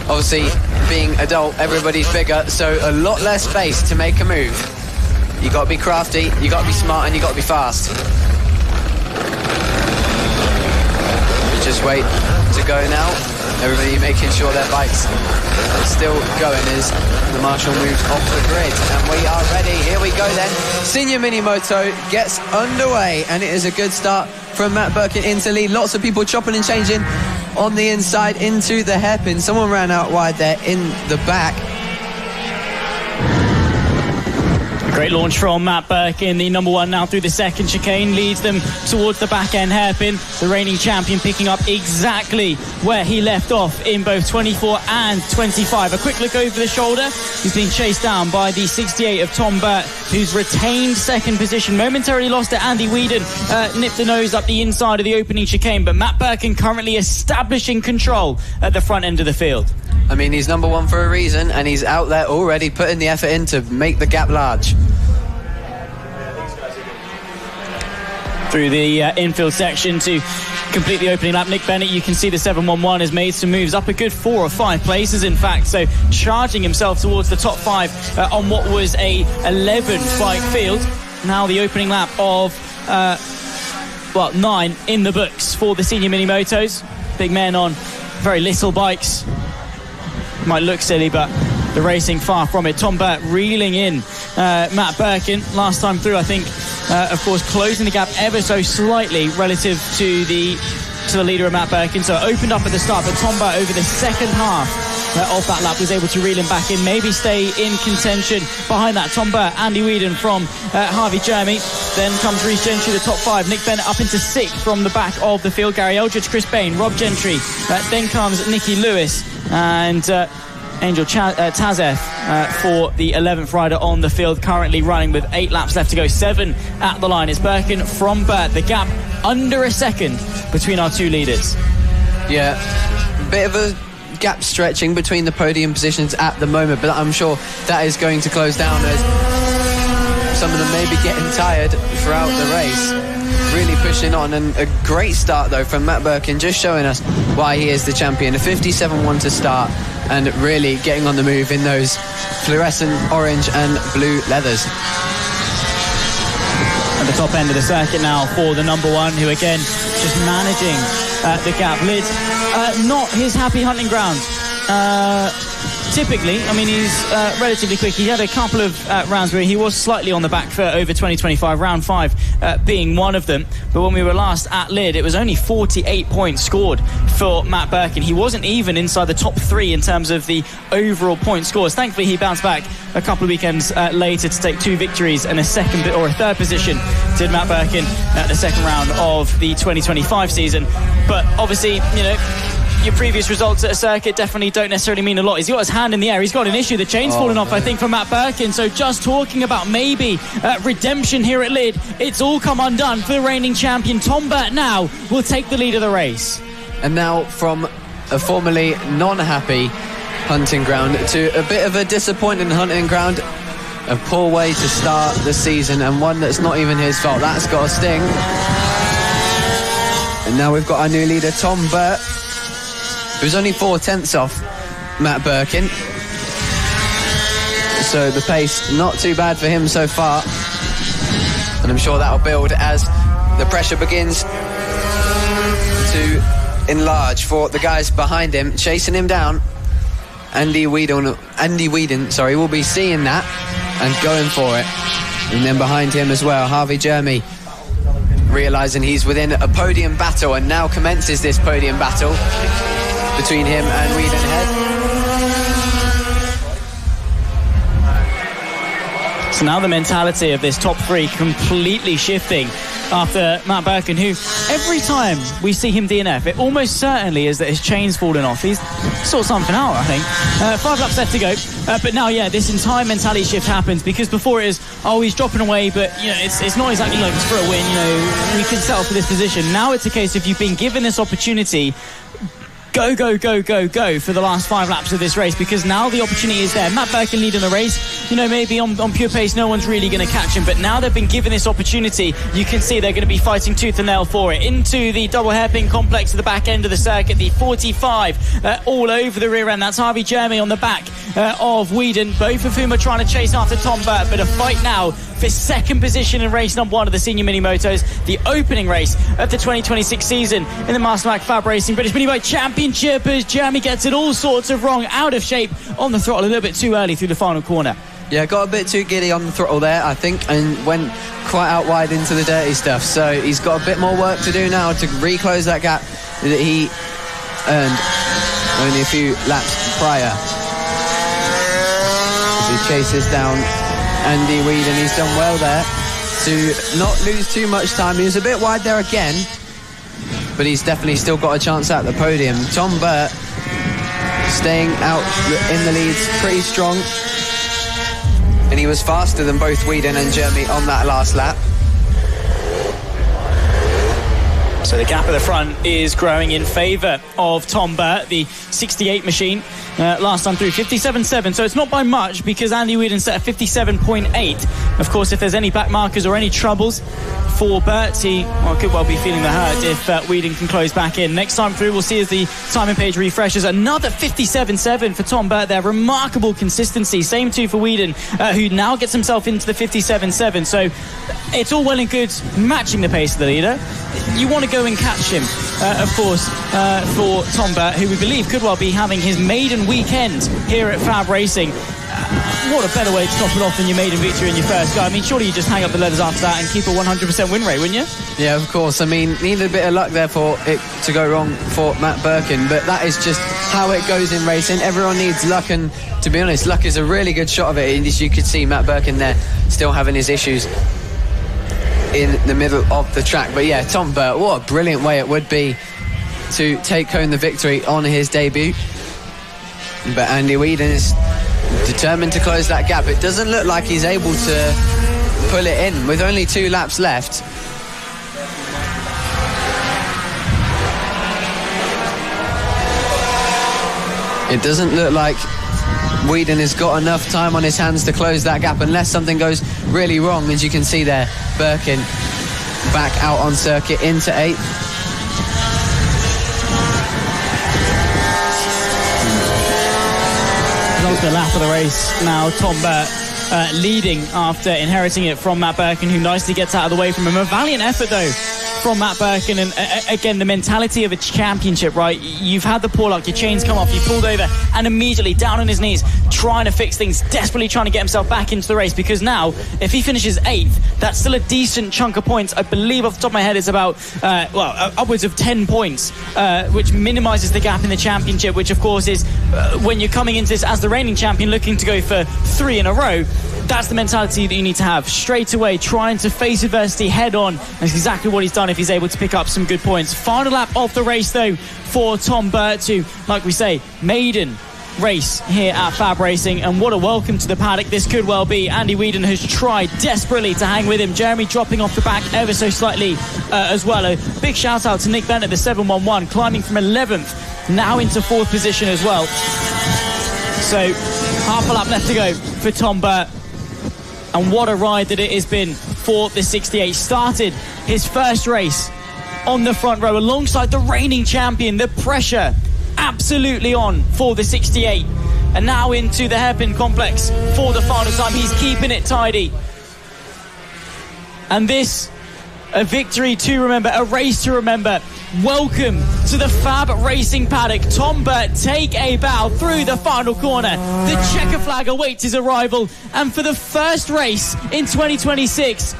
Obviously, being adult, everybody's bigger, so a lot less space to make a move. You got to be crafty, you got to be smart, and you got to be fast. Just wait to go now. Everybody making sure their bikes are still going as the marshal moves off the grid. And we are ready. Here we go then. Senior Mini Moto gets underway, and it is a good start from Matt Birkin into lead. Lots of people chopping and changing on the inside into the hairpin. Someone ran out wide there in the back. Great launch from Matt Birkin, the number 1 now through the second chicane, leads them towards the back end hairpin. The reigning champion picking up exactly where he left off in both 24 and 25. A quick look over the shoulder. He's being chased down by the 68 of Tom Burt, who's retained second position. Momentarily lost to Andy Whedon, nipped the nose up the inside of the opening chicane, but Matt Birkin currently establishing control at the front end of the field. I mean, he's number 1 for a reason, and he's out there already putting the effort in to make the gap large. Through the infield section to complete the opening lap, Nick Bennett, you can see the 711 has made some moves up a good 4 or 5 places, in fact, so charging himself towards the top 5 on what was a 11 bike field. Now the opening lap of 9 in the books for the Senior Mini Motos. Big men on very little bikes. Might look silly, but the racing far from it. Tom Burt reeling in Matt Birkin last time through, I think. Of course, closing the gap ever so slightly relative to the leader of Matt Birkin. So it opened up at the start, but Tom Burt over the second half of that lap was able to reel him back in, maybe stay in contention behind that. Tom Burt, Andy Whedon from Harvey Jeremy. Then comes Rhys Gentry, the top 5. Nick Bennett up into 6th from the back of the field. Gary Eldridge, Chris Bain, Rob Gentry. Then comes Nicky Lewis and Angel Tazeth for the 11th rider on the field, currently running with 8 laps left to go. 7 at the line. It's Birkin from Burt. The gap under a second between our 2 leaders. Yeah, bit of a gap stretching between the podium positions at the moment, but I'm sure that is going to close down as some of them may be getting tired throughout the race. Really pushing on, and a great start though from Matt Birkin, just showing us why he is the champion. A 57.1 to start, and really getting on the move in those fluorescent orange and blue leathers. At the top end of the circuit now for the number 1, who again just managing the gap. Lydd, not his happy hunting ground. Typically, I mean, he's relatively quick. He had a couple of rounds where he was slightly on the back foot over 2025, round 5 being one of them. But when we were last at Lydd, it was only 48 points scored for Matt Birkin. He wasn't even inside the top 3 in terms of the overall point scores. Thankfully, he bounced back a couple of weekends later to take 2 victories and a 2nd or a 3rd position, did Matt Birkin at the 2nd round of the 2025 season. But obviously, you know, your previous results at a circuit definitely don't necessarily mean a lot. He's got his hand in the air. He's got an issue. The chain's fallen off, I think, for Matt Birkin. So just talking about maybe redemption here at Lydd, it's all come undone for the reigning champion. Tom Burt now will take the lead of the race. And now from a formerly non-happy hunting ground to a bit of a disappointing hunting ground. A poor way to start the season, and one that's not even his fault. That's got a sting. And now we've got our new leader, Tom Burt, who's only 4/10 off Matt Birkin. So the pace, not too bad for him so far. And I'm sure that'll build as the pressure begins to enlarge for the guys behind him, chasing him down. Andy Whedon, will be seeing that and going for it. And then behind him as well, Harvey Jeremy, realising he's within a podium battle, and now commences this podium battle between him and Whedon Head. So now the mentality of this top 3 completely shifting after Matt Birkin, who every time we see him DNF, it almost certainly is that his chain's fallen off. He's sort something out, I think. 5 laps left to go. But now, yeah, this entire mentality shift happens, because before it is, he's dropping away, but, you know, it's not exactly like it's for a win. You know, we can settle for this position. Now it's a case of you've been given this opportunity, go for the last 5 laps of this race, because now the opportunity is there. Matt Birkin leading the race. You know, maybe on pure pace no one's really going to catch him, but now they've been given this opportunity, you can see they're going to be fighting tooth and nail for it. Into the double hairpin complex at the back end of the circuit, the 45 all over the rear end. That's Harvey Jeremy on the back of Whedon, both of whom are trying to chase after Tom Burt, but a fight now for 2nd position in race number 1 of the Senior Mini Motos, the opening race of the 2026 season in the Mastermac FAB-Racing British Mini Bike Championship, as Jeremy gets it all sorts of wrong, out of shape on the throttle a little bit too early through the final corner. Yeah, got a bit too giddy on the throttle there, I think, and went quite out wide into the dirty stuff. So he's got a bit more work to do now to reclose that gap that he earned only a few laps prior. As he chases down Andy Whedon, he's done well there to not lose too much time. He was a bit wide there again, but he's definitely still got a chance at the podium. Tom Burt staying out in the leads pretty strong, and he was faster than both Whedon and Jeremy on that last lap. So the gap at the front is growing in favour of Tom Burt, the 68 machine. Last time through 57.7, so it's not by much, because Andy Whedon set a 57.8. Of course, if there's any back markers or any troubles for Burt, he could well be feeling the hurt if Whedon can close back in. Next time through, we'll see as the timing page refreshes, another 57.7 for Tom Burt there. Remarkable consistency. Same too for Whedon, who now gets himself into the 57.7. So it's all well and good matching the pace of the leader. You want to go and catch him, of course, for Tom Burt, who we believe could well be having his maiden weekend here at FAB Racing. what a better way to top it off than your maiden victory in your first go. I mean, surely you just hang up the leathers after that and keep a 100% win rate, wouldn't you? Yeah, of course. I mean, needed a bit of luck there for it to go wrong for Matt Birkin, but that is just how it goes in racing. Everyone needs luck, and to be honest, luck is a really good shot of it. As you could see, Matt Birkin there still having his issues in the middle of the track. But yeah, Tom Burt, what a brilliant way it would be to take home the victory on his debut. But Andy Whedon is determined to close that gap. It doesn't look like he's able to pull it in with only 2 laps left. It doesn't look like Whedon has got enough time on his hands to close that gap unless something goes really wrong. As you can see there, Birkin back out on circuit into 8th. The lap of the race now, Tom Burt leading after inheriting it from Matt Birkin, who nicely gets out of the way from him. A valiant effort though from Matt Birkin, and again, the mentality of a championship, right? You've had the poor luck, your chains come off, you pulled over, and immediately down on his knees trying to fix things, desperately trying to get himself back into the race, because now if he finishes 8th, that's still a decent chunk of points. I believe off the top of my head it's about upwards of 10 points, which minimises the gap in the championship, which of course is when you're coming into this as the reigning champion looking to go for 3 in a row. That's the mentality that you need to have straight away, trying to face adversity head on. That's exactly what he's done if he's able to pick up some good points. Final lap of the race though for Tom Burt, to, like we say, maiden race here at Fab Racing, and what a welcome to the paddock this could well be. Andy Whedon has tried desperately to hang with him. Jeremy dropping off the back ever so slightly as well. A big shout out to Nick Bennett, the 711, climbing from 11th now into 4th position as well. So half a lap left to go for Tom Burt, and what a ride that it has been for the 68. Started his first race on the front row alongside the reigning champion. The pressure absolutely on for the 68, and now into the hairpin complex for the final time. He's keeping it tidy, and this, a victory to remember, a race to remember. Welcome to the Fab Racing paddock. Tom Burt take a bow through the final corner. The checker flag awaits his arrival, and for the first race in 2026,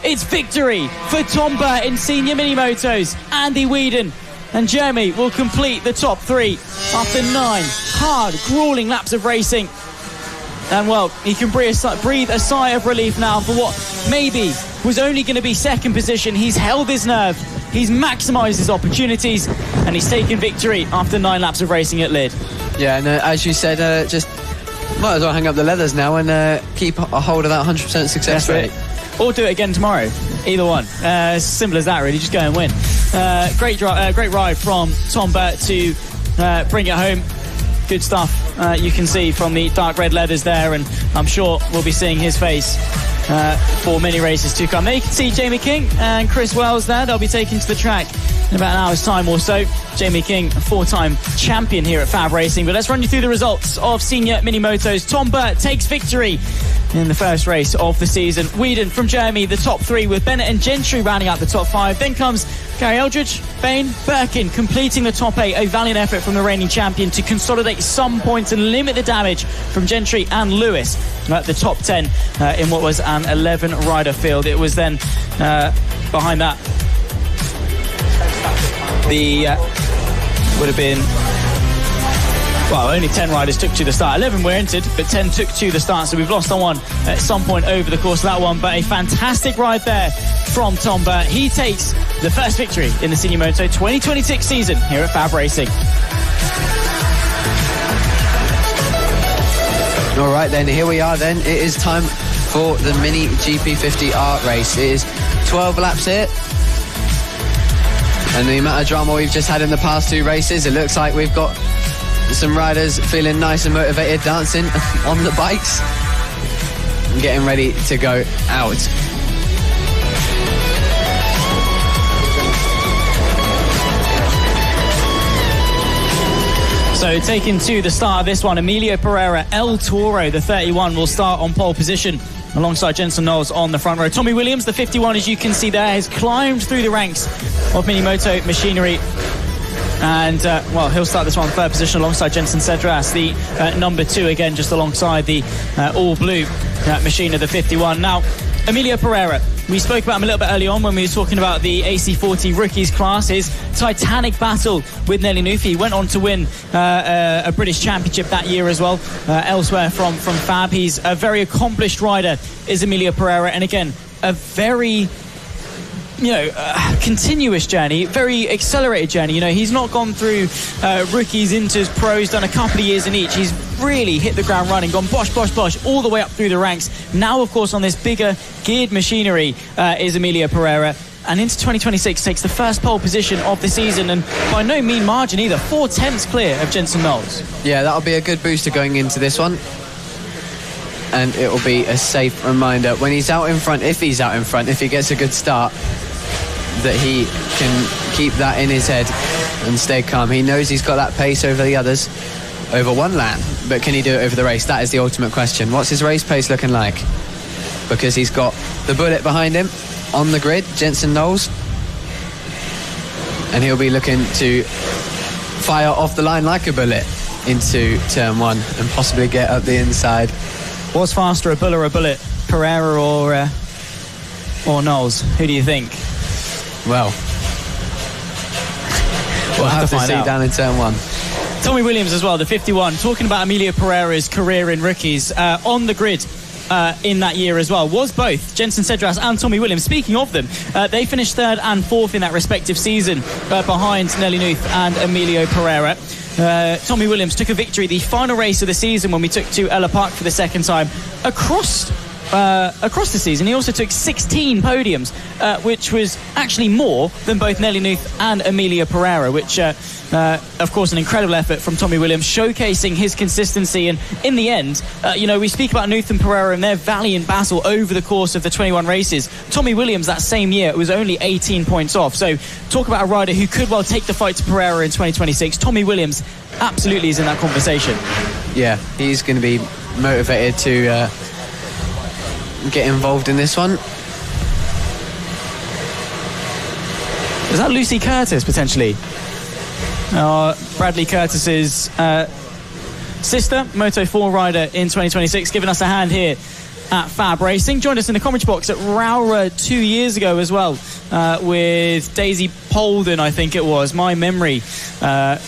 it's victory for Tom Burt in senior mini motos. Andy Whedon and Jeremy will complete the top 3 after 9 hard, grueling laps of racing. And well, he can breathe a sigh of relief now for what maybe was only going to be 2nd position. He's held his nerve, he's maximised his opportunities, and he's taken victory after 9 laps of racing at Lydd. Yeah, and as you said, just might as well hang up the leathers now and keep a hold of that 100% success rate. Or do it again tomorrow. Either one. As simple as that, really. Just go and win. Great ride from Tom Burt to bring it home. Good stuff. You can see from the dark red leathers there, and I'm sure we'll be seeing his face for many races to come. There you can see Jamie King and Chris Wells there. They'll be taken to the track in about an hour's time or so. Jamie King, a 4-time champion here at Fab Racing. But let's run you through the results of senior mini motos. Tom Burt takes victory in the first race of the season. Whedon from Jeremy, the top 3, with Bennett and Gentry rounding out the top 5. Then comes Gary Eldridge, Bain, Birkin completing the top 8. A valiant effort from the reigning champion to consolidate some points and limit the damage from Gentry and Lewis at the top 10 in what was an 11-rider field. It was then behind that the would have been, well, only 10 riders took to the start. 11 were entered, but 10 took to the start, so we've lost on one at some point over the course of that one. But a fantastic ride there from Tom Burt. He takes the first victory in the Senior Moto 2026 season here at Fab Racing. All right, then, here we are then. It is time for the Mini GP50R race. It is 12 laps here. And the amount of drama we've just had in the past 2 races, it looks like we've got some riders feeling nice and motivated, dancing on the bikes and getting ready to go out. So taken to the start of this one, Emilio Pereira, El Toro, the 31, will start on pole position alongside Jensen Knowles on the front row. Tommy Williams, the 51, as you can see there, has climbed through the ranks of Mini Moto machinery And, he'll start this one third position alongside Jenson Cedras, the number 2, again, just alongside the all-blue machine of the 51. Now, Emilio Pereira, we spoke about him a little bit early on when we were talking about the AC40 Rookies class, his titanic battle with Nelly Nuth. He went on to win a British Championship that year as well, elsewhere from FAB. He's a very accomplished rider, is Emilio Pereira, and again, a very continuous journey, very accelerated journey. He's not gone through rookies, inters, pros, done a couple of years in each. He's really hit the ground running, gone bosh, bosh, bosh, all the way up through the ranks. Now, of course, on this bigger geared machinery is Emilio Pereira. And into 2026 takes the first pole position of the season, and by no mean margin either, 4/10 clear of Jenson Knowles. Yeah, that'll be a good booster going into this one. And it'll be a safe reminder when he's out in front, if he's out in front, if he gets a good start, that he can keep that in his head and stay calm. He knows he's got that pace over the others, over one lap, but can he do it over the race? That is the ultimate question. What's his race pace looking like? Because he's got the bullet behind him on the grid, Jenson Knowles, and he'll be looking to fire off the line like a bullet into turn 1 and possibly get up the inside. What's faster, a bullet or a bullet? Pereira or Knowles? Who do you think? Well, we'll have to see down in turn 1. Tommy Williams as well, the 51. Talking about Emilio Pereira's career in rookies, on the grid in that year as well, was both Jenson Cedras and Tommy Williams. Speaking of them, they finished 3rd and 4th in that respective season behind Nelly Nuth and Emilio Pereira. Tommy Williams took a victory the final race of the season when we took to Ella Park for the second time across the season. He also took 16 podiums, which was actually more than both Nelly Nuth and Emilio Pereira, which of course an incredible effort from Tommy Williams, showcasing his consistency. And in the end, we speak about Nuth and Pereira and their valiant battle over the course of the 21 races. Tommy Williams that same year was only 18 points off. So talk about a rider who could well take the fight to Pereira in 2026. Tommy Williams absolutely is in that conversation. Yeah, he's going to be motivated to get involved in this one. Is that Lucy Curtis potentially? Bradley Curtis's sister, Moto 4 rider in 2026, giving us a hand here at FAB-Racing. Joined us in the commentary box at Rowra 2 years ago as well, with Daisy Polden, I think it was, my memory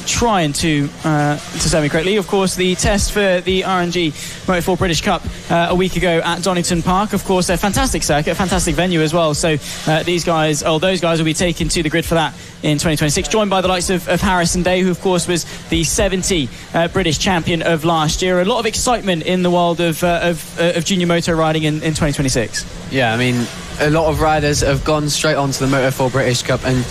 trying to serve me correctly. Of course, the test for the RNG Moto 4 British Cup a week ago at Donington Park. Of course, a fantastic circuit, a fantastic venue as well. So those guys will be taken to the grid for that in 2026, joined by the likes of Harrison Day, who of course was the 70 British champion of last year. A lot of excitement in the world of junior moto riding in 2026. Yeah, I mean, a lot of riders have gone straight on to the Moto 4 British Cup and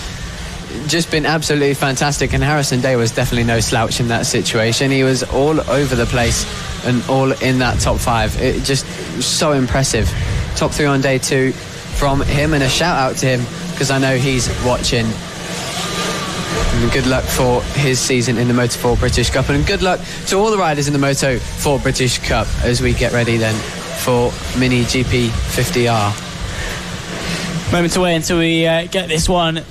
just been absolutely fantastic, and Harrison Day was definitely no slouch in that situation. He was all over the place and all in that top 5. It just was so impressive. Top 3 on day 2 from him, and a shout out to him because I know he's watching. And good luck for his season in the Moto 4 British Cup, and good luck to all the riders in the Moto 4 British Cup as we get ready then for Mini GP 50R. Moment away until we get this one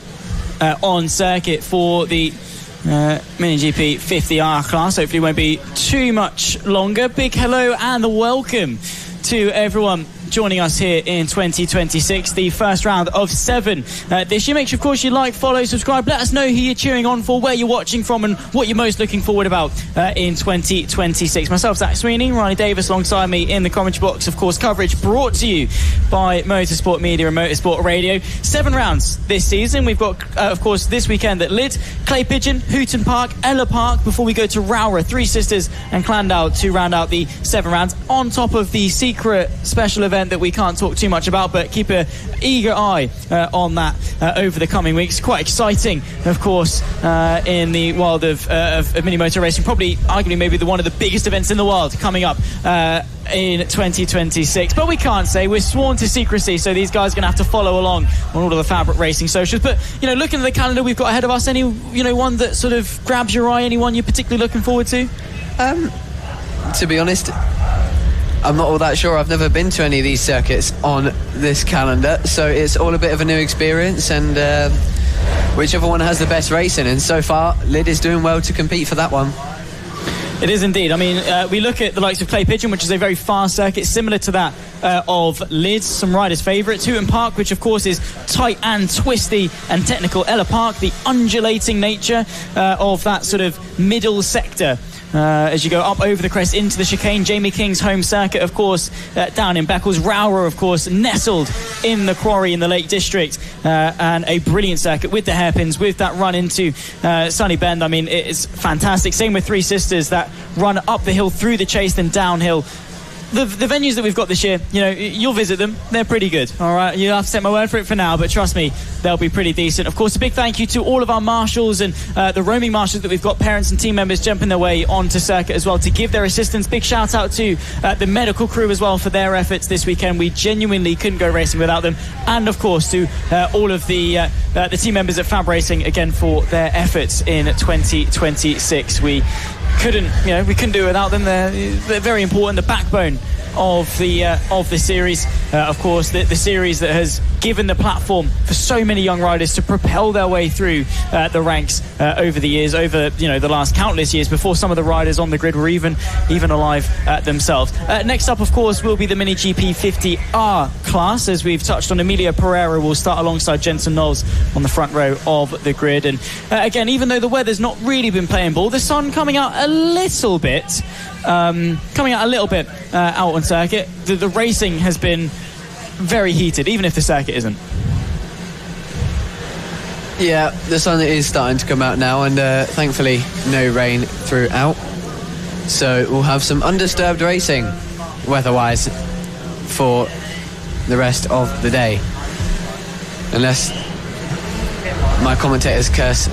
on circuit for the Mini GP 50R class. Hopefully it won't be too much longer. Big hello and a welcome to everyone joining us here in 2026, the first round of 7 this year. Make sure, of course, you like, follow, subscribe. Let us know who you're cheering on for, where you're watching from, and what you're most looking forward about in 2026. Myself, Zach Sweeney, Riley Davis alongside me in the commentary box. Of course, coverage brought to you by Motorsport Media and Motorsport Radio. 7 rounds this season. We've got, of course, this weekend at Lydd, Clay Pigeon, Hooton Park, Ella Park, before we go to Rowra, Three Sisters and Clandau to round out the 7 rounds, on top of the secret special event that we can't talk too much about, but keep an eager eye on that over the coming weeks. Quite exciting, of course, in the world of Mini Moto racing. Probably, arguably, maybe one of the biggest events in the world coming up in 2026. But we can't say. We're sworn to secrecy, so these guys are going to have to follow along on all of the FAB-Racing socials. But, looking at the calendar we've got ahead of us, any, one that sort of grabs your eye, anyone you're particularly looking forward to? To be honest, I'm not all that sure. I've never been to any of these circuits on this calendar, so it's all a bit of a new experience, and whichever one has the best racing, and so far Lydd is doing well to compete for that one. It is indeed. I mean, we look at the likes of Clay Pigeon, which is a very fast circuit, similar to that of Lydd, some riders' favourite. Hooton Park, which of course is tight and twisty and technical. Ella Park, the undulating nature of that sort of middle sector. As you go up over the crest into the chicane. Jamie King's home circuit, of course, down in Beccles. Rowra, of course, nestled in the quarry in the Lake District, and a brilliant circuit with the hairpins, with that run into Sunny Bend. I mean, it's fantastic. Same with Three Sisters, that run up the hill through the chase then downhill. The venues that we've got this year, you know, you'll visit them. They're pretty good, all right? You have to take my word for it for now, but trust me, they'll be pretty decent. Of course, a big thank you to all of our marshals and the roaming marshals that we've got, parents and team members jumping their way onto circuit as well to give their assistance. Big shout out to the medical crew as well for their efforts this weekend. We genuinely couldn't go racing without them. And of course to all of the team members at FAB-Racing again for their efforts in 2026. We couldn't do it without them. They're very important, the backbone of the series. Of course, the series that has given the platform for so many young riders to propel their way through the ranks over the years, over the last countless years, before some of the riders on the grid were even alive themselves. Next up, of course, will be the Mini GP 50R class. As we've touched on, Emilio Pereira will start alongside Jensen Knowles on the front row of the grid. And again, even though the weather's not really been playing ball, the sun coming out a little bit out on circuit. The racing has been very heated, even if the circuit isn't. Yeah, the sun is starting to come out now, and thankfully no rain throughout, so we'll have some undisturbed racing weather-wise for the rest of the day, unless my commentator's curse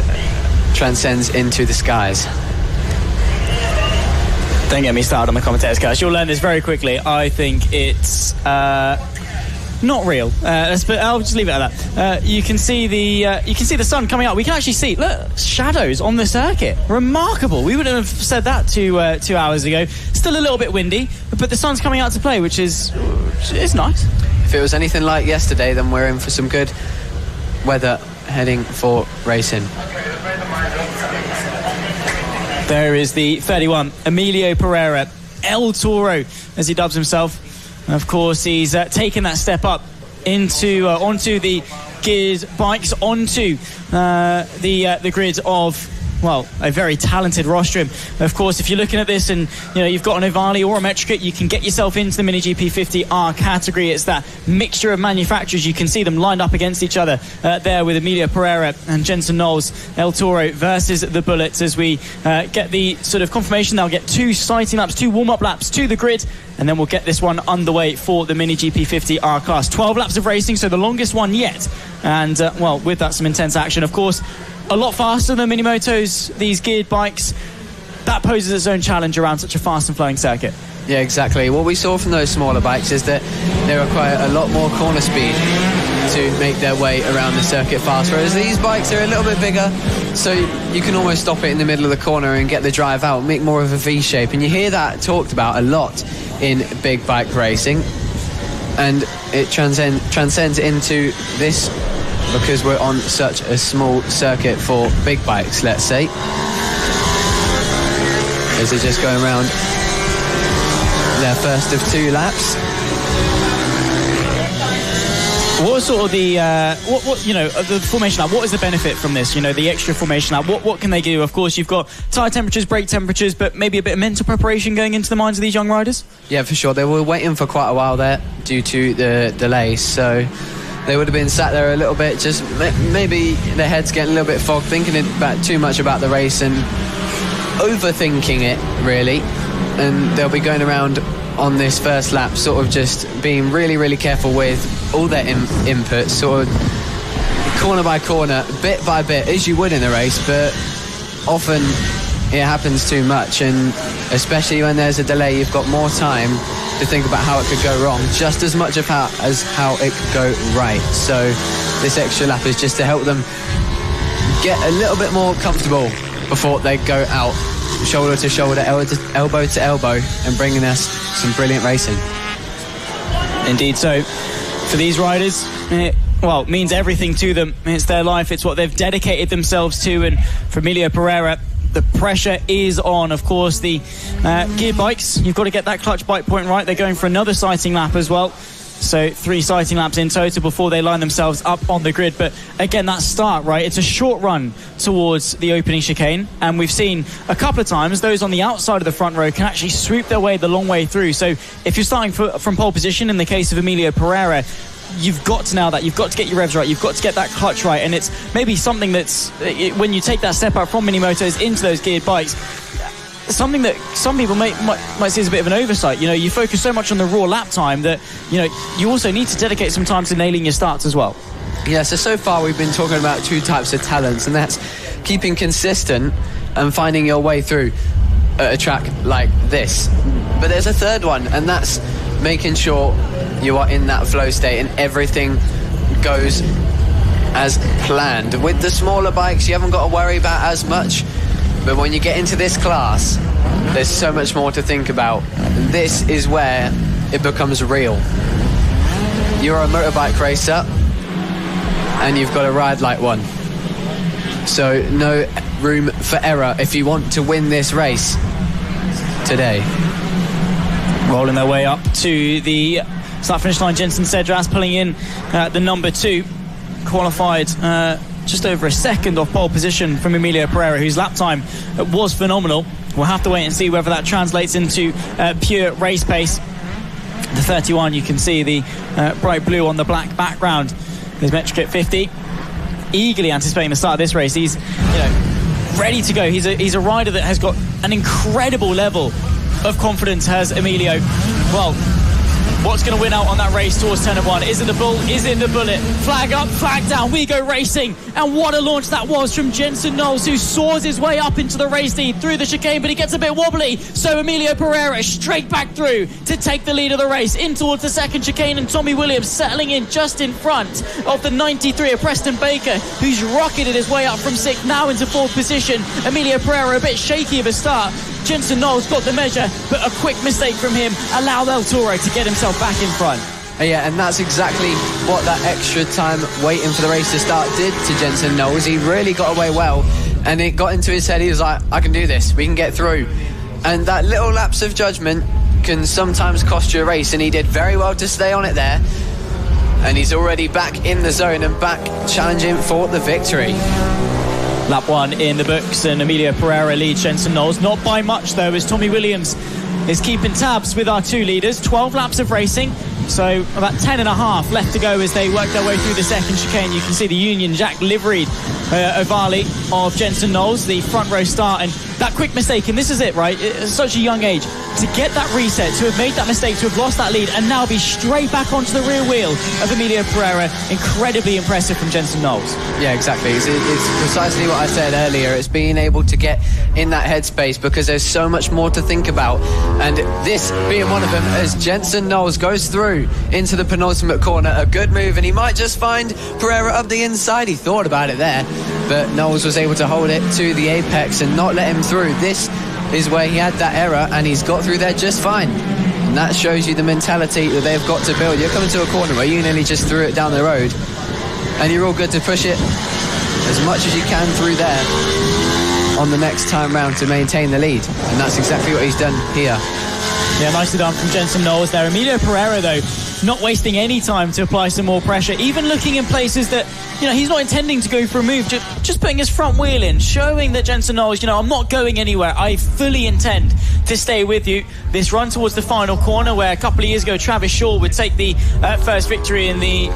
transcends into the skies. Don't get me started on my commentator's curse. You'll learn this very quickly. I think it's not real. I'll just leave it at that. You can see the sun coming out. We can actually see shadows on the circuit. Remarkable. We wouldn't have said that 2 hours ago. Still a little bit windy, but the sun's coming out to play, which is nice. If it was anything like yesterday, then we're in for some good weather heading for racing. There is the 31, Emilio Pereira, El Toro, as he dubs himself. Of course, he's taken that step up onto the geared bikes, onto the grid of, well, a very talented rostrum. Of course, if you're looking at this and you've got an Ovale or a Metrikit, you can get yourself into the Mini GP 50R category. It's that mixture of manufacturers. You can see them lined up against each other there with Emilio Pereira and Jensen Knowles, El Toro versus the Bullets, as we get the sort of confirmation. They'll get 2 sighting laps, 2 warm-up laps to the grid, and then we'll get this one underway for the Mini GP 50R class. 12 laps of racing, so the longest one yet. And, well, with that, some intense action. Of course, a lot faster than Mini Motos, these geared bikes. That poses its own challenge around such a fast and flowing circuit. Yeah, exactly. What we saw from those smaller bikes is that they require a lot more corner speed to make their way around the circuit fast, whereas these bikes are a little bit bigger, so you can almost stop it in the middle of the corner and get the drive out, make more of a V shape. And you hear that talked about a lot in big bike racing, and it transcends into this, because we're on such a small circuit for big bikes, let's say, as they're just going around their first of 2 laps. What sort of the formation lap? What is the benefit from this? The extra formation lap. What can they do? Of course, you've got tyre temperatures, brake temperatures, but maybe a bit of mental preparation going into the minds of these young riders. Yeah, for sure. They were waiting for quite a while there due to the delays, so they would have been sat there a little bit, just maybe their heads getting a little bit fogged, thinking too much about the race and overthinking it, really. And they'll be going around on this first lap, sort of just being really, really careful with all their inputs, sort of corner by corner, bit by bit, as you would in a race, but often it happens too much, and especially when there's a delay, you've got more time to think about how it could go wrong, just as much as how it could go right. So this extra lap is just to help them get a little bit more comfortable before they go out shoulder to shoulder, elbow to elbow, and bringing us some brilliant racing. Indeed. So for these riders, means everything to them. It's their life. It's what they've dedicated themselves to. And for Emilio Pereira, the pressure is on. Of course, the geared bikes, you've got to get that clutch bike point right. They're going for another sighting lap as well. So 3 sighting laps in total before they line themselves up on the grid. But again, that start, right, it's a short run towards the opening chicane. And we've seen a couple of times those on the outside of the front row can actually swoop their way the long way through. So if you're starting from pole position, in the case of Emilio Pereira, you've got to nail that. You've got to get your revs right. You've got to get that clutch right. And it's maybe something that's, when you take that step up from mini motos into those geared bikes, something that some people might see as a bit of an oversight. You know, you focus so much on the raw lap time that, you know, you also need to dedicate some time to nailing your starts as well. Yeah, so far we've been talking about 2 types of talents, and that's keeping consistent and finding your way through a track like this. But there's a third one, and that's making sure you are in that flow state and everything goes as planned. With the smaller bikes, you haven't got to worry about as much. But when you get into this class, there's so much more to think about. This is where it becomes real. You're a motorbike racer, and you've got to ride like one. So no room for error if you want to win this race today. Rolling their way up to the start finish line, Jensen Cedras pulling in the number 2, qualified just over a second off pole position from Emilio Pereira, whose lap time was phenomenal. We'll have to wait and see whether that translates into pure race pace. The 31, you can see the bright blue on the black background. His metric at 50. Eagerly anticipating the start of this race. He's, you know, ready to go. He's a rider that has got an incredible level of confidence, has Emilio. Well, what's going to win out on that race towards 10 of 1? Is it the bull? Is it the bullet? Flag up, flag down, we go racing. And what a launch that was from Jensen Knowles, who soars his way up into the race lead through the chicane, but he gets a bit wobbly. So Emilio Pereira straight back through to take the lead of the race in towards the second chicane, and Tommy Williams settling in just in front of the 93 of Preston Baker, who's rocketed his way up from 6th now into 4th position. Emilio Pereira a bit shaky of a start. Jensen Knowles got the measure, but a quick mistake from him allowed El Toro to get himself back in front. Yeah, and that's exactly what that extra time waiting for the race to start did to Jensen Knowles. He really got away well, and it got into his head. He was like, I can do this, we can get through. And that little lapse of judgment can sometimes cost you a race, and he did very well to stay on it there. And he's already back in the zone and back challenging for the victory. Lap 1 in the books, and Emilio Pereira leads Jensen Knowles. Not by much, though, as Tommy Williams is keeping tabs with our 2 leaders. 12 laps of racing, so about 10 and a half left to go as they work their way through the second chicane. You can see the Union Jack liveried Ovali of Jensen Knowles, the front row start, and that quick mistake, and this is it, right? At such a young age, to get that reset, to have made that mistake, to have lost that lead, and now be straight back onto the rear wheel of Emilio Pereira. Incredibly impressive from Jensen Knowles. Yeah, exactly. It's precisely what I said earlier. It's being able to get in that headspace because there's so much more to think about. And this being one of them, as Jensen Knowles goes through into the penultimate corner. A good move, and he might just find Pereira up the inside. He thought about it there, but Knowles was able to hold it to the apex and not let him through. This is where he had that error, and he's got through there just fine. And that shows you the mentality that they've got to build. You're coming to a corner where you nearly just threw it down the road, and you're all good to push it as much as you can through there on the next time round to maintain the lead. And that's exactly what he's done here. Yeah, nicely done from Jensen Knowles there. Emilio Pereira, though, not wasting any time to apply some more pressure, even looking in places that, you know, he's not intending to go for a move, just putting his front wheel in, showing that Jensen Knowles, you know, I'm not going anywhere. I fully intend to stay with you. This run towards the final corner, where a couple of years ago Travis Shaw would take the first victory in the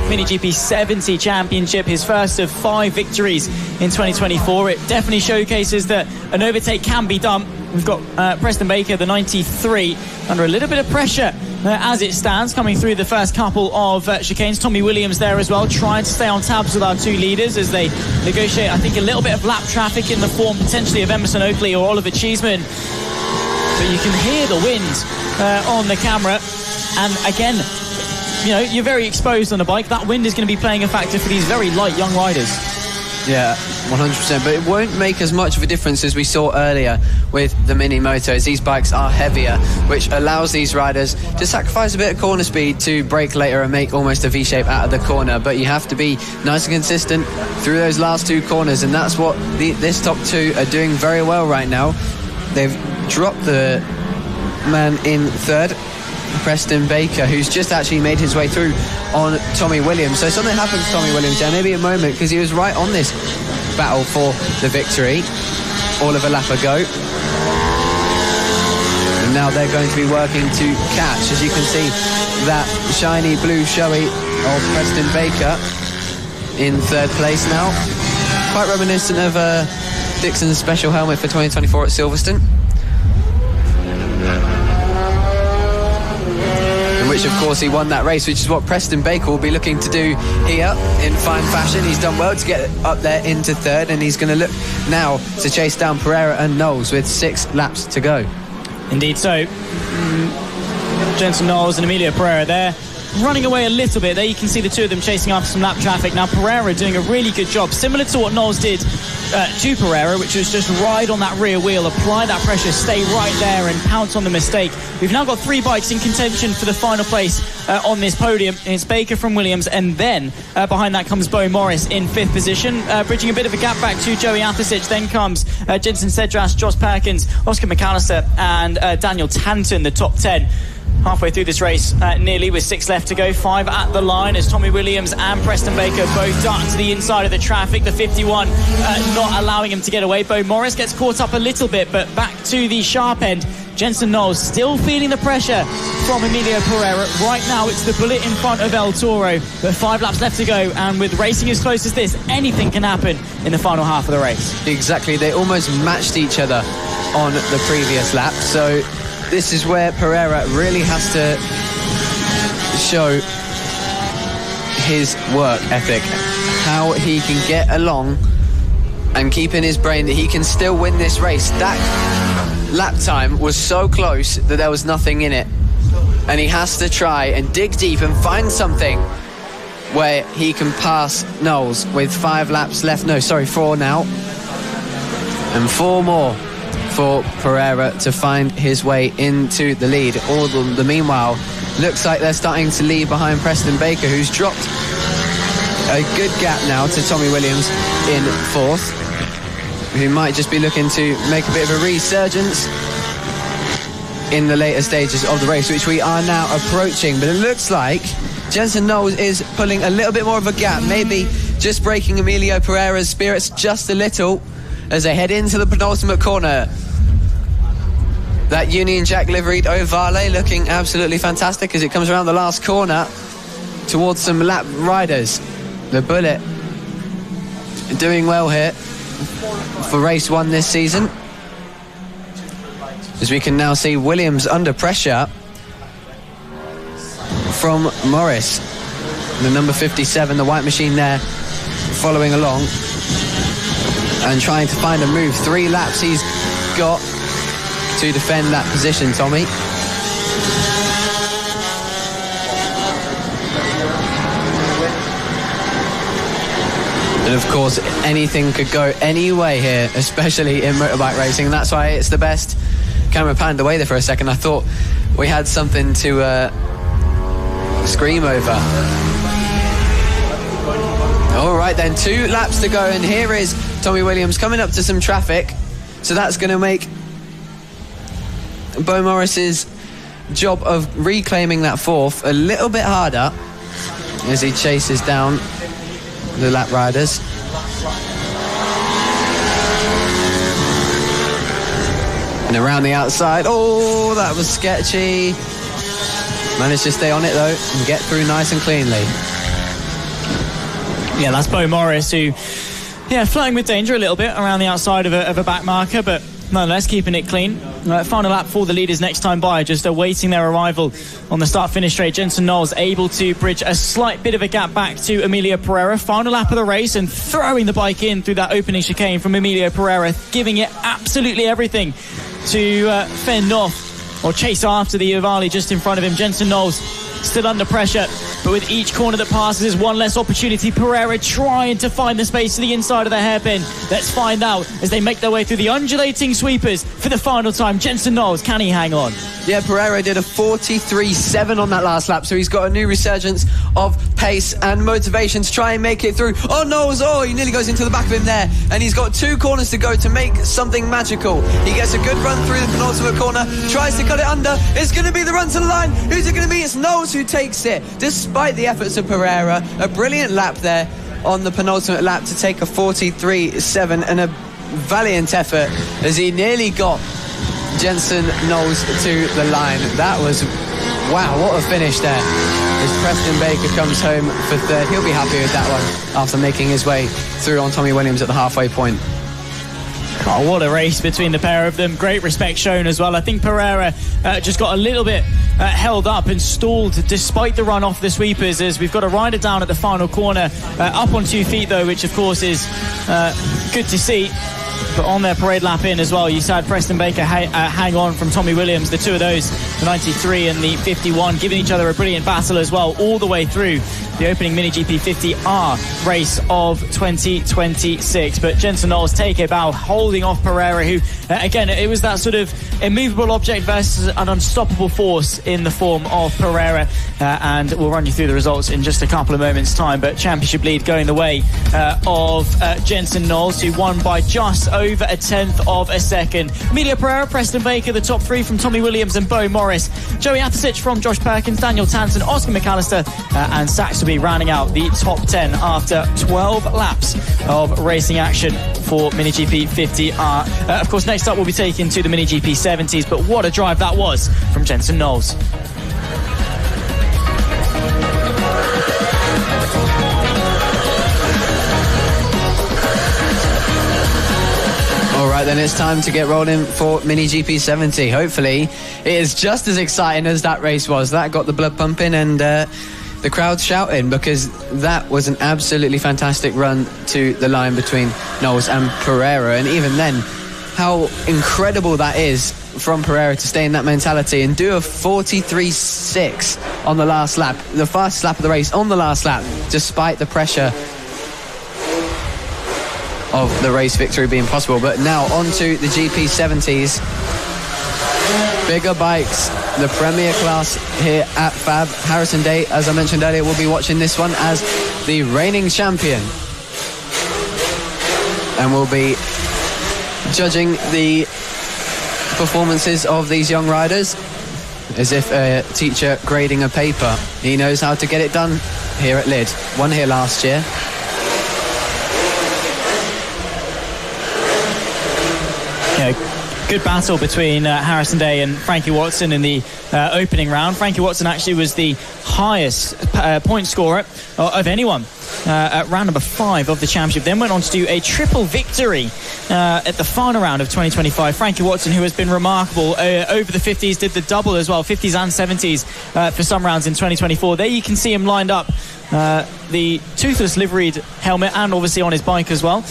Mini GP 70 Championship, his first of 5 victories in 2024. It definitely showcases that an overtake can be done. We've got Preston Baker, the 93, under a little bit of pressure as it stands, coming through the first couple of chicanes. Tommy Williams there as well, trying to stay on tabs with our 2 leaders as they negotiate, I think, a little bit of lap traffic in the form potentially of Emerson Oakley or Oliver Cheeseman. But you can hear the wind on the camera, and again, you know, you're very exposed on the bike. That wind is going to be playing a factor for these very light young riders. Yeah, 100%, but it won't make as much of a difference as we saw earlier with the Mini Motos. These bikes are heavier, which allows these riders to sacrifice a bit of corner speed to brake later and make almost a V-shape out of the corner. But you have to be nice and consistent through those last 2 corners, and that's what this top 2 are doing very well right now. They've dropped the man in 3rd, Preston Baker, who's just actually made his way through on Tommy Williams. So something happened to Tommy Williams there, maybe a moment, because he was right on this battle for the victory all of a lap ago. And now they're going to be working to catch. As you can see, that shiny blue showy of Preston Baker in 3rd place now. Quite reminiscent of Dixon's special helmet for 2024 at Silverstone. In which, of course, he won that race, which is what Preston Baker will be looking to do here in fine fashion. He's done well to get up there into 3rd, and he's going to look now to chase down Pereira and Knowles with 6 laps to go. Indeed so. Jensen Knowles and Emilio Pereira there, running away a little bit. There you can see the 2 of them chasing after some lap traffic. Now Pereira doing a really good job, similar to what Knowles did to Pereira, which was just ride on that rear wheel, apply that pressure, stay right there and pounce on the mistake. We've now got 3 bikes in contention for the final place on this podium. It's Baker from Williams, and then behind that comes Bo Morris in 5th position, bridging a bit of a gap back to Joey Athisic. Then comes Jensen Cedras, Josh Perkins, Oscar McAllister and Daniel Tanton, the top 10. Halfway through this race, nearly, with 6 left to go, 5 at the line, as Tommy Williams and Preston Baker both dart to the inside of the traffic. The 51 not allowing him to get away. Bo Morris gets caught up a little bit, but back to the sharp end. Jensen Knowles still feeling the pressure from Emilio Pereira. Right now it's the bullet in front of El Toro, but 5 laps left to go, and with racing as close as this, anything can happen in the final half of the race. Exactly, they almost matched each other on the previous lap, so this is where Pereira really has to show his work ethic, how he can get along and keep in his brain that he can still win this race. That lap time was so close that there was nothing in it, and he has to try and dig deep and find something where he can pass Knowles with 5 laps left. No, sorry, 4 now, and 4 more for Pereira to find his way into the lead. All the meanwhile, looks like they're starting to leave behind Preston Baker, who's dropped a good gap now to Tommy Williams in 4th, who might just be looking to make a bit of a resurgence in the later stages of the race, which we are now approaching. But it looks like Jensen Knowles is pulling a little bit more of a gap, maybe just breaking Emilio Pereira's spirits just a little as they head into the penultimate corner. That Union Jack liveried Ovale looking absolutely fantastic as it comes around the last corner towards some lap riders. The Bullet doing well here for race 1 this season, as we can now see Williams under pressure from Morris, the number 57, the white machine there, following along and trying to find a move. 3 laps he's got to defend that position, Tommy. And of course, anything could go any way here, especially in motorbike racing. That's why it's the best. Camera panned away there for a second. I thought we had something to scream over. All right then, 2 laps to go, and here is Tommy Williams coming up to some traffic. So that's going to make Bo Morris's job of reclaiming that 4th a little bit harder as he chases down the lap riders. And around the outside, oh, that was sketchy. Managed to stay on it though and get through nice and cleanly. Yeah, that's Bo Morris, who, flirting with danger a little bit around the outside of a back marker, but nonetheless keeping it clean. Final lap for the leaders next time by, just awaiting their arrival on the start-finish straight. Jensen Knowles able to bridge a slight bit of a gap back to Emilio Pereira. Final lap of the race, and throwing the bike in through that opening chicane from Emilio Pereira, giving it absolutely everything to fend off or chase after the Ovale just in front of him. Jensen Knowles still under pressure, but with each corner that passes is one less opportunity. Pereira trying to find the space to the inside of the hairpin. Let's find out as they make their way through the undulating sweepers for the final time. Jensen Knowles, can he hang on? Yeah, Pereira did a 43.7 on that last lap, so he's got a new resurgence of pace and motivation to try and make it through. Oh, Knowles, he nearly goes into the back of him there, and he's got 2 corners to go to make something magical. He gets a good run through the penultimate corner, tries to cut it under. It's going to be the run to the line. Who's it going to be? It's Knowles who takes it, despite the efforts of Pereira. A brilliant lap there on the penultimate lap to take a 43.7, and a valiant effort as he nearly got Jensen Knowles to the line. That was, wow, what a finish there. As Preston Baker comes home for third, he'll be happy with that one after making his way through on Tommy Williams at the halfway point. Oh, what a race between the pair of them. Great respect shown as well. I think Pereira just got a little bit held up and stalled despite the run off the sweepers, as we've got a rider down at the final corner, up on 2 feet though, which of course is good to see. But on their parade lap in as well, you saw Preston Baker hang on from Tommy Williams, the two of those, the 93 and the 51, giving each other a brilliant battle as well, all the way through the opening Mini GP 50R race of 2026. But Jensen Knowles take a bow, holding off Pereira, who, again, it was that sort of immovable object versus an unstoppable force in the form of Pereira. And we'll run you through the results in just a couple of moments' time. But championship lead going the way of Jensen Knowles, who won by just over a tenth of a second. Emilio Pereira, Preston Baker, the top 3 from Tommy Williams and Bo Morris. Joey Atkinson from Josh Perkins, Daniel Tanson, Oscar McAllister, and Saxby rounding out the top 10 after 12 laps of racing action for Mini GP 50R. Of course, next up we'll be taken to the Mini GP 70s, but what a drive that was from Jensen Knowles. All right, then it's time to get rolling for Mini GP 70. Hopefully, it is just as exciting as that race was. That got the blood pumping and the crowd shouting, because that was an absolutely fantastic run to the line between Knowles and Pereira. And even then, how incredible that is from Pereira to stay in that mentality and do a 43.6 on the last lap, the fastest lap of the race on the last lap, despite the pressure of the race victory being possible. But now on to the GP 70s. Bigger bikes, the Premier class here at FAB. Harrison Day, as I mentioned earlier, will be watching this one as the reigning champion, and will be judging the performances of these young riders as if a teacher grading a paper. He knows how to get it done here at Lydd. Won here last year. Good battle between Harrison Day and Frankie Watson in the opening round. Frankie Watson actually was the highest point scorer of anyone at round number 5 of the championship. Then went on to do a triple victory at the final round of 2025. Frankie Watson, who has been remarkable over the 50s, did the double as well, 50s and 70s for some rounds in 2024. There you can see him lined up, the toothless liveried helmet, and obviously on his bike as well.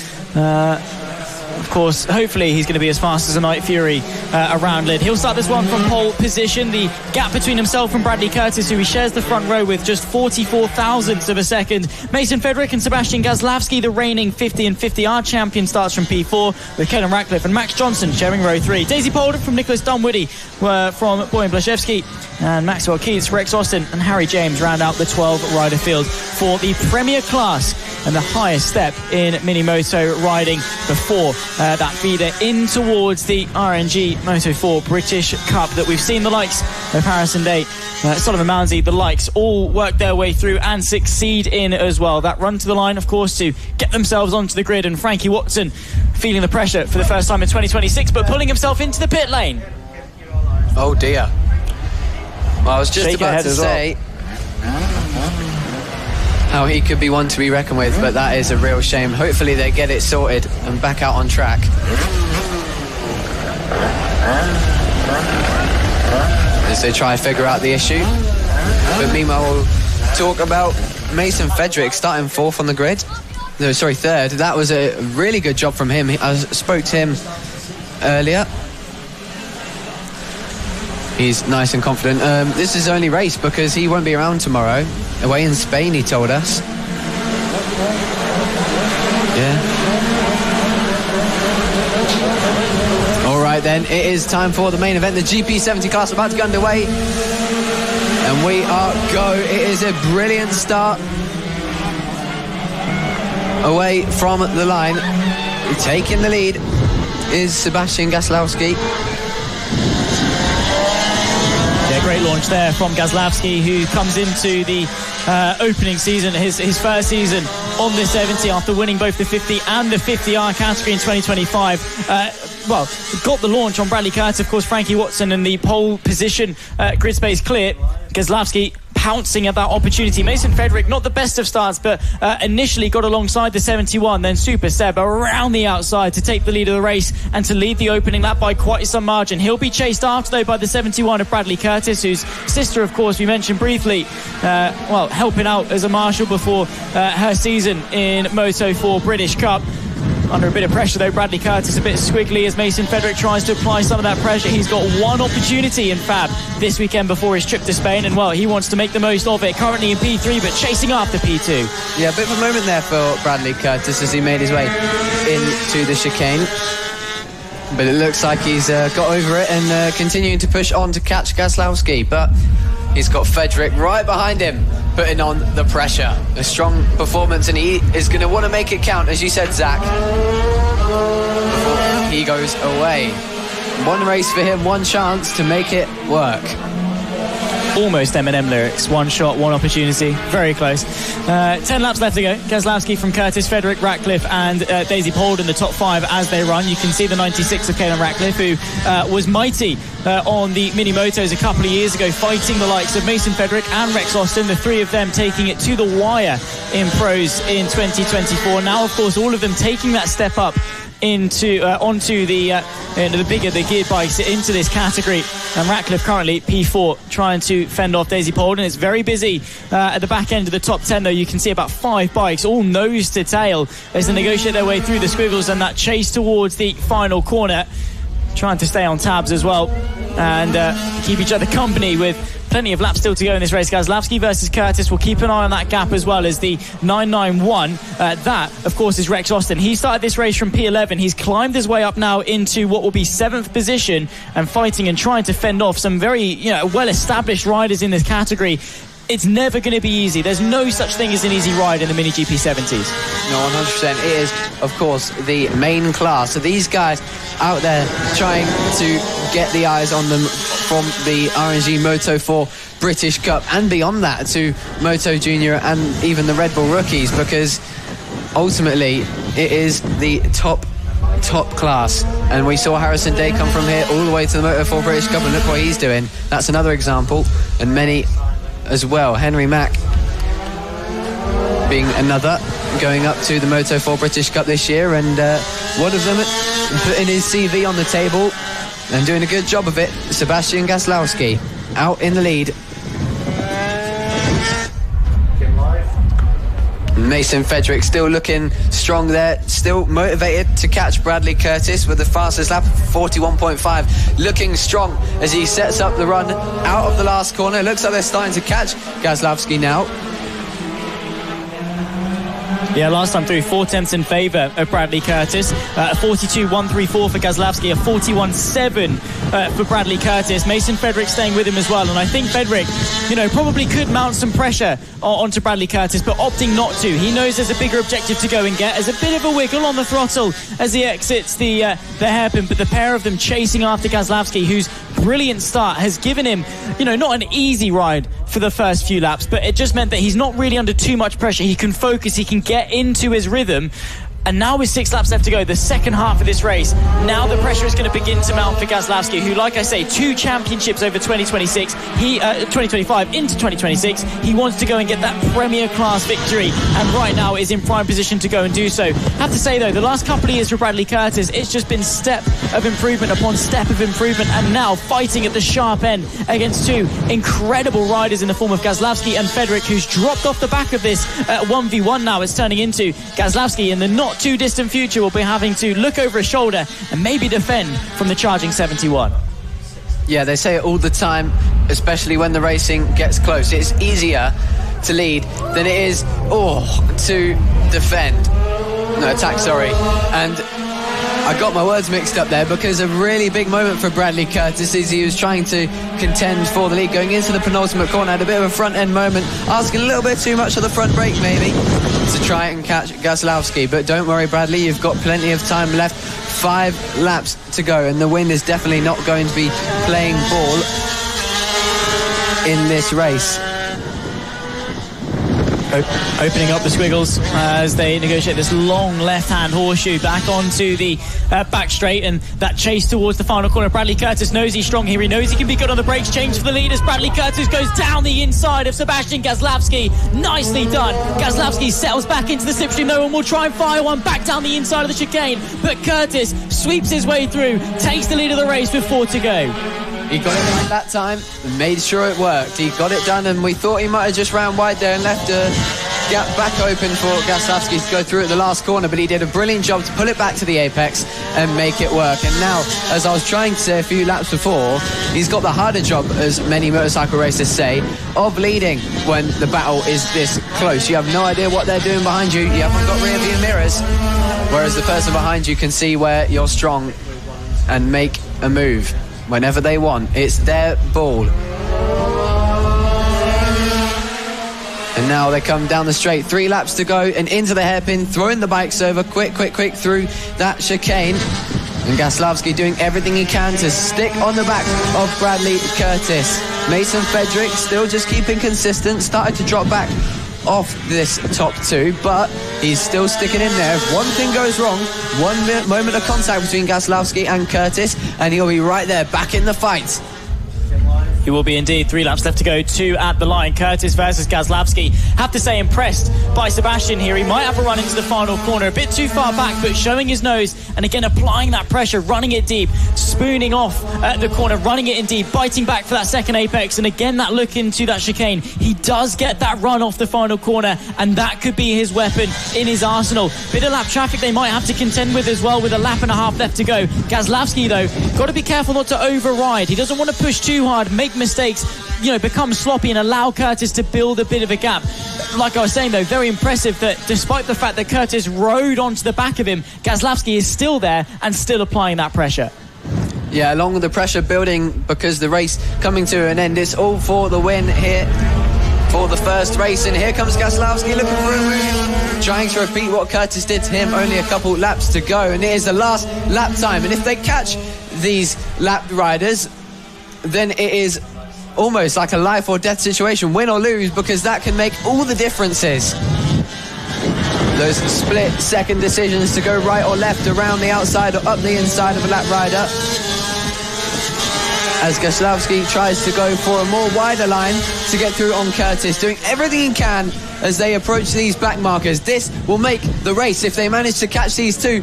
Of course, hopefully he's going to be as fast as a Night Fury around Lydd. He'll start this one from pole position. The gap between himself and Bradley Curtis, who he shares the front row with, just 44 thousandths of a second. Mason Fedrick and Sebastian Gazlawski, the reigning 50 and 50R champion, starts from P4, with Kellen Ratcliffe and Max Johnson sharing row 3. Daisy Polder from Nicholas Dunwoody from Boyan Blaszewski, and Maxwell Keats, Rex Austin and Harry James round out the 12 rider field for the Premier class and the highest step in Mini Moto riding before that feeder in towards the RNG Moto 4 British Cup that we've seen the likes of Harrison Day, Sullivan Mounsey, the likes all work their way through and succeed in as well. That run to the line, of course, to get themselves onto the grid, and Frankie Watson feeling the pressure for the first time in 2026, but pulling himself into the pit lane. Oh dear. Well, I was just about to say how he could be one to be reckoned with, but that is a real shame. Hopefully they get it sorted and back out on track. As they try to figure out the issue. But meanwhile, we'll talk about Mason Fedrick starting 4th on the grid. No, sorry, 3rd. That was a really good job from him. I spoke to him earlier. he's nice and confident. This is his only race because he won't be around tomorrow. Away in Spain, he told us. Yeah. Alright then, it is time for the main event. The GP70 class about to get underway. And we are go. It is a brilliant start. Away from the line, taking the lead is Sebastian Gaslowski. Yeah, great launch there from Gaslowski, who comes into the opening season, his first season on the 70 after winning both the 50 and the 50R category in 2025. Well, got the launch on Bradley Curtis, of course, Frankie Watson in the pole position, grid space clear. Gaslowski pouncing at that opportunity. Mason Fedrick, not the best of starts, but initially got alongside the 71, then Super Seb around the outside to take the lead of the race and to lead the opening lap by quite some margin. He'll be chased after, though, by the 71 of Bradley Curtis, whose sister, of course, we mentioned briefly, helping out as a marshal before her season in Moto 4 British Cup. Under a bit of pressure, though, Bradley Curtis a bit squiggly as Mason Fedrick tries to apply some of that pressure. He's got one opportunity in FAB this weekend before his trip to Spain, and, well, he wants to make the most of it. Currently in P3, but chasing after P2. Yeah, a bit of a moment there for Bradley Curtis as he made his way into the chicane. But it looks like he's got over it and continuing to push on to catch Gaslowski. But he's got Fedrick right behind him, putting on the pressure. A strong performance, and he is going to want to make it count, as you said, Zach, before he goes away. One race for him, one chance to make it work. Almost Eminem lyrics. One shot, one opportunity. Very close. 10 laps left to go. Gaslowski from Curtis, Fedrick, Ratcliffe and Daisy Pold in the top 5 as they run. You can see the 96 of Caelan Ratcliffe, who was mighty on the Mini Motos a couple of years ago, fighting the likes of Mason Fedrick and Rex Austin, the three of them taking it to the wire in pros in 2024. Now, of course, all of them taking that step up onto the bigger the geared bikes into this category. And Ratcliffe currently P4 trying to fend off Daisy Pold, and it's very busy at the back end of the top 10, though. You can see about 5 bikes all nose to tail as they negotiate their way through the squiggles and that chase towards the final corner, trying to stay on tabs as well and keep each other company with plenty of laps still to go in this race. Gaslowski versus Curtis. We'll keep an eye on that gap as well as the 991. That, of course, is Rex Austin. He started this race from P11. He's climbed his way up now into what will be 7th position and fighting and trying to fend off some very well-established riders in this category. It's never going to be easy. There's no such thing as an easy ride in the Mini GP 70s. No, 100%. It is, of course, the main class. So these guys out there trying to get the eyes on them from the RNG Moto 4 British Cup and beyond that to Moto Junior and even the Red Bull Rookies, because ultimately it is the top class. And we saw Harrison Day come from here all the way to the Moto 4 British Cup, and look what he's doing. That's another example, and many as well. Henry Mack being another, going up to the Moto 4 British Cup this year, and one of them putting his CV on the table and doing a good job of it. Sebastian Gaslowski out in the lead. Mason Fedrick still looking strong there, still motivated to catch Bradley Curtis with the fastest lap, 41.5, looking strong as he sets up the run out of the last corner. It looks like they're starting to catch Gaslowski now. Yeah, last time through, 4 tenths in favour of Bradley Curtis. A 42.134 for Gaslowski, a 41.7 for Bradley Curtis. Mason Fedrick staying with him as well. And I think Fedrick, probably could mount some pressure onto Bradley Curtis, but opting not to. He knows there's a bigger objective to go and get. There's a bit of a wiggle on the throttle as he exits the hairpin, but the pair of them chasing after Gaslowski, whose brilliant start has given him, not an easy ride for the first few laps, but it just meant that he's not really under too much pressure. He can focus, he can get into his rhythm. And now with 6 laps left to go, the second half of this race, now the pressure is going to begin to mount for Gaslowski, who, like I say, 2 championships over 2026, 2025 into 2026. He wants to go and get that premier class victory, and right now is in prime position to go and do so. Have to say, though, the last couple of years for Bradley Curtis, it's just been step of improvement upon step of improvement, and now fighting at the sharp end against 2 incredible riders in the form of Gaslowski and Fedrick, who's dropped off the back of this 1v1 now. It's turning into Gaslowski in the not too distant future will be having to look over his shoulder and maybe defend from the charging 71. Yeah, they say it all the time, especially when the racing gets close. It's easier to lead than it is to defend. No, attack, sorry. And I got my words mixed up there, because a really big moment for Bradley Curtis is he was trying to contend for the lead going into the penultimate corner. Had a bit of a front end moment, asking a little bit too much of the front brake maybe to try and catch Gaslowski. But don't worry, Bradley, you've got plenty of time left. 5 laps to go, and the wind is definitely not going to be playing ball in this race. Opening up the squiggles as they negotiate this long left-hand horseshoe back onto the back straight, and that chase towards the final corner. Bradley Curtis knows he's strong here. He knows he can be good on the brakes. Change for the lead as Bradley Curtis goes down the inside of Sebastian Gaslowski. Nicely done. Gaslowski settles back into the slipstream. No one will try and fire one back down the inside of the chicane, but Curtis sweeps his way through, takes the lead of the race with 4 to go. He got it right that time and made sure it worked. He got it done, and we thought he might have just ran wide there and left a gap back open for Gaslowski to go through at the last corner, but he did a brilliant job to pull it back to the apex and make it work. And now, as I was trying to say a few laps before, he's got the harder job, as many motorcycle racers say, of leading when the battle is this close. You have no idea what they're doing behind you. You haven't got rear view mirrors, whereas the person behind you can see where you're strong and make a move whenever they want. It's their ball. And now they come down the straight. 3 laps to go and into the hairpin, throwing the bikes over quick through that chicane. And Gaslowski doing everything he can to stick on the back of Bradley Curtis. Mason Fedrick still just keeping consistent, started to drop back off this top 2, but he's still sticking in there. If one thing goes wrong, one moment of contact between Gaslowski and Curtis, and he'll be right there back in the fight. He will be indeed. 3 laps left to go, 2 at the line. Curtis versus Gaslowski. Have to say, impressed by Sebastian here. He might have a run into the final corner, a bit too far back, but showing his nose, and again applying that pressure, running it deep, spooning off at the corner, running it in deep, biting back for that second apex, and again that look into that chicane. He does get that run off the final corner, and that could be his weapon in his arsenal. Bit of lap traffic they might have to contend with as well, with a lap and a half left to go. Gaslowski, though, got to be careful not to override. He doesn't want to push too hard, make mistakes, become sloppy and allow Curtis to build a bit of a gap. Like I was saying, though, very impressive that despite the fact that Curtis rode onto the back of him, Gaslowski is still there and still applying that pressure. Yeah, along with the pressure building, because the race coming to an end, it's all for the win here for the first race. And here comes Gaslowski looking for a move, trying to repeat what Curtis did to him. Only a couple laps to go, and it is the last lap time. And if they catch these lap riders, then it is almost like a life or death situation, win or lose, because that can make all the differences. Those split second decisions to go right or left, around the outside or up the inside of a lap rider, as Gaslowski tries to go for a more wider line to get through on Curtis, doing everything he can as they approach these back markers. This will make the race if they manage to catch these two.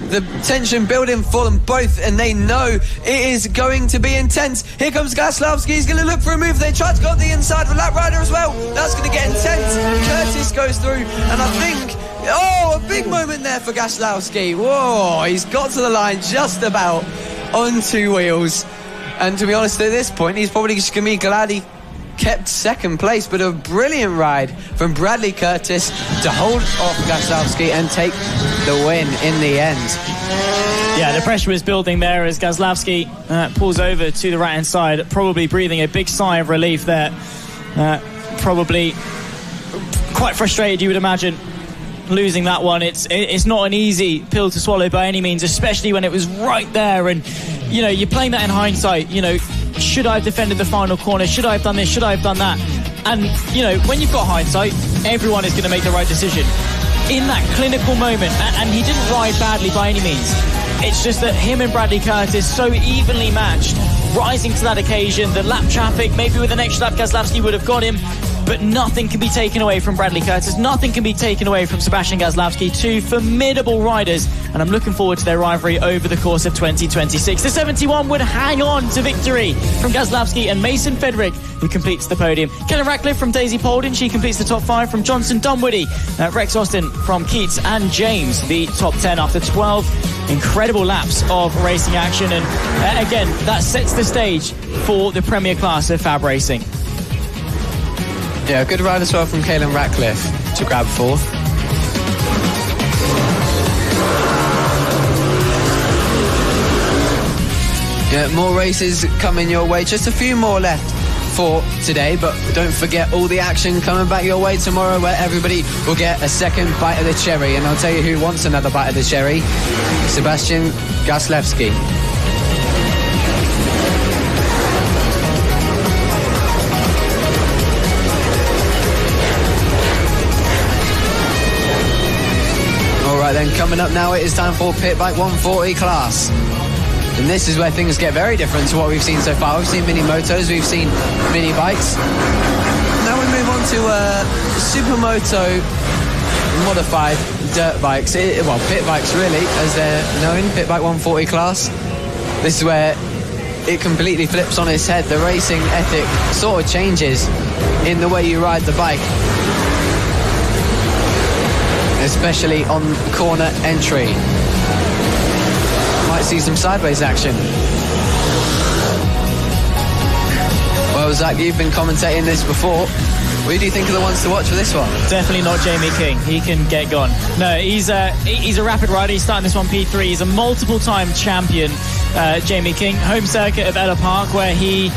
The tension building for them both, and they know it is going to be intense. Here comes Gaslowski. He's going to look for a move. They try to go up the inside of a lap rider as well. That's going to get intense. Curtis goes through, and I think, a big moment there for Gaslowski. Whoa, he's got to the line just about on 2 wheels. And to be honest, at this point, he's probably just going to be glad he kept second place. But a brilliant ride from Bradley Curtis to hold off Gaslowski and take the win in the end. Yeah, the pressure was building there as Gaslowski pulls over to the right-hand side, probably breathing a big sigh of relief there. Probably quite frustrated, you would imagine, losing that one. It's not an easy pill to swallow by any means, especially when it was right there. And you're playing that in hindsight. Should I have defended the final corner? Should I have done this? Should I have done that? And when you've got hindsight, everyone is going to make the right decision in that clinical moment. And he didn't ride badly by any means. It's just that him and Bradley Curtis so evenly matched, rising to that occasion. The lap traffic, maybe with an extra lap Gaslowski would have got him, but nothing can be taken away from Bradley Curtis. Nothing can be taken away from Sebastian Gazlowski. Two formidable riders, and I'm looking forward to their rivalry over the course of 2026. The 71 would hang on to victory from Gazlowski and Mason Fedrick, who completes the podium. Kellen Ratcliffe from Daisy Polden, she completes the top 5 from Johnson Dunwoody. Rex Austin from Keats, and James, the top 10 after 12 incredible laps of racing action. And again, that sets the stage for the premier class of Fab Racing. Yeah, good ride as well from Kellen Ratcliffe to grab 4th. Yeah, more races coming your way. Just a few more left for today, but don't forget all the action coming back your way tomorrow, where everybody will get a second bite of the cherry. And I'll tell you who wants another bite of the cherry: Sebastian Gazlowski. All right then, coming up now, it is time for Pit Bike 140 class. And this is where things get very different to what we've seen so far. We've seen mini motos, we've seen mini bikes. Now we move on to supermoto modified dirt bikes. Well, pit bikes really, as they're known, Pit Bike 140 class. This is where it completely flips on its head. The racing ethic sort of changes in the way you ride the bike, especially on corner entry. Might see some sideways action. Well, Zach, you've been commentating this before. Who do you think are the ones to watch for this one? Definitely not Jamie King. He can get gone. No, he's a rapid rider. He's starting this one P3. He's a multiple-time champion, Jamie King. Home circuit of Ella Park, where he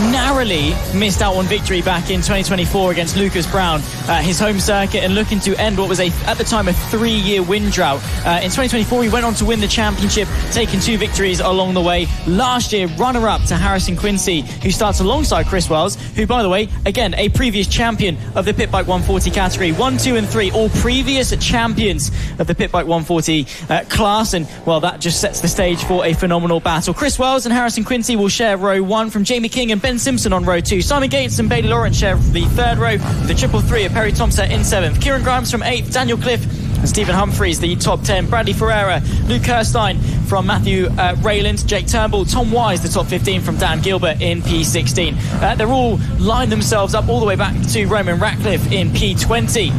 narrowly missed out on victory back in 2024 against Lucas Brown. His home circuit, and looking to end what was, at the time, a 3-year win drought. In 2024, he went on to win the championship, taking 2 victories along the way. Last year, runner-up to Harrison Quincy, who starts alongside Chris Wells, who, by the way, again, a previous champion of the Pit Bike 140 category. 1, 2 and 3, all previous champions of the Pit Bike 140 class, and well, that just sets the stage for a phenomenal battle. Chris Wells and Harrison Quincy will share row 1 from Jamie King and Ben Simpson on row 2. Simon Gates and Bailey Lawrence share the 3rd row, with the 333 of Perry Thompson in 7th. Kieran Grimes from 8th, Daniel Cliff and Stephen Humphreys, the top 10. Bradley Ferreira, Luke Kirstein from Matthew Rayland, Jake Turnbull, Tom Wise, the top 15 from Dan Gilbert in P16. They're all lined themselves up all the way back to Roman Ratcliffe in P20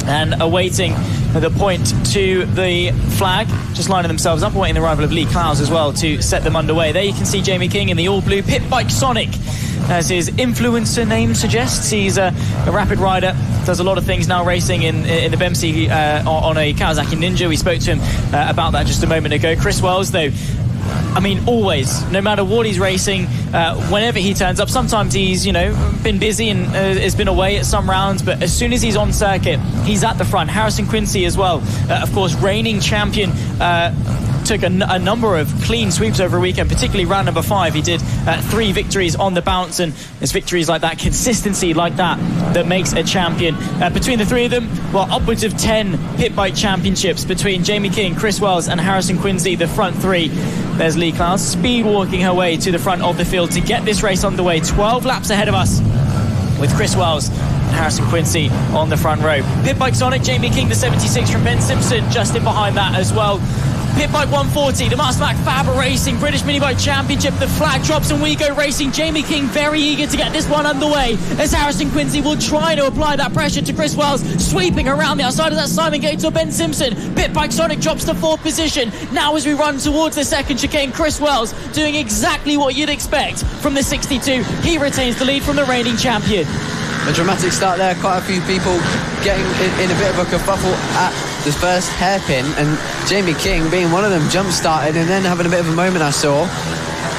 and awaiting the point to the flag, just lining themselves up, awaiting the arrival of Lee Clowes as well to set them underway. There you can see Jamie King in the all-blue Pit Bike Sonic, as his influencer name suggests. He's a rapid rider, does a lot of things now racing in the BMC on a Kawasaki Ninja. We spoke to him about that just a moment ago. Chris Wells, though, I mean, always, no matter what he's racing, whenever he turns up, sometimes he's, been busy and has been away at some rounds, but as soon as he's on circuit, he's at the front. Harrison Quincy as well, of course, reigning champion, took a number of clean sweeps over a weekend, particularly round number 5. He did 3 victories on the bounce, and it's victories like that, consistency like that, that makes a champion. Between the 3 of them, well, upwards of 10 pit bike championships between Jamie King, Chris Wells and Harrison Quincy, the front 3. There's Lee Clowes speed walking her way to the front of the field to get this race underway. 12 laps ahead of us, with Chris Wells and Harrison Quincy on the front row. Pit Bike Sonic, Jamie King, the 76 from Ben Simpson, just in behind that as well. Pit Bike 140, the Mastermac FAB-Racing British Mini Bike Championship. The flag drops and we go racing. Jamie King very eager to get this one underway, as Harrison Quincy will try to apply that pressure to Chris Wells, sweeping around the outside of that Simon Gates or Ben Simpson. Pit Bike Sonic drops to 4th position. Now as we run towards the second chicane, Chris Wells doing exactly what you'd expect from the 62. He retains the lead from the reigning champion. A dramatic start there, quite a few people getting in a bit of a kerfuffle at the first hairpin, and Jamie King being one of them jump-started and then having a bit of a moment, I saw.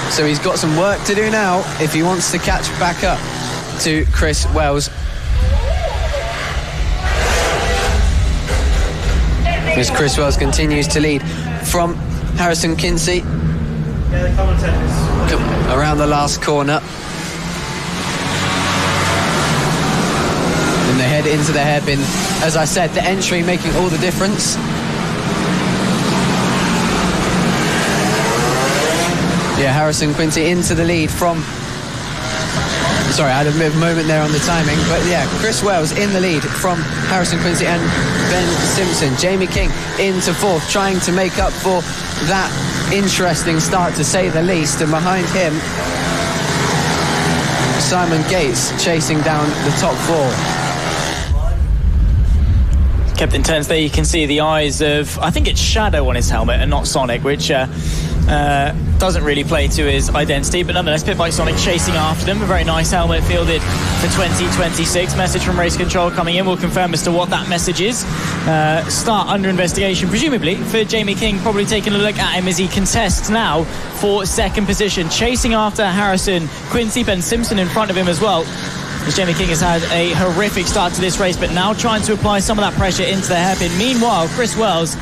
So he's got some work to do now if he wants to catch back up to Chris Wells. As Chris Wells continues to lead from Harrison Quincy. Yeah, the commentators. Around the last corner. And they head into the hairpin. As I said, the entry making all the difference. Yeah, Harrison Quincy into the lead from Sorry, I had a bit of a moment there on the timing. But yeah, Chris Wells in the lead from Harrison Quincy and Ben Simpson. Jamie King into fourth, trying to make up for that interesting start, to say the least. And behind him, Simon Gates chasing down the top four. Kept intense there. You can see the eyes of, I think it's Shadow on his helmet and not Sonic, which doesn't really play to his identity, but nonetheless, Pit Bike Sonic chasing after them. A very nice helmet fielded for 2026. Message from Race Control coming in. We'll confirm as to what that message is. Start under investigation, presumably, for Jamie King, probably taking a look at him as he contests now for second position. Chasing after Harrison Quincy, Ben Simpson in front of him as well. As Jamie King has had a horrific start to this race, but now trying to apply some of that pressure into the hairpin. Meanwhile, Chris Wells,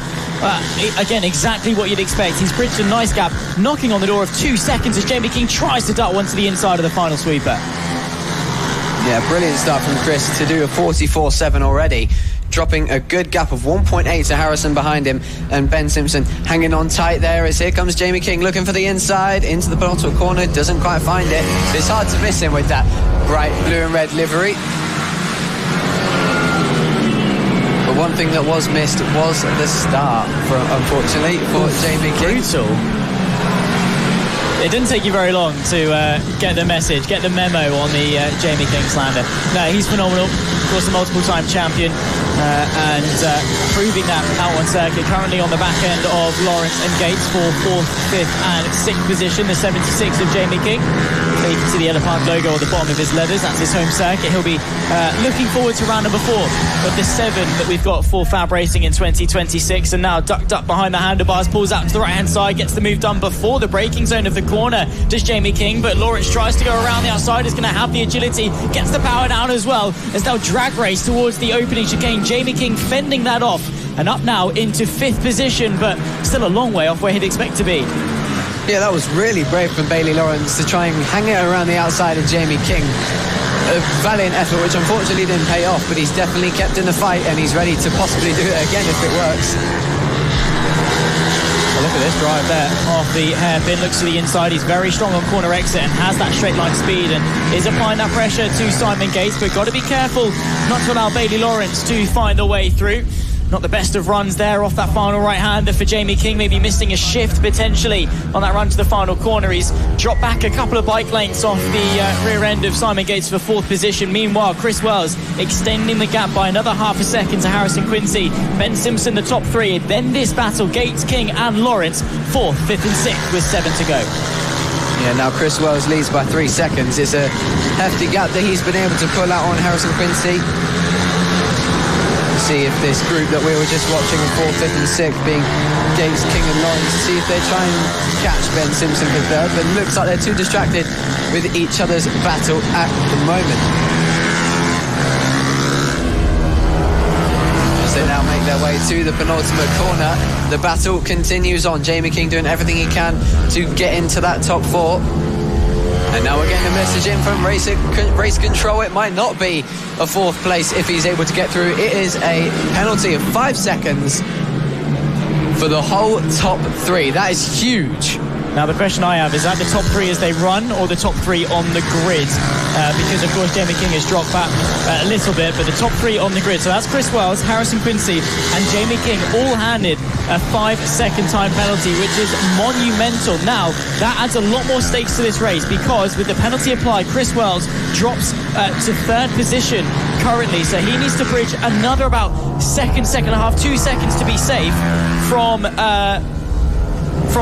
again, exactly what you'd expect. He's bridged a nice gap, knocking on the door of 2 seconds as Jamie King tries to dart one to the inside of the final sweeper. Yeah, brilliant start from Chris to do a 44.7 already, dropping a good gap of 1.8 to Harrison behind him, and Ben Simpson hanging on tight there as here comes Jamie King looking for the inside into the penultimate corner, doesn't quite find it. It's hard to miss him with that bright blue and red livery. But one thing that was missed was the start, unfortunately, for Jamie King. Brutal. It didn't take you very long to get the message, get the memo on the Jamie King slander. No, he's phenomenal. Of course, a multiple-time champion and proving that out on circuit. Currently on the back end of Lawrence and Gates for 4th, 5th and 6th position. The 76 of Jamie King. So you can see the Yellow Park logo on the bottom of his leathers. That's his home circuit. He'll be looking forward to round number 4 of the 7 that we've got for Fab Racing in 2026. And now ducked up behind the handlebars, pulls out to the right-hand side, gets the move done before the braking zone of the corner. Does Jamie King, but Lawrence tries to go around the outside, is going to have the agility, gets the power down as well, as they'll drag race towards the opening chicane. Jamie King fending that off, and up now into 5th position, but still a long way off where he'd expect to be. Yeah, that was really brave from Bailey Lawrence to try and hang it around the outside of Jamie King. A valiant effort, which unfortunately didn't pay off, but he's definitely kept in the fight, and he's ready to possibly do it again if it works. Look at this drive there off the hairpin, looks to the inside. He's very strong on corner exit and has that straight line speed and is applying that pressure to Simon Gates, but got to be careful not to allow Bailey Lawrence to find a way through. Not the best of runs there off that final right-hander for Jamie King, maybe missing a shift potentially on that run to the final corner. He's dropped back a couple of bike lengths off the rear end of Simon Gates for 4th position. Meanwhile, Chris Wells extending the gap by another half a second to Harrison Quincy. Ben Simpson, the top 3. Then this battle, Gates, King and Lawrence, 4th, 5th and 6th with 7 to go. Yeah, now Chris Wells leads by 3 seconds. It's a hefty gap that he's been able to pull out on Harrison Quincy. See if this group that we were just watching in 4th, 5th and 6th being Gates, King and Lawrence, see if they try and catch Ben Simpson for 3rd, but it looks like they're too distracted with each other's battle at the moment. As they now make their way to the penultimate corner, the battle continues on. Jamie King doing everything he can to get into that top 4. And now we're getting a message in from Race Control. It might not be a 4th place if he's able to get through. It is a penalty of 5 seconds for the whole top 3. That is huge. Now the question I have, is that the top 3 as they run or the top 3 on the grid? Because of course Jamie King has dropped back a little bit, but the top 3 on the grid. So that's Chris Wells, Harrison Quincy and Jamie King all handed a 5-second time penalty, which is monumental. Now that adds a lot more stakes to this race, because with the penalty applied, Chris Wells drops to 3rd position currently, so he needs to bridge another about second and a half, 2 seconds to be safe from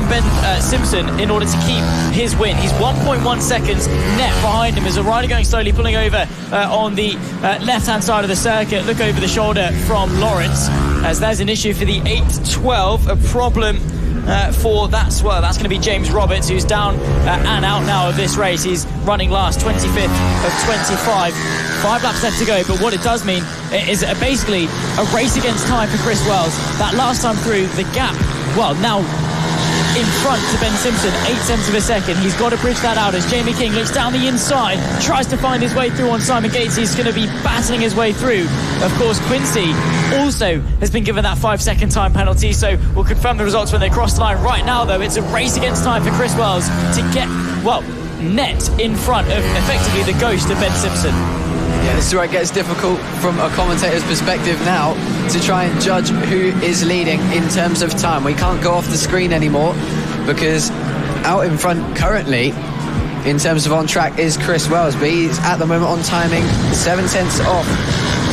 Ben Simpson in order to keep his win. He's 1.1 seconds net behind him as a rider going slowly, pulling over on the left-hand side of the circuit. Look over the shoulder from Lawrence, as there's an issue for the 812, a problem for that swirl. That's going to be James Roberts, who's down and out now of this race. He's running last, 25th of 25. 5 laps left to go, but what it does mean is basically a race against time for Chris Wells. That last time through, the gap, well, now in front to Ben Simpson, 0.8 of a second. He's got to bridge that out as Jamie King looks down the inside, tries to find his way through on Simon Gates. He's going to be battling his way through. Of course, Quincy also has been given that 5-second time penalty, so we'll confirm the results when they cross the line. Right now, though, it's a race against time for Chris Wells to get, well, net in front of effectively the ghost of Ben Simpson. Yeah, this is where it gets difficult from a commentator's perspective now to try and judge who is leading in terms of time. We can't go off the screen anymore because out in front currently in terms of on track is Chris Wells, but he's at the moment on timing 7/10 off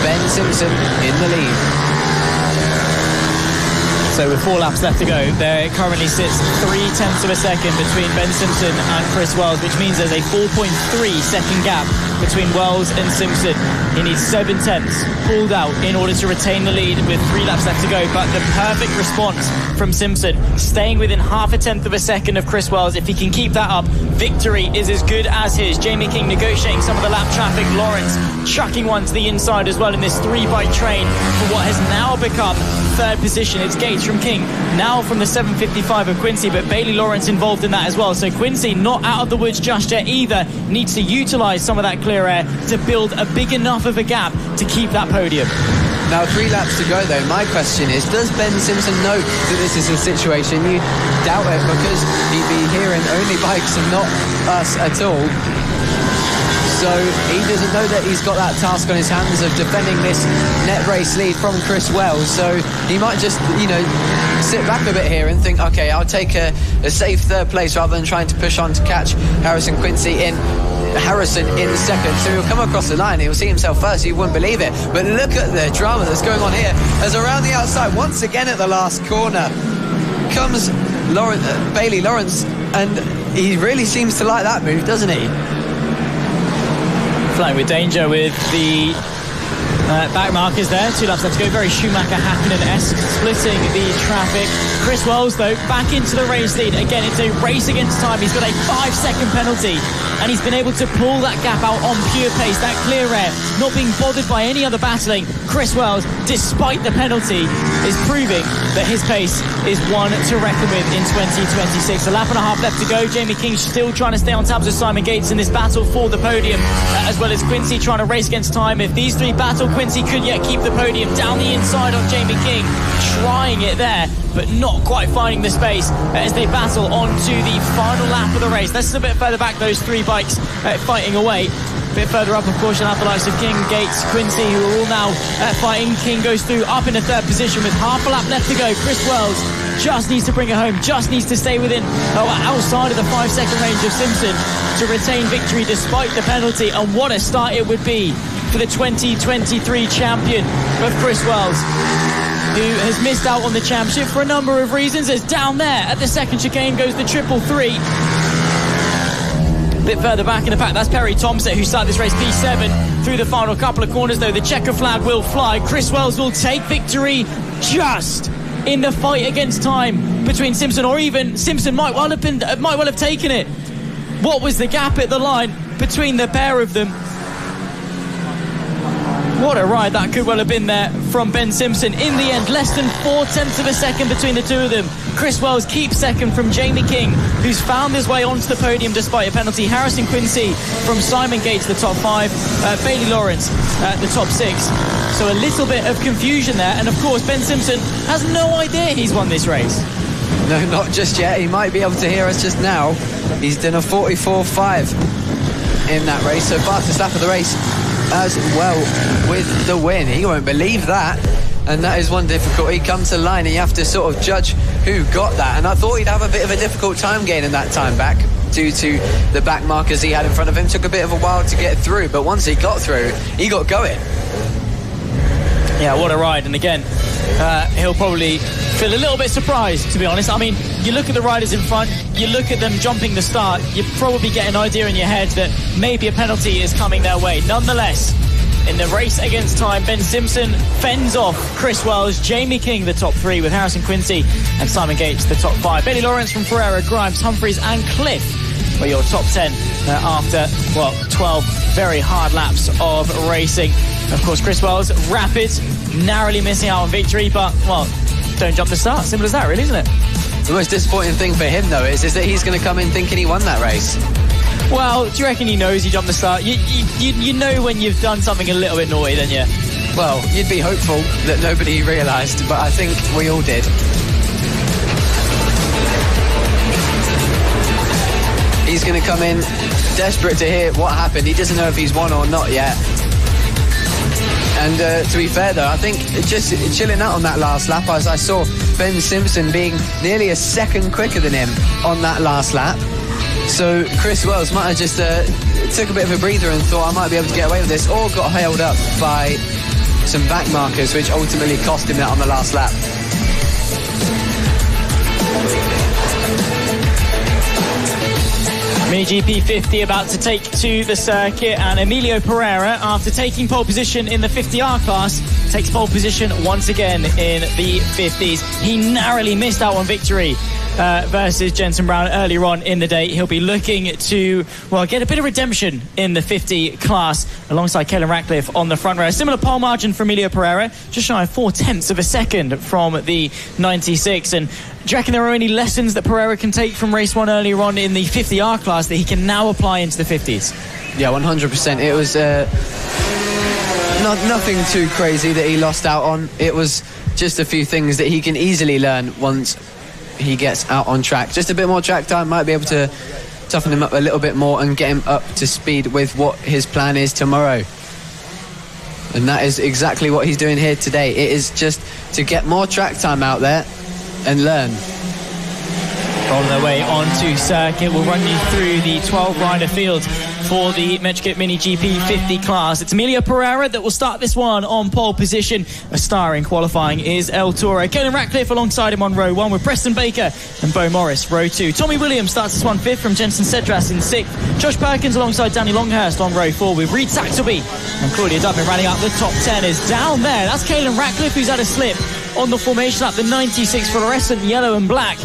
Ben Simpson in the lead. So with 4 laps left to go, there currently sits 0.3 of a second between Ben Simpson and Chris Wells, which means there's a 4.3 second gap between Wells and Simpson. He needs 7/10 pulled out in order to retain the lead with 3 laps left to go. But the perfect response from Simpson, staying within 0.5 of a second of Chris Wells. If he can keep that up, victory is as good as his. Jamie King negotiating some of the lap traffic. Lawrence chucking one to the inside as well in this 3-bike train for what has now become 3rd position. It's Gates from King, now from the 755 of Quincy, but Bailey Lawrence involved in that as well. So Quincy not out of the woods just yet either, needs to utilise some of that clear air to build a big enough of a gap to keep that podium. Now 3 laps to go though. My question is, does Ben Simpson know that this is a situation? You doubt it because he'd be hearing only bikes and not us at all. So he doesn't know that he's got that task on his hands of defending this net race lead from Chris Wells. So he might just, sit back a bit here and think, okay, I'll take a safe 3rd place rather than trying to push on to catch Harrison in second. So he'll come across the line, he'll see himself first, you wouldn't believe it. But look at the drama that's going on here as around the outside, once again at the last corner, comes Bailey Lawrence, and he really seems to like that move, doesn't he? Flying with danger with the back markers there. 2 laps left to go. Very Schumacher-Hakkinen-esque, splitting the traffic. Chris Wells, though, back into the race lead. Again, it's a race against time. He's got a 5-second penalty, and he's been able to pull that gap out on pure pace, that clear air, not being bothered by any other battling. Chris Wells, despite the penalty, is proving that his pace is one to reckon with in 2026. A lap and a half left to go. Jamie King still trying to stay on tabs with Simon Gates in this battle for the podium, as well as Quincy trying to race against time. If these 3 battle, Quincy could yet keep the podium down the inside of Jamie King, trying it there, but not quite finding the space as they battle on to the final lap of the race. This is a bit further back, those 3 bikes fighting away. A bit further up, of course, you'll have the likes of King, Gates, Quincy, who are all now fighting. King goes through up in the 3rd position with half a lap left to go. Chris Wells just needs to bring it home, just needs to stay within outside of the 5-second range of Simpson to retain victory despite the penalty. And what a start it would be for the 2023 champion of Chris Wells, who has missed out on the championship for a number of reasons. As down there at the 2nd chicane goes the 333. Bit further back in the pack, that's Perry Thompson, who started this race P7 through the final couple of corners, though the checker flag will fly. Chris Wells will take victory just in the fight against time between Simpson, or even Simpson might well have taken it. What was the gap at the line between the pair of them? What a ride that could well have been there from Ben Simpson. In the end, less than 0.4 of a second between the 2 of them. Chris Wells keeps second from Jamie King, who's found his way onto the podium despite a penalty. Harrison Quincy from Simon Gates, the top 5. Bailey Lawrence, the top 6. So a little bit of confusion there. And of course, Ben Simpson has no idea he's won this race. No, not just yet. He might be able to hear us just now. He's done a 44.5 in that race. So fastest lap of the race as well with the win. He won't believe that, and that is one difficulty. Come to line and you have to sort of judge who got that, and I thought he'd have a bit of a difficult time gaining that time back due to the back markers he had in front of him. Took a bit of a while to get through, but once he got through, he got going. Yeah, what a ride. And again, he'll probably feel a little bit surprised, to be honest. I mean, you look at the riders in front, you look at them jumping the start, you probably get an idea in your head that maybe a penalty is coming their way. Nonetheless, in the race against time, Ben Simpson fends off Chris Wells, Jamie King, the top 3, with Harrison Quincy and Simon Gates, the top 5. Bailey Lawrence from Ferreira, Grimes, Humphreys and Cliff were your top 10 after, 12 very hard laps of racing. Of course, Chris Wells, rapid, narrowly missing out on victory, but, don't jump the start. Simple as that, really, isn't it? The most disappointing thing for him, though, is that he's going to come in thinking he won that race. Well, do you reckon he knows he jumped the start? You know when you've done something a little bit naughty, don't you? Well, you'd be hopeful that nobody realised, but I think we all did. He's going to come in desperate to hear what happened. He doesn't know if he's won or not yet. And to be fair, though, I think just chilling out on that last lap, as I saw Ben Simpson being nearly a second quicker than him on that last lap. So Chris Wells might have just took a bit of a breather and thought I might be able to get away with this, or got held up by some back markers, which ultimately cost him that on the last lap. MiniGP 50 about to take to the circuit, and Emilio Pereira, after taking pole position in the 50R class, takes pole position once again in the 50s. He narrowly missed out on victory versus Jenson Brown earlier on in the day. He'll be looking to, well, get a bit of redemption in the 50 class alongside Caelan Ratcliffe on the front row. A similar pole margin for Emilio Pereira, just shy of 0.4 of a second from the 96. And do you reckon there are any lessons that Pereira can take from race 1 earlier on in the 50R class that he can now apply into the 50s? Yeah, 100%. It was nothing too crazy that he lost out on. It was just a few things that he can easily learn once he gets out on track. Just a bit more track time might be able to toughen him up a little bit more and get him up to speed with what his plan is tomorrow. And that is exactly what he's doing here today. It is just to get more track time out there and learn. On their way onto circuit, we'll run you through the 12-rider field for the Metrokit Mini GP 50 class. It's Emilio Pereira that will start this one on pole position. A star in qualifying is El Toro. Caelan Ratcliffe alongside him on row 1 with Preston Baker and Bo Morris row 2. Tommy Williams starts this one 5th from Jensen Cedras in 6th. Josh Perkins alongside Danny Longhurst on row 4 with Reed Saxelby and Claudia Dublin rounding out the top 10 is down there. That's Caelan Ratcliffe, who's had a slip on the formation lap, the 96 fluorescent yellow and black.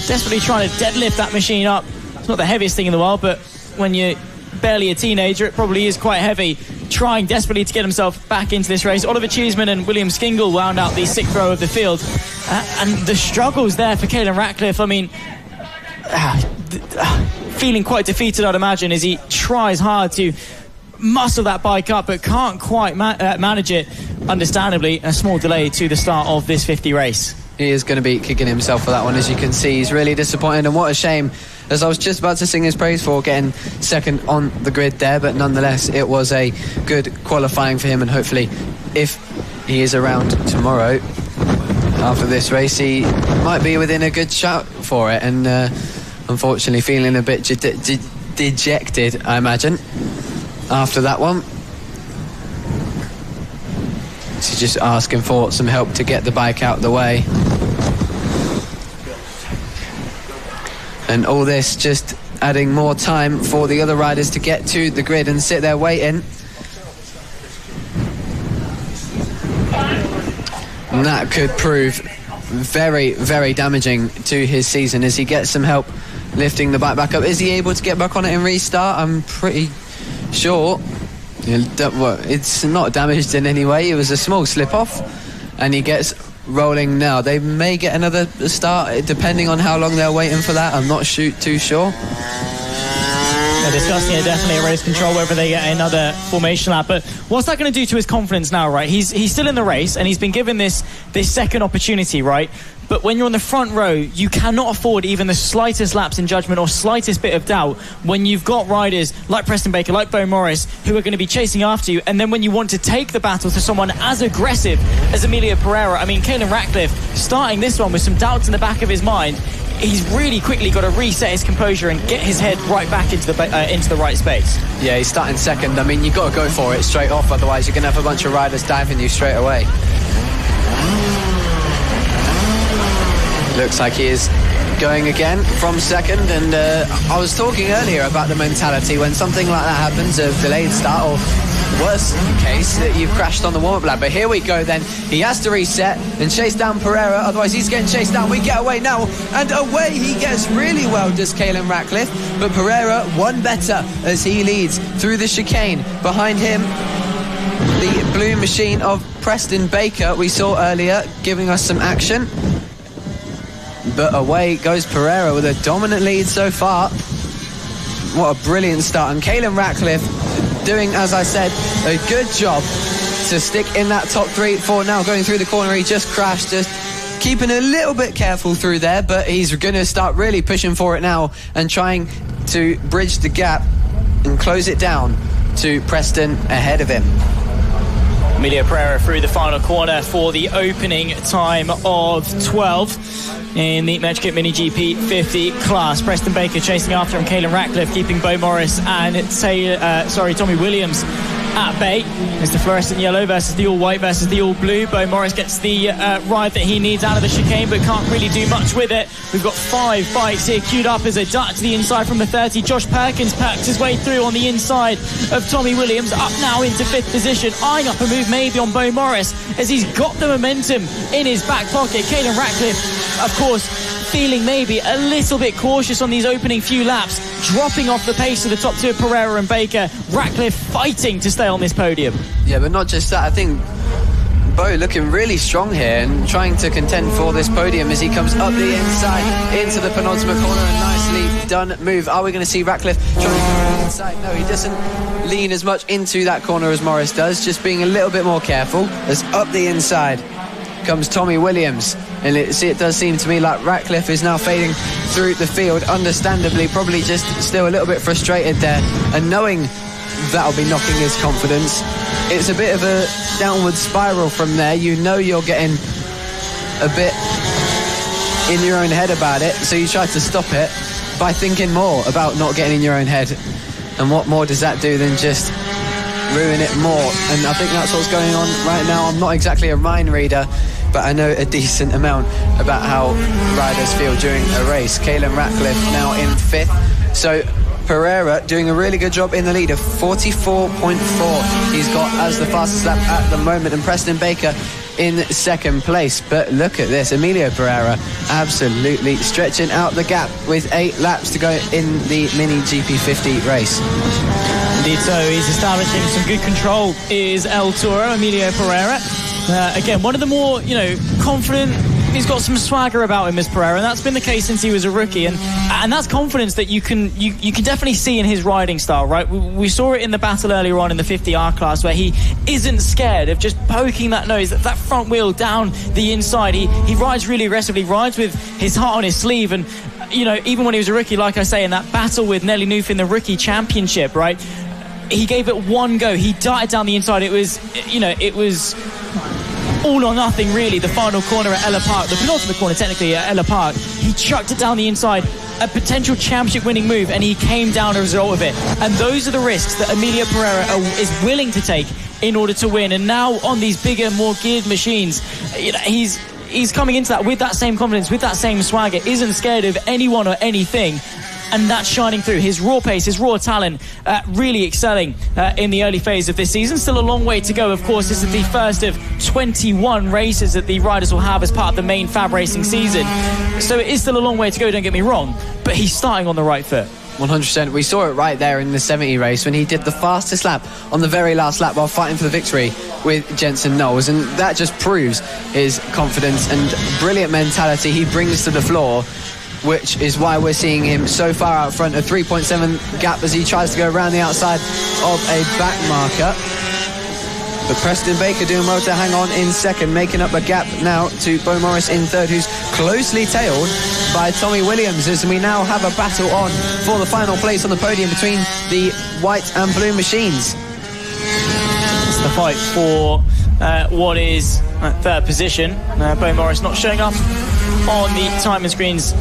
Desperately trying to deadlift that machine up. It's not the heaviest thing in the world, but when you're barely a teenager, it probably is quite heavy. Trying desperately to get himself back into this race. Oliver Cheeseman and William Skingle wound out the 6th row of the field. And the struggles there for Caelan Ratcliffe, I mean, feeling quite defeated, I'd imagine, as he tries hard to muscle that bike up, but can't quite manage it. Understandably, a small delay to the start of this 50 race. He is going to be kicking himself for that one, as you can see. He's really disappointed, and what a shame, as I was just about to sing his praise for getting second on the grid there, but nonetheless it was a good qualifying for him, and hopefully if he is around tomorrow after this race, he might be within a good shout for it. And unfortunately feeling a bit dejected, I imagine, after that one. So just asking for some help to get the bike out of the way. And all this just adding more time for the other riders to get to the grid and sit there waiting. And that could prove very, very damaging to his season as he gets some help lifting the bike back up. Is he able to get back on it and restart? I'm pretty sure. It's not damaged in any way. It was a small slip off and he gets rolling now. They may get another start depending on how long they're waiting for that. I'm not too sure. They're discussing it definitely at race control whether they get another formation lap, but what's that going to do to his confidence now, right? He's still in the race and he's been given this second opportunity, right? But when you're on the front row, you cannot afford even the slightest lapse in judgment or slightest bit of doubt when you've got riders like Preston Baker, like Bo Morris, who are going to be chasing after you. And then when you want to take the battle to someone as aggressive as Emilio Pereira, I mean, Caelan Ratcliffe starting this one with some doubts in the back of his mind, he's really quickly got to reset his composure and get his head right back into the right space. Yeah, he's starting second. I mean, you've got to go for it straight off, otherwise you're going to have a bunch of riders diving you straight away. Looks like he is going again from second, and I was talking earlier about the mentality when something like that happens, a delayed start, or worst case that you've crashed on the warm-up lap. But here we go then, he has to reset and chase down Pereira, otherwise he's getting chased down. We get away now, and away he gets really well, does Caelan Ratcliffe, but Pereira one better as he leads through the chicane. Behind him, the blue machine of Preston Baker we saw earlier giving us some action. But away goes Pereira with a dominant lead so far. What a brilliant start. And Caelan Ratcliffe doing, as I said, a good job to stick in that top 3 for now. Going through the corner, he just crashed, just keeping a little bit careful through there, but he's going to start really pushing for it now and trying to bridge the gap and close it down to Preston ahead of him. Emilio Pereira through the final corner for the opening time of 12 in the Medkit Mini GP 50 class. Preston Baker chasing after him, Caelan Ratcliffe keeping Bo Morris and Tommy Williams at bay. It's the fluorescent yellow versus the all white versus the all blue. Bo Morris gets the ride that he needs out of the chicane, but can't really do much with it. We've got 5 bikes here queued up as a dart to the inside from the 30. Josh Perkins perks his way through on the inside of Tommy Williams, up now into 5th position, eyeing up a move maybe on Bo Morris as he's got the momentum in his back pocket. Caelan Ratcliffe, of course, feeling maybe a little bit cautious on these opening few laps, dropping off the pace of the top two of Pereira and Baker. Ratcliffe fighting to stay on this podium. Yeah, but not just that. I think Bo looking really strong here and trying to contend for this podium as he comes up the inside into the penultimate corner. A nicely done move. Are we going to see Ratcliffe trying to go the inside? No, he doesn't lean as much into that corner as Morris does, just being a little bit more careful. As up the inside comes Tommy Williams, and it does seem to me like Ratcliffe is now fading through the field, understandably, probably just still a little bit frustrated there, and knowing that'll be knocking his confidence. It's a bit of a downward spiral from there. You know you're getting a bit in your own head about it, so you try to stop it by thinking more about not getting in your own head. And what more does that do than just ruin it more? And I think that's what's going on right now. I'm not exactly a mind reader, but I know a decent amount about how riders feel during a race. Caelan Ratcliffe now in 5th. So Pereira doing a really good job in the lead of 44.4. He's got as the fastest lap at the moment, and Preston Baker in 2nd place. But look at this, Emilio Pereira absolutely stretching out the gap with 8 laps to go in the Mini GP50 race. Indeed so, he's establishing some good control, is El Toro, Emilio Pereira. Again, one of the more, confident, he's got some swagger about him as Pereira, and that's been the case since he was a rookie, and that's confidence that you can definitely see in his riding style, right? We saw it in the battle earlier on in the 50R class, where he isn't scared of just poking that nose, that front wheel down the inside. He rides really aggressively, rides with his heart on his sleeve, and even when he was a rookie, like I say, in that battle with Nelly Nooth in the rookie championship, right, he gave it one go. He darted down the inside. It was all or nothing, really. The final corner at Ella Park, the penultimate corner technically at Ella Park, he chucked it down the inside, a potential championship winning move, and he came down as a result of it. And those are the risks that Emilio Pereira is willing to take in order to win. And now on these bigger, more geared machines, he's coming into that with that same confidence, with that same swagger, isn't scared of anyone or anything. And that's shining through. His raw pace, his raw talent, really excelling in the early phase of this season. Still a long way to go, of course. This is the first of 21 races that the riders will have as part of the main FAB-Racing season. So it is still a long way to go, don't get me wrong. But he's starting on the right foot. 100%. We saw it right there in the 70 race when he did the fastest lap on the very last lap while fighting for the victory with Jensen Knowles. And that just proves his confidence and brilliant mentality he brings to the floor, which is why we're seeing him so far out front, a 3.7 gap as he tries to go around the outside of a back marker. But Preston Baker doing well to hang on in 2nd, making up a gap now to Bo Morris in 3rd, who's closely tailed by Tommy Williams, as we now have a battle on for the final place on the podium between the white and blue machines. It's the fight for what is 3rd position. Bo Morris not showing up on the timing screens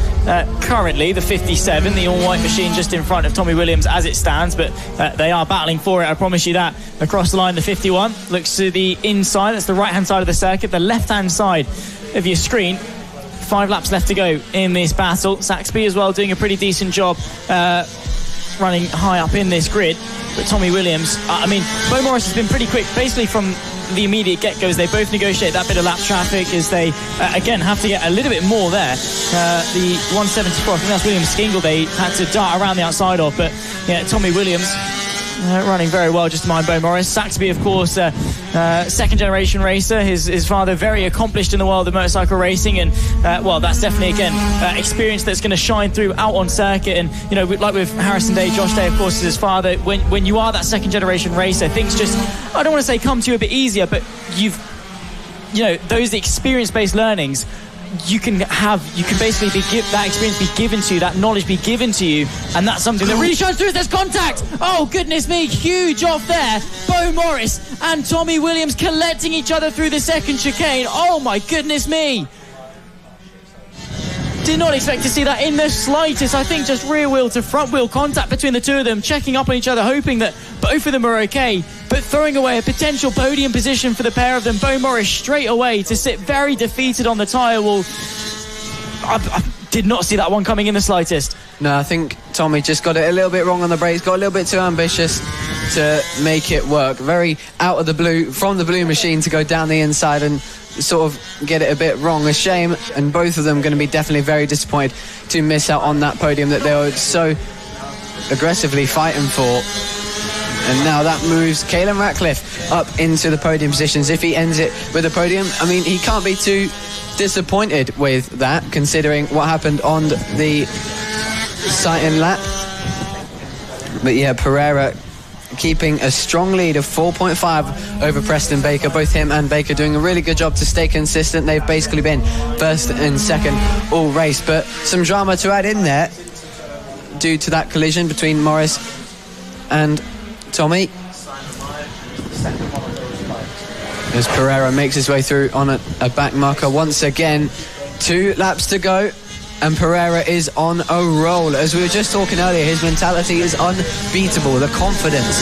currently. The 57, the all-white machine just in front of Tommy Williams as it stands, but they are battling for it, I promise you that. Across the line, the 51 looks to the inside. That's the right-hand side of the circuit, the left-hand side of your screen. 5 laps left to go in this battle. Saxby as well doing a pretty decent job running high up in this grid. But Tommy Williams, Bo Morris has been pretty quick, basically from the immediate get-goes. They both negotiate that bit of lap traffic as they, again, have to get a little bit more there. The 174, I think that's Williams Skingle, they had to dart around the outside of, but yeah, Tommy Williams running very well just behind Bo Morris. Saxby, of course, 2nd generation racer. His father very accomplished in the world of motorcycle racing, and that's definitely again experience that's going to shine through out on circuit. And like with Harrison Day, Josh Day, of course, is his father. When you are that 2nd generation racer, things just, I don't want to say come to you a bit easier, but those experience-based learnings you can basically that experience be given to you, that knowledge be given to you, and that's something that really shines through. There's contact. Oh goodness me, huge off there. Bo Morris and Tommy Williams collecting each other through the second chicane. Oh my goodness me. Did not expect to see that in the slightest. I think just rear wheel to front wheel contact between the two of them, checking up on each other, hoping that both of them are okay, but throwing away a potential podium position for the pair of them. Bo Morris straight away to sit very defeated on the tyre wall. I did not see that one coming in the slightest. No, I think Tommy just got it a little bit wrong on the brakes, got a little bit too ambitious to make it work. Very out of the blue, from the blue machine to go down the inside and sort of get it a bit wrong. A shame, and both of them going to be definitely very disappointed to miss out on that podium that they were so aggressively fighting for. And now that moves Caelan Ratcliffe up into the podium positions. If he ends it with a podium, I mean, he can't be too disappointed with that, considering what happened on the sighting lap. But yeah, Pereira keeping a strong lead of 4.5 over Preston Baker. Both him and Baker doing a really good job to stay consistent. They've basically been first and second all race, but some drama to add in there due to that collision between Morris and Tommy, as Pereira makes his way through on a back marker once again. 2 laps to go and Pereira is on a roll. As we were just talking earlier, his mentality is unbeatable. The confidence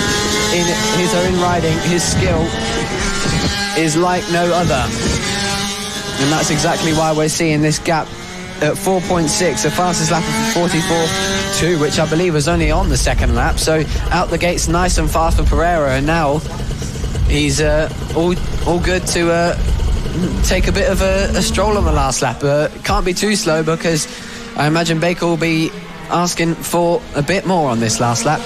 in his own riding, his skill is like no other, and that's exactly why we're seeing this gap at 4.6, the fastest lap of 44.2, which I believe was only on the second lap. So out the gates nice and fast for Pereira, and now he's all good to take a bit of a stroll on the last lap. Can't be too slow, because I imagine Baker will be asking for a bit more on this last lap.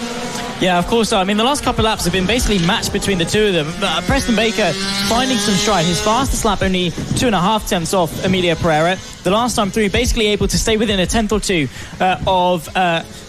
Yeah, of course. I mean, the last couple of laps have been basically matched between the two of them. Preston Baker finding some stride. His fastest lap only 2.5 tenths off Emilio Pereira. The last time through, basically able to stay within a tenth or two of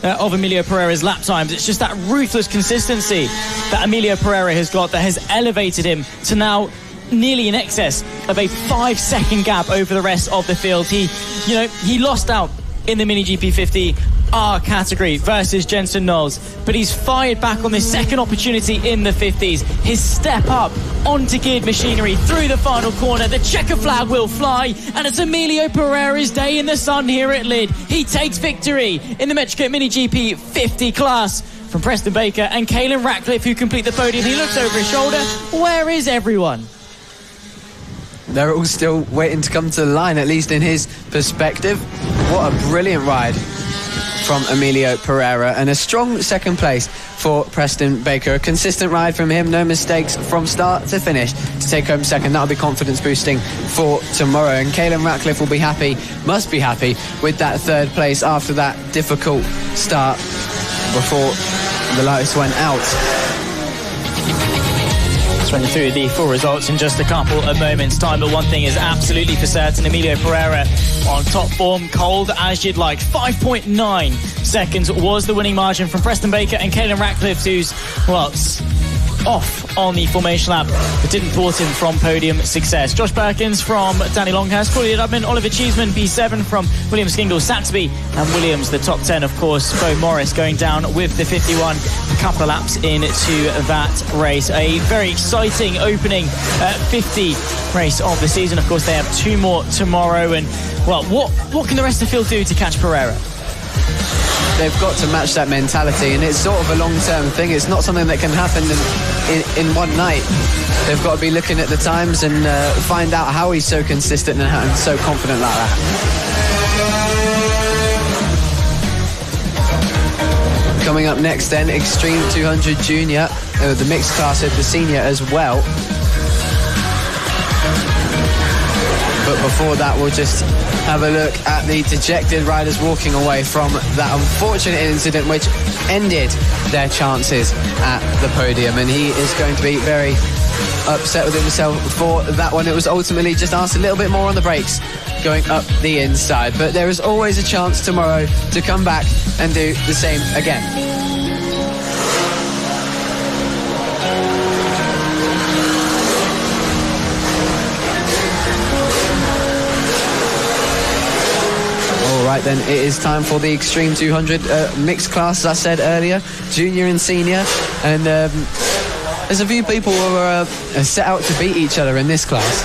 Emilio Pereira's lap times. It's just that ruthless consistency that Emilio Pereira has got that has elevated him to now nearly in excess of a 5-second gap over the rest of the field. He lost out in the Mini GP 50 R category versus Jensen Knowles, but he's fired back on this second opportunity in the 50s. His step up onto geared machinery through the final corner. The checker flag will fly, and it's Emilio Pereira's day in the sun here at Lydd. He takes victory in the Metrico Mini GP 50 class from Preston Baker and Caelan Ratcliffe, who complete the podium. He looks over his shoulder. Where is everyone? They're all still waiting to come to the line, at least in his perspective. What a brilliant ride from Emilio Pereira, and a strong second place for Preston Baker. A consistent ride from him, no mistakes from start to finish to take home second. That'll be confidence boosting for tomorrow, and Caelan Ratcliffe will be happy, must be happy with that third place after that difficult start before the lights went out. Run through the full results in just a couple of moments' time, but one thing is absolutely for certain: Emilio Pereira on top form, cold as you'd like. 5.9 seconds was the winning margin from Preston Baker and Caelan Ratcliffe, who's off on the formation lap, but didn't thwart him from podium success. Josh Perkins from Danny Longhurst, Corey Dubman, Oliver Cheeseman, P7 from William Skingle, Saxby and Williams, the top 10, of course. Bo Morris going down with the 51, a couple of laps into that race. A very exciting opening 50 race of the season. Of course, they have 2 more tomorrow, and what can the rest of the field do to catch Pereira? They've got to match that mentality, and it's sort of a long-term thing. It's not something that can happen in one night. They've got to be looking at the times and find out how he's so consistent and so confident like that. Coming up next then, Extreme 200 Junior, the mixed class at the senior as well. But before that, we'll just have a look at the dejected riders walking away from that unfortunate incident which ended their chances at the podium, and he is going to be very upset with himself for that one. It was ultimately just asked a little bit more on the brakes going up the inside, but there is always a chance tomorrow to come back and do the same again. Right then, it is time for the Extreme 200 mixed class, as I said earlier, junior and senior, and there's a few people who are set out to beat each other in this class.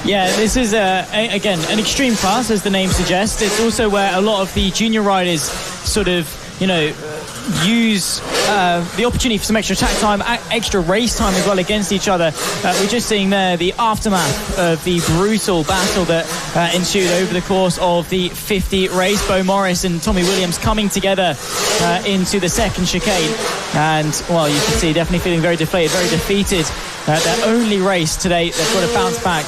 Yeah, this is, again, an extreme class, as the name suggests. It's also where a lot of the junior riders sort of, use the opportunity for some extra attack time, extra race time as well against each other. We're just seeing there the aftermath of the brutal battle that ensued over the course of the 50 race. Bo Morris and Tommy Williams coming together into the second chicane. And, well, you can see definitely feeling very deflated, very defeated. Their only race today, they've got to bounce back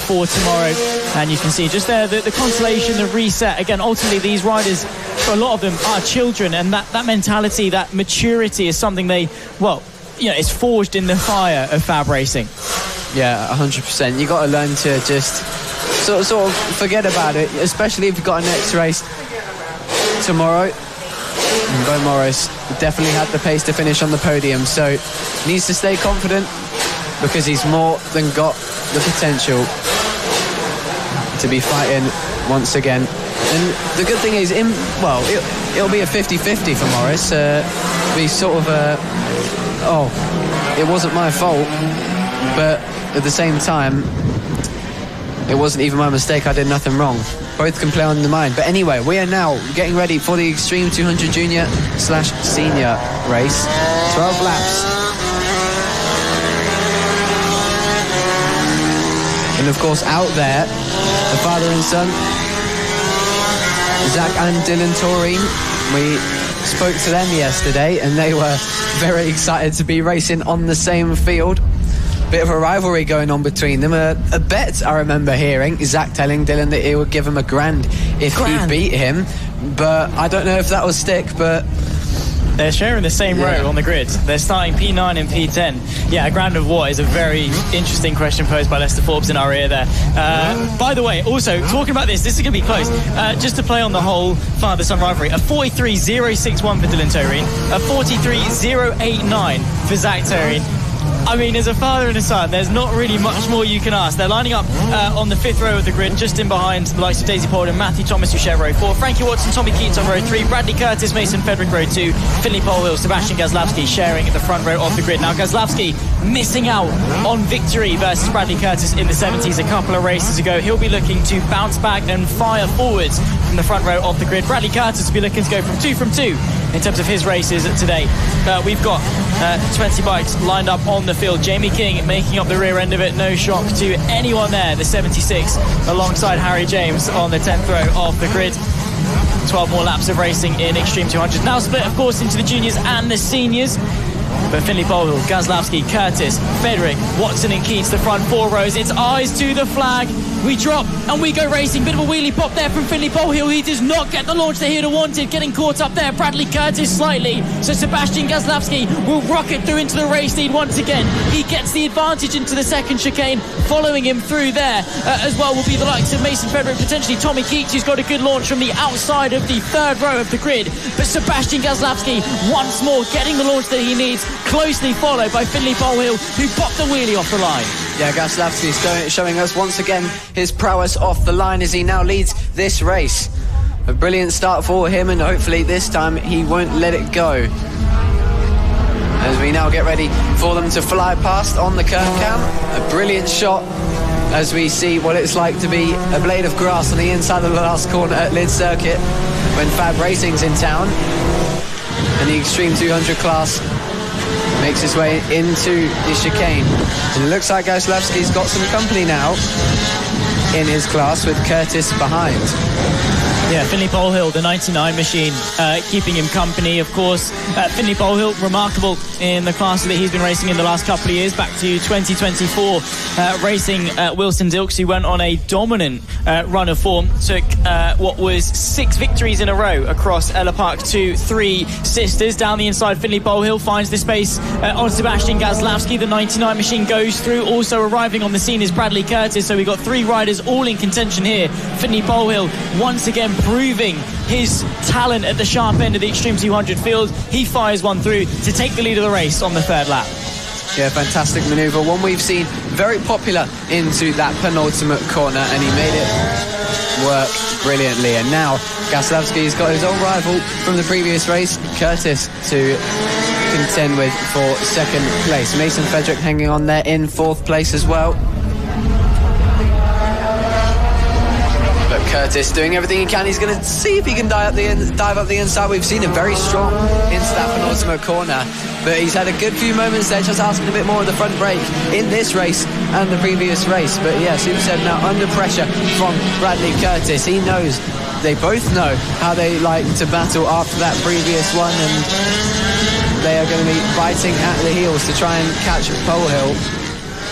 for tomorrow. And you can see just there the consolation, the reset. Again, ultimately, these riders, for a lot of them, are children. And that mentality, that maturity is something they, it's forged in the fire of Fab Racing. Yeah, 100%. You've got to learn to just sort of forget about it, especially if you've got a next race tomorrow. And Bo Morris definitely had the pace to finish on the podium, so needs to stay confident because he's more than got the potential to be fighting once again. And the good thing is, it'll be a 50-50 for Morris. Be sort of it wasn't my fault, but at the same time, it wasn't even my mistake. I did nothing wrong. Both can play on the mind. But anyway, we are now getting ready for the Extreme 200 Junior/Senior race. 12 laps. And of course, out there, the father and son, Zach and Dylan Toreen. We spoke to them yesterday and they were very excited to be racing on the same field. Bit of a rivalry going on between them. A bet I remember hearing, Zach telling Dylan that he would give him $1,000 if he beat him. But I don't know if that will stick, but... They're sharing the same row on the grid. They're starting P9 and P10. Yeah, $1,000 of what is a very interesting question posed by Lester Forbes in our ear there. By the way, also, talking about this is going to be close. Just to play on the whole father-son rivalry, a 43.061 for Dylan Toreen, a 43.089 for Zach Toreen. I mean, as a father and a son, there's not really much more you can ask. They're lining up on the 5th row of the grid, just in behind the likes of Daisy Polden, Matthew Thomas, who share row 4, Frankie Watson, Tommy Keats on row 3, Bradley Curtis, Mason Fedrick row 2, Finley Polhill, Sebastian Gazlowski sharing the front row of the grid. Now, Gazlowski missing out on victory versus Bradley Curtis in the 70s a couple of races ago. He'll be looking to bounce back and fire forwards from the front row of the grid. Bradley Curtis will be looking to go from 2 from 2 in terms of his races today. We've got 20 bikes lined up on the field. Jamie King making up the rear end of it. No shock to anyone there. The 76 alongside Harry James on the 10th row of the grid. 12 more laps of racing in Extreme 200. Now split, of course, into the juniors and the seniors. But Finley Polhill, Gazlowski, Curtis, Fedrick, Watson and Keats, the front 4 rows. It's eyes to the flag. We drop and we go racing. Bit of a wheelie pop there from Finley Polhill. He does not get the launch that he'd have wanted. Getting caught up there. Bradley Curtis slightly. So Sebastian Gazlowski will rocket through into the race lead once again. He gets the advantage into the second chicane. Following him through there as well will be the likes of Mason Fedrick, potentially Tommy Keats, who's got a good launch from the outside of the 3rd row of the grid. But Sebastian Gazlowski once more getting the launch that he needs, closely followed by Finley Polhill, who popped the wheelie off the line. Yeah, Gazlowski's showing us once again his prowess off the line as he now leads this race. A brilliant start for him, and hopefully this time he won't let it go. As we now get ready for them to fly past on the curve cam. A brilliant shot as we see what it's like to be a blade of grass on the inside of the last corner at Lydd Circuit when Fab Racing's in town. And the Extreme 200 class makes his way into the chicane. And it looks like Gazlowski's got some company now in his class with Curtis behind. Yeah, Finley Polhill, the 99 machine, keeping him company, of course. Finley Polhill, remarkable in the class that he's been racing in the last couple of years, back to 2024, racing Wilson Dilks, who went on a dominant run of form, took what was 6 victories in a row across Ella Park 2, 3 sisters. Down the inside, Finley Polhill finds the space on Sebastian Gazlowski. The 99 machine goes through. Also arriving on the scene is Bradley Curtis, so we've got 3 riders all in contention here. Finley Polhill once again proving his talent at the sharp end of the Extreme 200 field. He fires one through to take the lead of the race on the 3rd lap. Yeah, fantastic manoeuvre. One we've seen very popular into that penultimate corner, and he made it work brilliantly. And now Gaslowski's got his old rival from the previous race, Curtis, to contend with for second place. Mason Fedrick hanging on there in fourth place as well. But Curtis doing everything he can. He's going to see if he can dive up the inside. We've seen him very strong into that penultimate corner, but he's had a good few moments there, just asking a bit more of the front brake in this race and the previous race. But yeah, Super Seb now under pressure from Bradley Curtis. He knows, they both know how they like to battle after that previous one, and they are going to be biting at the heels to try and catch Pole Hill.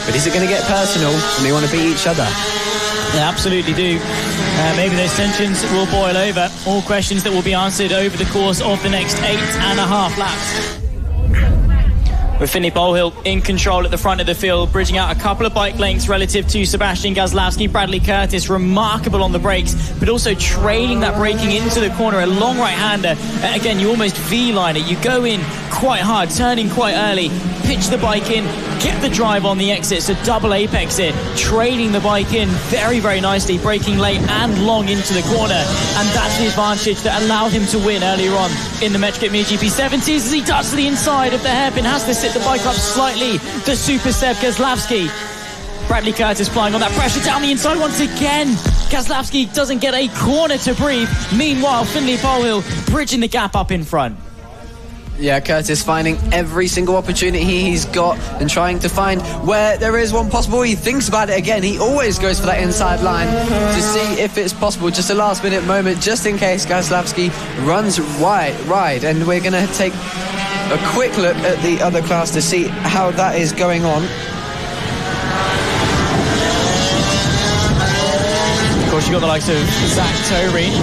But is it going to get personal and they want to beat each other? They absolutely do. Maybe those tensions will boil over. All questions that will be answered over the course of the next 8.5 laps. With Finley Polehill in control at the front of the field, bridging out a couple of bike lengths relative to Sebastian Gaslowski. Bradley Curtis, remarkable on the brakes, but also trailing that braking into the corner, a long right-hander. Again, you almost V-line it. You go in quite hard, turning quite early, pitch the bike in, get the drive on the exit, so double apex it, trailing the bike in very, very nicely, braking late and long into the corner, and that's the advantage that allowed him to win earlier on in the Metrikit MotoGP 70s as he darts to the inside of the hairpin, has to sit the bike up slightly, the Super Seb Gaslowski. Bradley Curtis applying on that pressure down the inside once again. Gaslowski doesn't get a corner to breathe. Meanwhile, Finley Polehill bridging the gap up in front. Yeah, Curtis finding every single opportunity he's got and trying to find where there is one possible. He thinks about it again. He always goes for that inside line to see if it's possible. Just a last minute moment, just in case Gaslowski runs wide. And we're going to take a quick look at the other class to see how that is going on. Of course, you've got the likes of Zach Toreen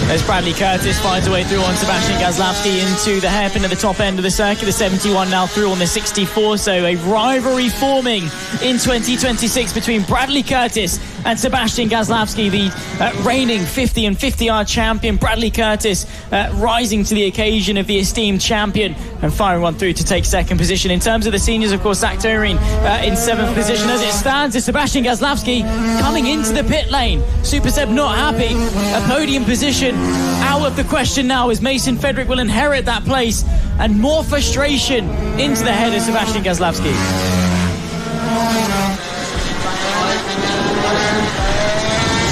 as Bradley Curtis finds a way through on Sebastian Gaslowski into the hairpin at the top end of the circuit. The 71 now through on the 64, so a rivalry forming in 2026 between Bradley Curtis and Sebastian Gaslowski, the reigning 50 and 50R champion. Bradley Curtis rising to the occasion of the esteemed champion and firing one through to take second position. In terms of the seniors, of course, Zach Toreen in 7th position. As it stands, is Sebastian Gaslowski coming into the pit lane. Super Seb not happy. A podium position out of the question now, as Mason Fedrick will inherit that place, and more frustration into the head of Sebastian Gaslowski.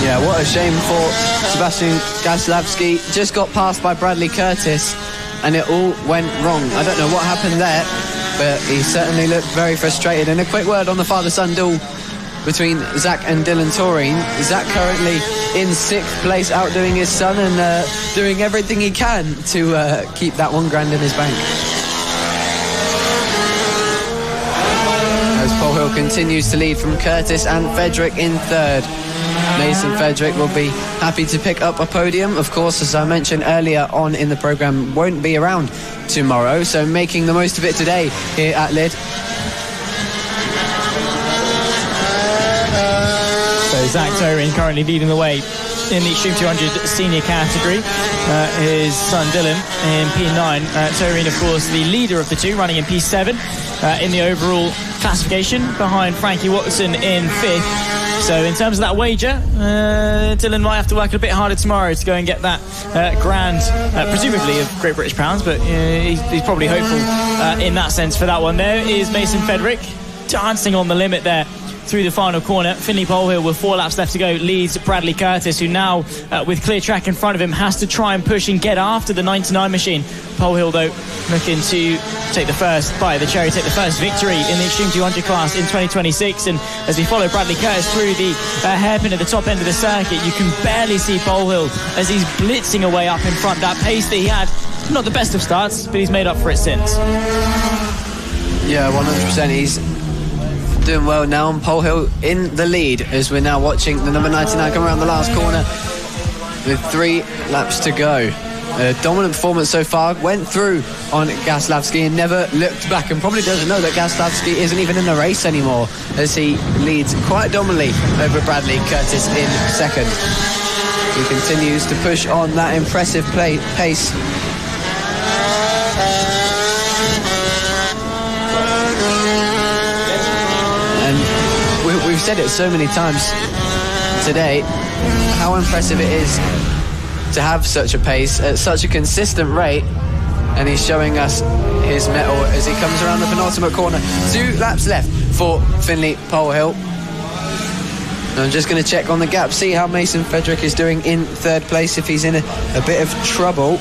Yeah, what a shame for Sebastian Gaslowski. Just got passed by Bradley Curtis and it all went wrong. I don't know what happened there, but he certainly looked very frustrated. And a quick word on the father-son duel between Zach and Dylan Toreen. Zach currently in 6th place, outdoing his son and doing everything he can to keep that $1 grand in his bank. As Pole Hill continues to lead from Curtis and Fedrick in 3rd. Mason Fedrick will be happy to pick up a podium. Of course, as I mentioned earlier on in the programme, won't be around tomorrow, so making the most of it today here at Lydd. So Zach Toreen currently leading the way in the Extreme 200 senior category. His son Dylan in P9. Toreen, of course, the leader of the two, running in P7 in the overall classification, behind Frankie Watson in 5th. So in terms of that wager, Dylan might have to work a bit harder tomorrow to go and get that grand, presumably of Great British pounds, but he's probably hopeful in that sense for that one. There is Mason Fedrick dancing on the limit there through the final corner. Finley Polehill with 4 laps left to go leads Bradley Curtis, who now with clear track in front of him has to try and push and get after the 99 machine. Polehill though looking to take the first bite of the cherry, take the first victory in the Extreme 200 class in 2026. And as we follow Bradley Curtis through the hairpin at the top end of the circuit, you can barely see Polehill as he's blitzing away up in front. That pace that he had, not the best of starts, but he's made up for it since. Yeah, 100%. He's doing well now, and Pole Hill in the lead as we're now watching the number 99 come around the last corner with 3 laps to go. A dominant performance so far, went through on Gaslowski and never looked back, and probably doesn't know that Gaslowski isn't even in the race anymore, as he leads quite dominantly over Bradley Curtis in 2nd. He continues to push on that impressive pace. And we've said it so many times today how impressive it is to have such a pace at such a consistent rate, and he's showing us his mettle as he comes around the penultimate corner. 2 laps left for Finley Polehill. I'm just going to check on the gap, see how Mason Fedrick is doing in 3rd place, if he's in a bit of trouble,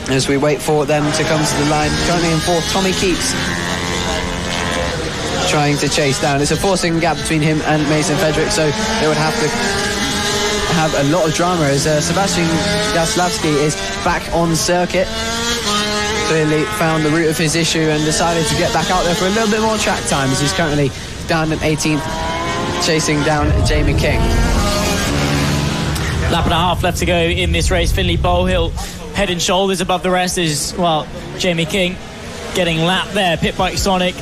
as we wait for them to come to the line. Currently in 4th, Tommy Keats trying to chase down. It's a 4-second gap between him and Mason Fedrick, so they would have to have a lot of drama as Sebastian Gaslavsky is back on circuit. Clearly found the root of his issue and decided to get back out there for a little bit more track time, as he's currently down at 18th, chasing down Jamie King. Lap and a half left to go in this race. Finley Polehill head and shoulders above the rest as well. Jamie King getting lapped there. Pit bike Sonic.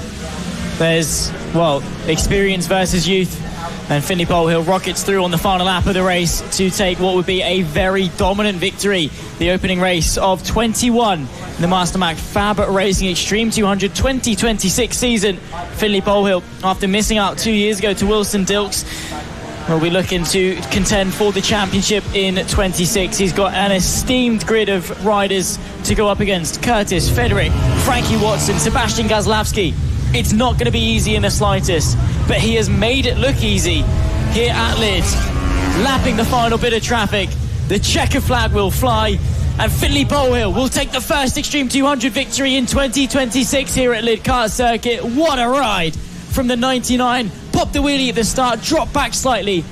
There's, well, experience versus youth. And Finley Polehill rockets through on the final lap of the race to take what would be a very dominant victory. The opening race of 21 in the Mastermac FAB-Racing Extreme 200 2026 season. Finley Polehill, after missing out 2 years ago to Wilson Dilks, will be looking to contend for the championship in 26. He's got an esteemed grid of riders to go up against. Curtis, Fedrick, Frankie Watson, Sebastian Gaslavsky. It's not going to be easy in the slightest, but he has made it look easy here at Lydd. Lapping the final bit of traffic, the checker flag will fly, and Finley Polehill will take the first Extreme 200 victory in 2026 here at Lydd Kart Circuit. What a ride from the 99. Popped the wheelie at the start, dropped back slightly,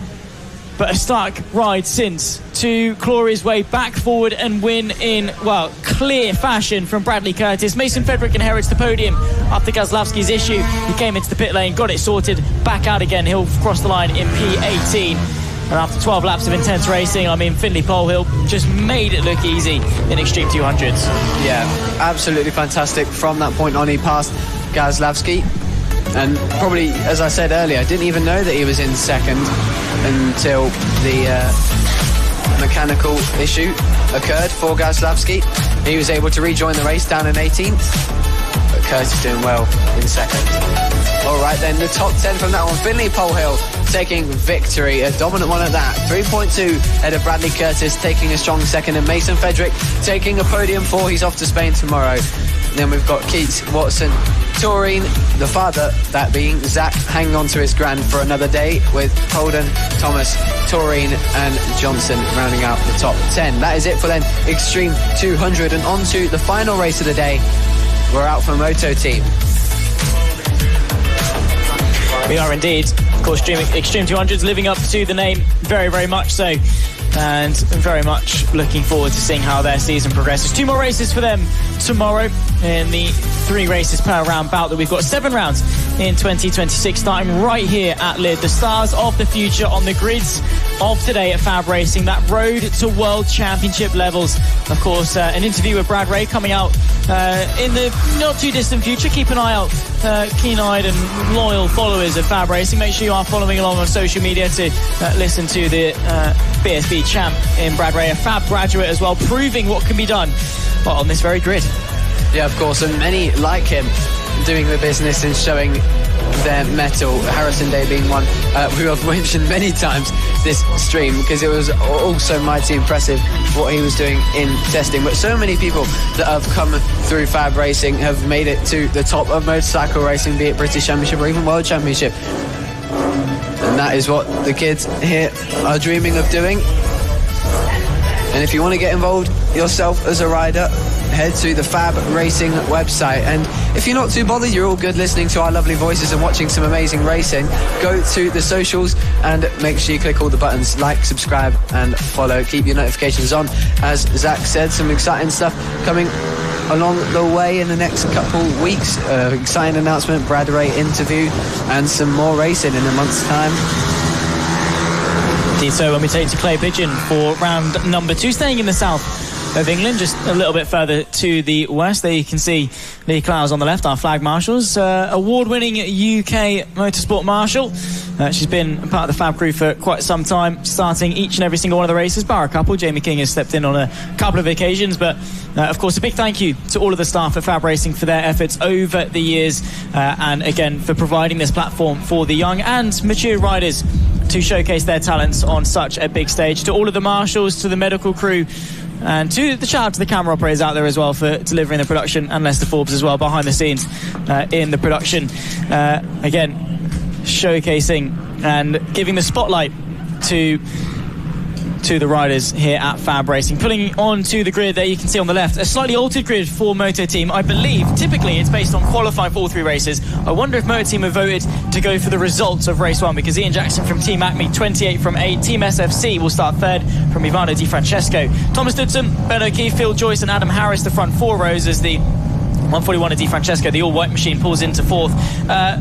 but a stark ride since to claw his way back forward and win in, well, clear fashion from Bradley Curtis. Mason Fedrick inherits the podium after Gaslavsky's issue. He came into the pit lane, got it sorted, back out again. He'll cross the line in P18. And after 12 laps of intense racing, I mean, Finley Polehill just made it look easy in Extreme 200s. Yeah, absolutely fantastic. From that point on, he passed Gaslavsky. And probably, as I said earlier, I didn't even know that he was in 2nd until the mechanical issue occurred for Gaslavsky. He was able to rejoin the race down in 18th, but Curtis doing well in 2nd. All right, then the top 10 from that one. Finley Polehill taking victory, a dominant one at that. 3.2 ahead of Bradley Curtis, taking a strong 2nd, and Mason Fedrick taking a podium 4. He's off to Spain tomorrow. Then we've got Keats, Watson, Taurine, the father, that being Zach, hanging on to his grand for another day, with Holden, Thomas, Taurine and Johnson rounding out the top 10. That is it for then Extreme 200, and on to the final race of the day. We're out for Moto Team. We are indeed. Of course, Extreme 200's living up to the name, very, very much so. And very much looking forward to seeing how their season progresses. 2 more races for them tomorrow in the 3 races per round bout that we've got. 7 rounds in 2026, starting right here at Lydd. The stars of the future on the grids of today at FAB-Racing. That road to World Championship levels. Of course, an interview with Brad Ray coming out in the not too distant future. Keep an eye out, keen-eyed and loyal followers of FAB-Racing. Make sure you are following along on social media to listen to the BSB champ in Brad Ray, a FAB graduate as well, proving what can be done on this very grid. Yeah, of course, and many like him doing the business and showing their mettle. Harrison Day being one who I've mentioned many times this stream, because it was also mighty impressive what he was doing in testing. But so many people that have come through FAB Racing have made it to the top of motorcycle racing, be it British Championship or even World Championship. And that is what the kids here are dreaming of doing. And if you want to get involved yourself as a rider, head to the FAB Racing website. And if you're not too bothered, you're all good listening to our lovely voices and watching some amazing racing, go to the socials and make sure you click all the buttons, like, subscribe and follow. Keep your notifications on. As Zach said, some exciting stuff coming along the way in the next couple weeks. Exciting announcement, Brad Ray interview and some more racing in a month's time. Indeed, so when we take to Clay Pigeon for round number 2, staying in the south of England, just a little bit further to the west. There you can see Lee Clowes on the left, our flag marshals, award-winning UK motorsport marshal. She's been part of the FAB crew for quite some time, starting each and every single one of the races, bar a couple. Jamie King has stepped in on a couple of occasions, but of course a big thank you to all of the staff at FAB Racing for their efforts over the years, and again for providing this platform for the young and mature riders to showcase their talents on such a big stage. To all of the marshals, to the medical crew, and to the shout out to the camera operators out there as well for delivering the production, and Lester Forbes as well behind the scenes in the production. Again, showcasing and giving the spotlight to the riders here at Fab Racing. Pulling onto the grid there, you can see on the left a slightly altered grid for Moto Team. I believe typically it's based on qualifying for all 3 races. I wonder if Moto Team have voted to go for the results of race 1, because Ian Jackson from Team Acme, 28 from 8. Team SFC will start 3rd from Ivano Di Francesco. Thomas Dudson, Ben O'Keefe, Phil Joyce and Adam Harris the front 4 rows as the 141 of Di Francesco, the all-white machine, pulls into 4th.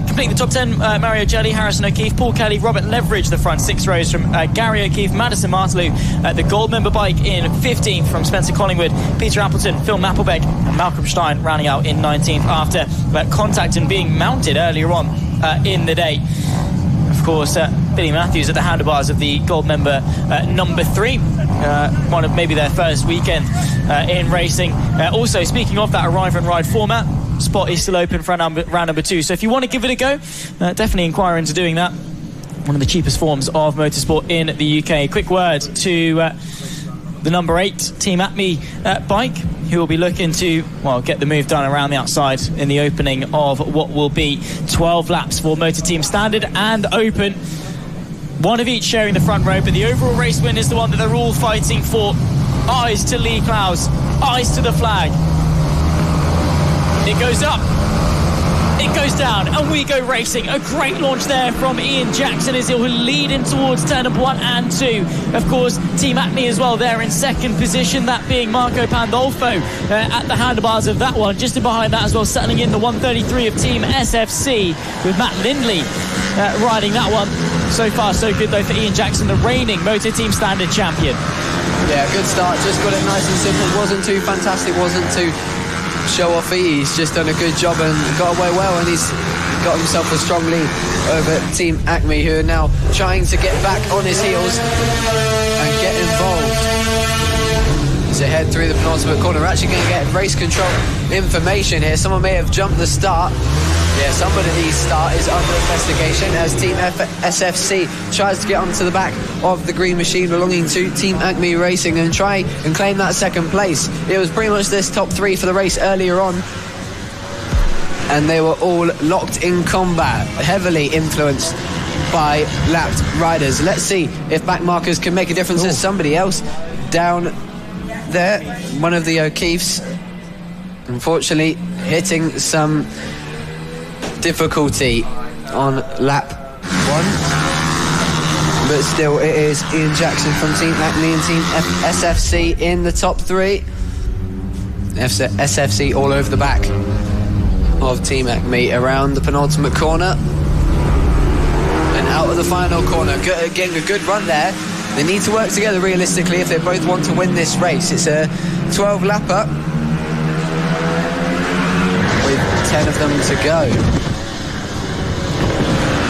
Completing the top 10, Mario Jelly, Harrison O'Keefe, Paul Kelly, Robert Leveridge, the front 6 rows from Gary O'Keefe, Madison Martelou, the gold member bike in 15th from Spencer Collingwood, Peter Appleton, Phil Mapplebeck and Malcolm Stein rounding out in 19th after contact and being mounted earlier on in the day. Of course, Billy Matthews at the handlebars of the gold member number 3. One of maybe their first weekend in racing. Also, speaking of that arrive and ride format, spot is still open for round number 2. So if you want to give it a go, definitely inquire into doing that. One of the cheapest forms of motorsport in the UK. Quick word to the number 8 Team Acme bike, who will be looking to, well, get the move done around the outside in the opening of what will be 12 laps for Motor Team Standard and Open. One of each sharing the front row, but the overall race win is the one that they're all fighting for. Eyes to Lee Clowes, eyes to the flag. It goes up, it goes down, and we go racing. A great launch there from Ian Jackson as he'll lead in towards turn number 1 and 2. Of course, Team Acme as well there in second position, that being Marco Pandolfo at the handlebars of that one. Just behind that as well, settling in the 133 of Team SFC with Matt Lindley riding that one. So far so good though for Ian Jackson, the reigning Moto Team Standard champion. Yeah, good start, just got it nice and simple. Wasn't too fantastic, wasn't too show-offy. He's just done a good job and got away well, and he's got himself a strong lead over Team Acme, who are now trying to get back on his heels and get involved. As they head through the penultimate corner, we're actually going to get race control information here. Someone may have jumped the start. Yeah, somebody's start is under investigation as Team SFC tries to get onto the back of the green machine belonging to Team Acme Racing and try and claim that second place. It was pretty much this top 3 for the race earlier on, and they were all locked in combat, heavily influenced by lapped riders. Let's see if back markers can make a difference. There's somebody else down there, one of the O'Keefes, unfortunately hitting some difficulty on lap 1, but still it is Ian Jackson from Team Acme and Team SFC in the top 3. SFC all over the back of Team Acme around the penultimate corner and out of the final corner. Getting a good run there. They need to work together realistically if they both want to win this race. It's a 12 lapper with 10 of them to go.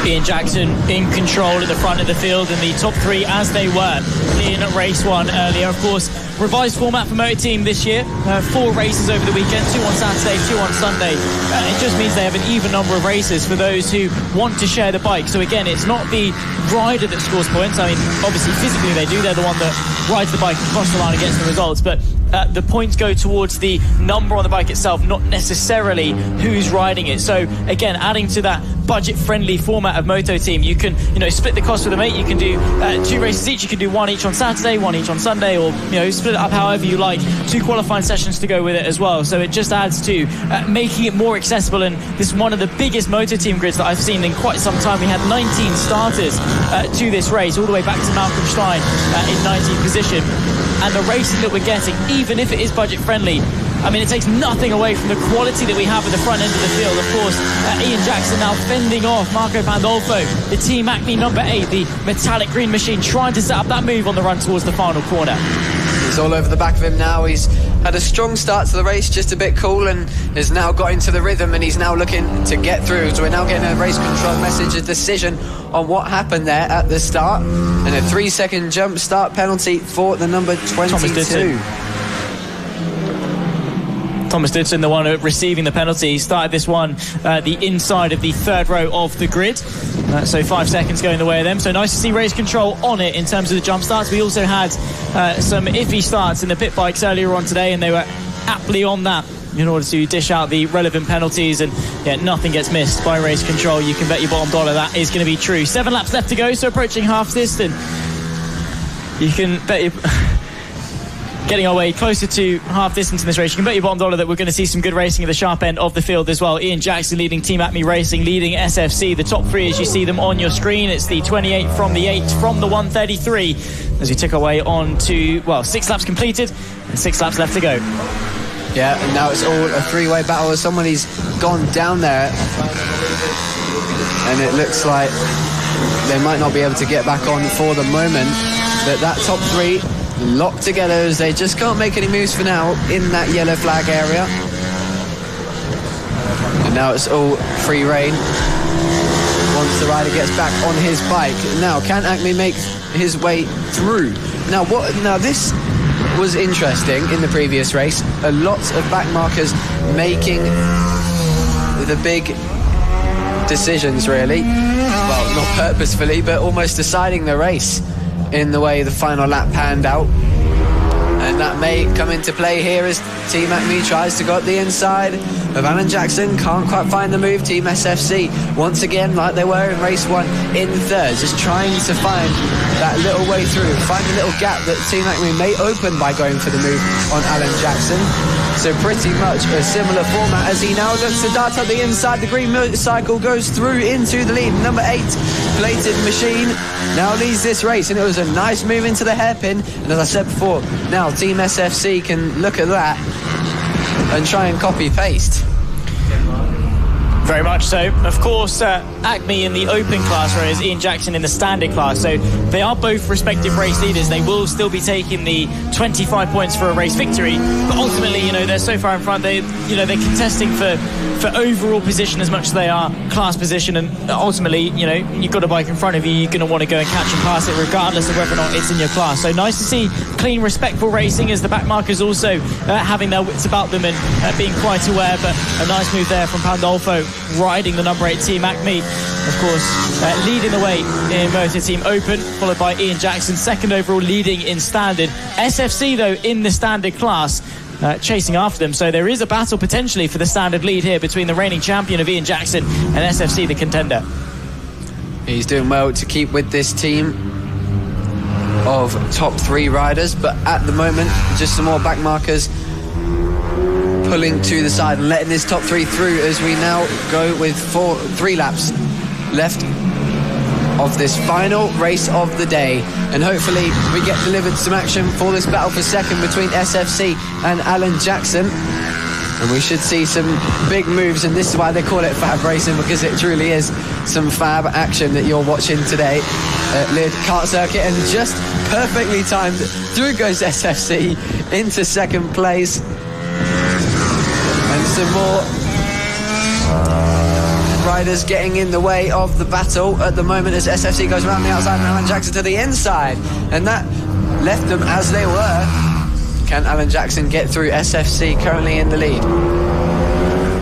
Ian Jackson in control at the front of the field, and the top 3 as they were in race 1 earlier. Of course, revised format for Moto Team this year, 4 races over the weekend, 2 on Saturday, 2 on Sunday. It just means they have an even number of races for those who want to share the bike. So again, it's not the rider that scores points. I mean, obviously physically they do, they're the one that rides the bike across the line and gets the results, but the points go towards the number on the bike itself, not necessarily who's riding it. So again, adding to that budget-friendly format of Moto Team, you can, split the cost with a mate. You can do 2 races each. You can do 1 each on Saturday, 1 each on Sunday, or split it up however you like. 2 qualifying sessions to go with it as well. So it just adds to making it more accessible. And this is one of the biggest Moto Team grids that I've seen in quite some time. We had 19 starters to this race, all the way back to Malcolm Stein in 19th position. And the racing that we're getting, even if it is budget friendly, I mean, it takes nothing away from the quality that we have at the front end of the field. Of course, Ian Jackson now fending off Marco Pandolfo, the Team Acme number 8, the metallic green machine, trying to set up that move on the run towards the final corner. He's all over the back of him now. He's had a strong start to the race, just a bit cool, and has now got into the rhythm, and he's now looking to get through. So we're now getting a race control message, a decision on what happened there at the start, and a 3-second jump start penalty for the number 22. Thomas Dudson, the one receiving the penalty. He started this one the inside of the third row of the grid. So 5 seconds going the way of them. So nice to see race control on it in terms of the jump starts. We also had some iffy starts in the pit bikes earlier on today, and they were aptly on that in order to dish out the relevant penalties, and nothing gets missed by race control. You can bet your bottom dollar that is going to be true. 7 laps left to go, so approaching half distance. You can bet your... Getting our way closer to half distance in this race, you can bet your bottom dollar that we're going to see some good racing at the sharp end of the field as well. Ian Jackson leading Team Acme Racing, leading SFC. The top 3 as you see them on your screen. It's the 28 from the 8 from the 133 as we tick our way on to, 6 laps completed and 6 laps left to go. Yeah, and now it's all a 3-way battle as somebody's gone down there, and it looks like they might not be able to get back on for the moment, but that top 3 locked together as they just can't make any moves for now in that yellow flag area. And now it's all free rein once the rider gets back on his bike. Now, can Acme make his way through? Now, this was interesting in the previous race. A lot of back markers making the big decisions, really. Well, not purposefully, but almost deciding the race in the way the final lap panned out. And that may come into play here as Team Acme tries to go up the inside of Alan Jackson. Can't quite find the move. Team SFC, once again, like they were in race 1, in third, just trying to find that little way through, find a little gap that Team Acme may open by going for the move on Alan Jackson. So pretty much a similar format as he now looks to dart up the inside. The green motorcycle goes through into the lead. Number 8, Plated Machine, now leads this race, and it was a nice move into the hairpin. And as I said before, now Team SFC can look at that and try and copy-paste. Very much so. Of course, Acme in the open class, whereas Ian Jackson in the standard class. So they are both respective race leaders. They will still be taking the 25 points for a race victory. But ultimately, they're so far in front. They're contesting for overall position as much as they are class position. And ultimately, you've got a bike in front of you. You're going to want to go and catch and pass it regardless of whether or not it's in your class. So nice to see clean, respectful racing as the back markers also having their wits about them and being quite aware. But a nice move there from Pandolfo, riding the number 8 Team Acme, of course, leading the way in Moto Team Open, followed by Ian Jackson, second overall, leading in standard. SFC, though, in the standard class, chasing after them. So there is a battle potentially for the standard lead here between the reigning champion of Ian Jackson and SFC, the contender. He's doing well to keep with this team of top 3 riders, but at the moment, just some more back markers pulling to the side and letting this top 3 through as we now go with 3 laps left of this final race of the day, and hopefully we get delivered some action for this battle for second between SFC and Alan Jackson, and we should see some big moves. And this is why they call it FAB-Racing, because it truly is some fab action that you're watching today at Lydd Kart Circuit. And just perfectly timed, through goes SFC into second place. And some more riders getting in the way of the battle at the moment as SFC goes around the outside and Alan Jackson to the inside. And that left them as they were. Can Alan Jackson get through? SFC currently in the lead.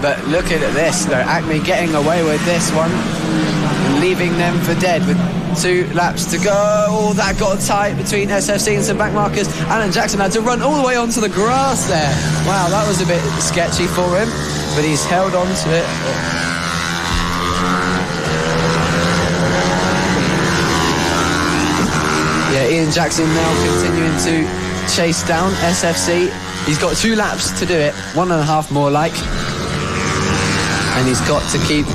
But look at this, though. Acme getting away with this one, leaving them for dead with 2 laps to go. Oh, that got tight between SFC and some back markers. Alan Jackson had to run all the way onto the grass there. Wow, that was a bit sketchy for him, but he's held on to it. Yeah, Ian Jackson now continuing to chase down SFC. He's got 2 laps to do it, 1.5 more like. And he's got to keep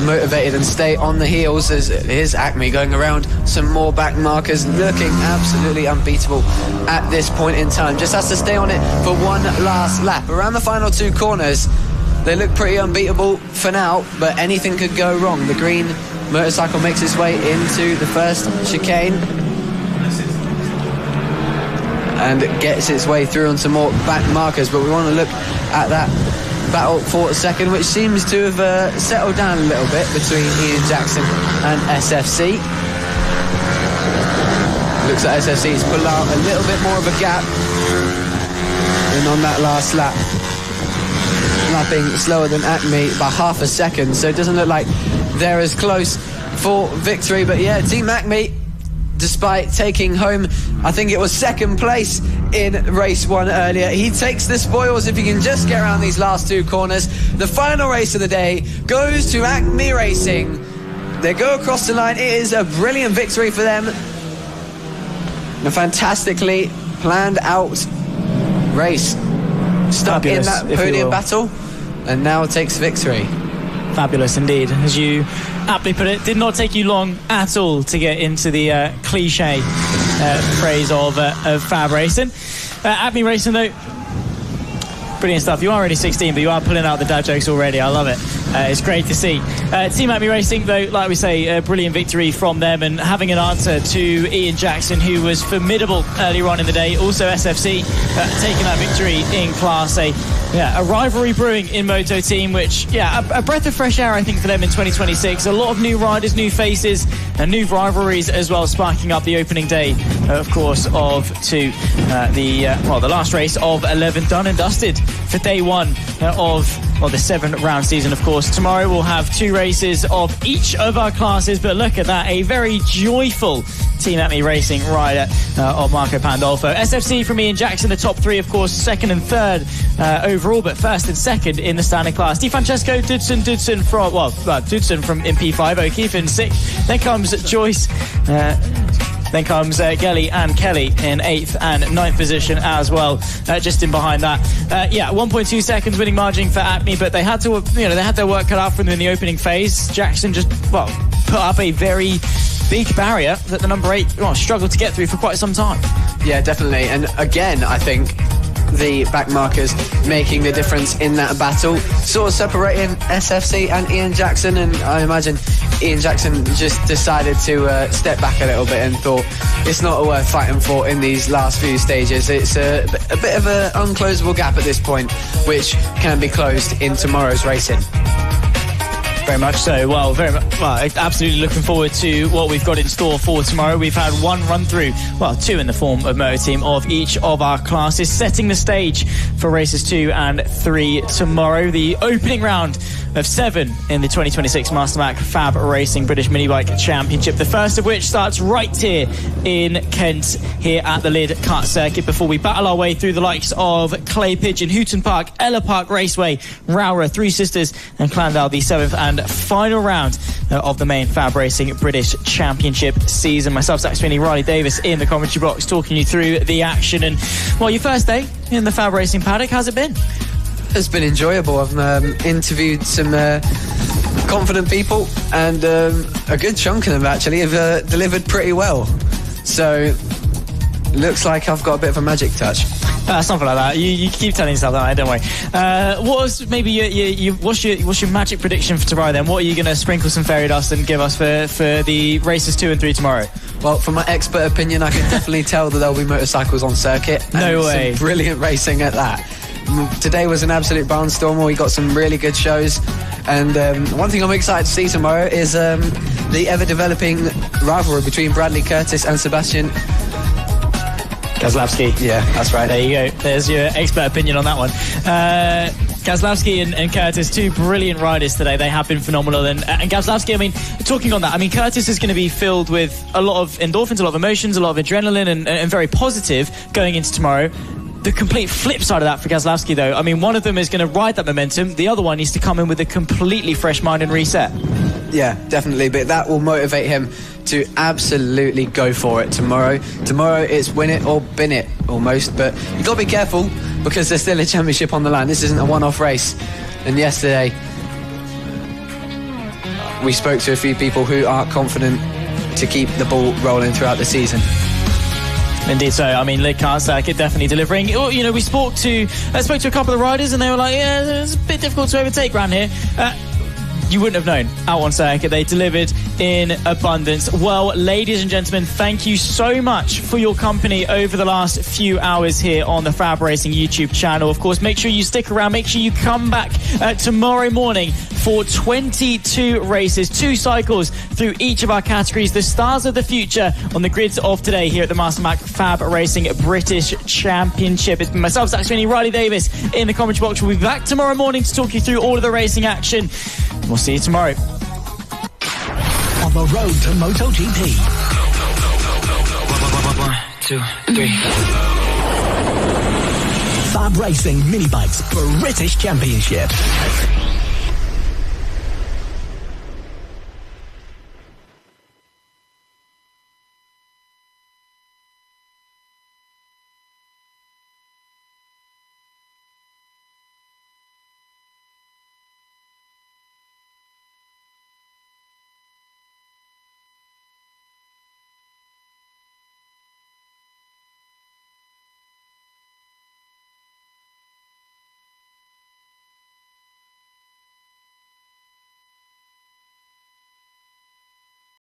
motivated and stay on the heels as here's Acme going around some more back markers, looking absolutely unbeatable at this point in time. Just has to stay on it for one last lap. Around the final 2 corners, they look pretty unbeatable for now, but anything could go wrong. The green motorcycle makes its way into the first chicane and gets its way through on some more back markers, but we want to look at that battle for a second, which seems to have settled down a little bit between Ian Jackson and SFC. Looks like SFC's pulled out a little bit more of a gap than on that last lap. lapping slower than Acme by half a second, so it doesn't look like they're as close for victory. But yeah, Team Acme, despite taking home, I think it was second place in race 1 earlier, he takes the spoils if he can just get around these last 2 corners. The final race of the day goes to Acme Racing. They go across the line. It is a brilliant victory for them. A fantastically planned out race. Stuck Fabulous, in that podium battle, and now takes victory. Fabulous indeed. As you aptly put it, did not take you long at all to get into the cliche phrase of FAB-Racing. Acme Racing, though, brilliant stuff. You are already 16, but you are pulling out the dad jokes already. I love it. It's great to see. Team Acme Racing, though, like we say, a brilliant victory from them, and having an answer to Ian Jackson, who was formidable earlier on in the day. Also SFC taking that victory in Class A. Yeah, a rivalry brewing in Moto Team, which, yeah, a breath of fresh air, I think, for them in 2026. A lot of new riders, new faces, and new rivalries as well, sparking up the opening day, of course, of the last race of 11 done and dusted for day 1 of the 7-round season, of course. Tomorrow we'll have 2 races of each of our classes, but look at that, a very joyful Team Acme Racing rider of Marco Pandolfo. SFC from Ian Jackson, the top 3, of course, 2nd and 3rd overall, but 1st and 2nd in the standing class. Di Francesco, Dudson from in P5, O'Keefe in 6th. Then comes Joyce. Then comes Gelly and Kelly in 8th and 9th position as well, just in behind that. 1.2 seconds winning margin for Acme, but they had to, they had their work cut out for them in the opening phase. Jackson just, put up a very big barrier that the number 8 struggled to get through for quite some time. Yeah, definitely. And again, I think the back markers making the difference in that battle, sort of separating SFC and Ian Jackson, and I imagine Ian Jackson just decided to step back a little bit and thought it's not worth fighting for in these last few stages. It's a bit of an unclosable gap at this point, which can be closed in tomorrow's racing. Very much so. Absolutely looking forward to what we've got in store for tomorrow. We've had 1 run through, 2 in the form of Moto Team, of each of our classes, setting the stage for races 2 and 3 tomorrow. The opening round of 7 in the 2026 Mastermac FAB-Racing British Minibike Championship, the first of which starts right here in Kent, here at the Lydd Kart Circuit, before we battle our way through the likes of Clay Pigeon, Houghton Park, Ella Park Raceway, Rowra, Three Sisters and Clandale, the 7th and final round of the main FAB-Racing British Championship season. Myself, Zach Sweeney, Riley Davis in the commentary box, talking you through the action. And, your first day in the FAB-Racing paddock, how's it been? It's been enjoyable. I've interviewed some confident people, and a good chunk of them actually have delivered pretty well. So looks like I've got a bit of a magic touch. Something like that. You keep telling yourself that, don't worry. What was maybe what's your magic prediction for tomorrow then? What are you going to sprinkle some fairy dust and give us for the races 2 and 3 tomorrow? Well, from my expert opinion, I can definitely tell that there'll be motorcycles on circuit. No way. Some brilliant racing at that. Today was an absolute barnstormer. We got some really good shows, and one thing I'm excited to see tomorrow is the ever-developing rivalry between Bradley Curtis and Sebastian Gazlowski. Yeah, that's right. There you go. There's your expert opinion on that one. Gazlowski and Curtis, 2 brilliant riders today. They have been phenomenal. And Gazlowski, talking on that, Curtis is going to be filled with a lot of endorphins, a lot of emotions, a lot of adrenaline, and very positive going into tomorrow. The complete flip side of that for Gazlowski, though, one of them is going to ride that momentum. The other one needs to come in with a completely fresh mind and reset. Yeah, definitely. But that will motivate him to absolutely go for it tomorrow. Tomorrow it's win it or bin it, almost. But you've got to be careful, because there's still a championship on the line. This isn't a one-off race. And yesterday, we spoke to a few people who are confident to keep the ball rolling throughout the season. Indeed so. Lydd Kart Circuit definitely delivering. We spoke to a couple of riders, and they were like, yeah, it's a bit difficult to overtake around here. You wouldn't have known. Out on circuit, they delivered in abundance. Well, ladies and gentlemen, thank you so much for your company over the last few hours here on the FAB-Racing YouTube channel. Of course, make sure you stick around. Make sure you come back tomorrow morning for 22 races, 2 cycles through each of our categories. The stars of the future on the grids of today here at the Master Mac FAB-Racing British Championship. It's been myself, Zach Sweeney, Riley Davis in the commentary box. We'll be back tomorrow morning to talk you through all of the racing action. We'll see you tomorrow. On the road to MotoGP. 1, 2, 3. FAB-Racing Mini Bikes British Championship.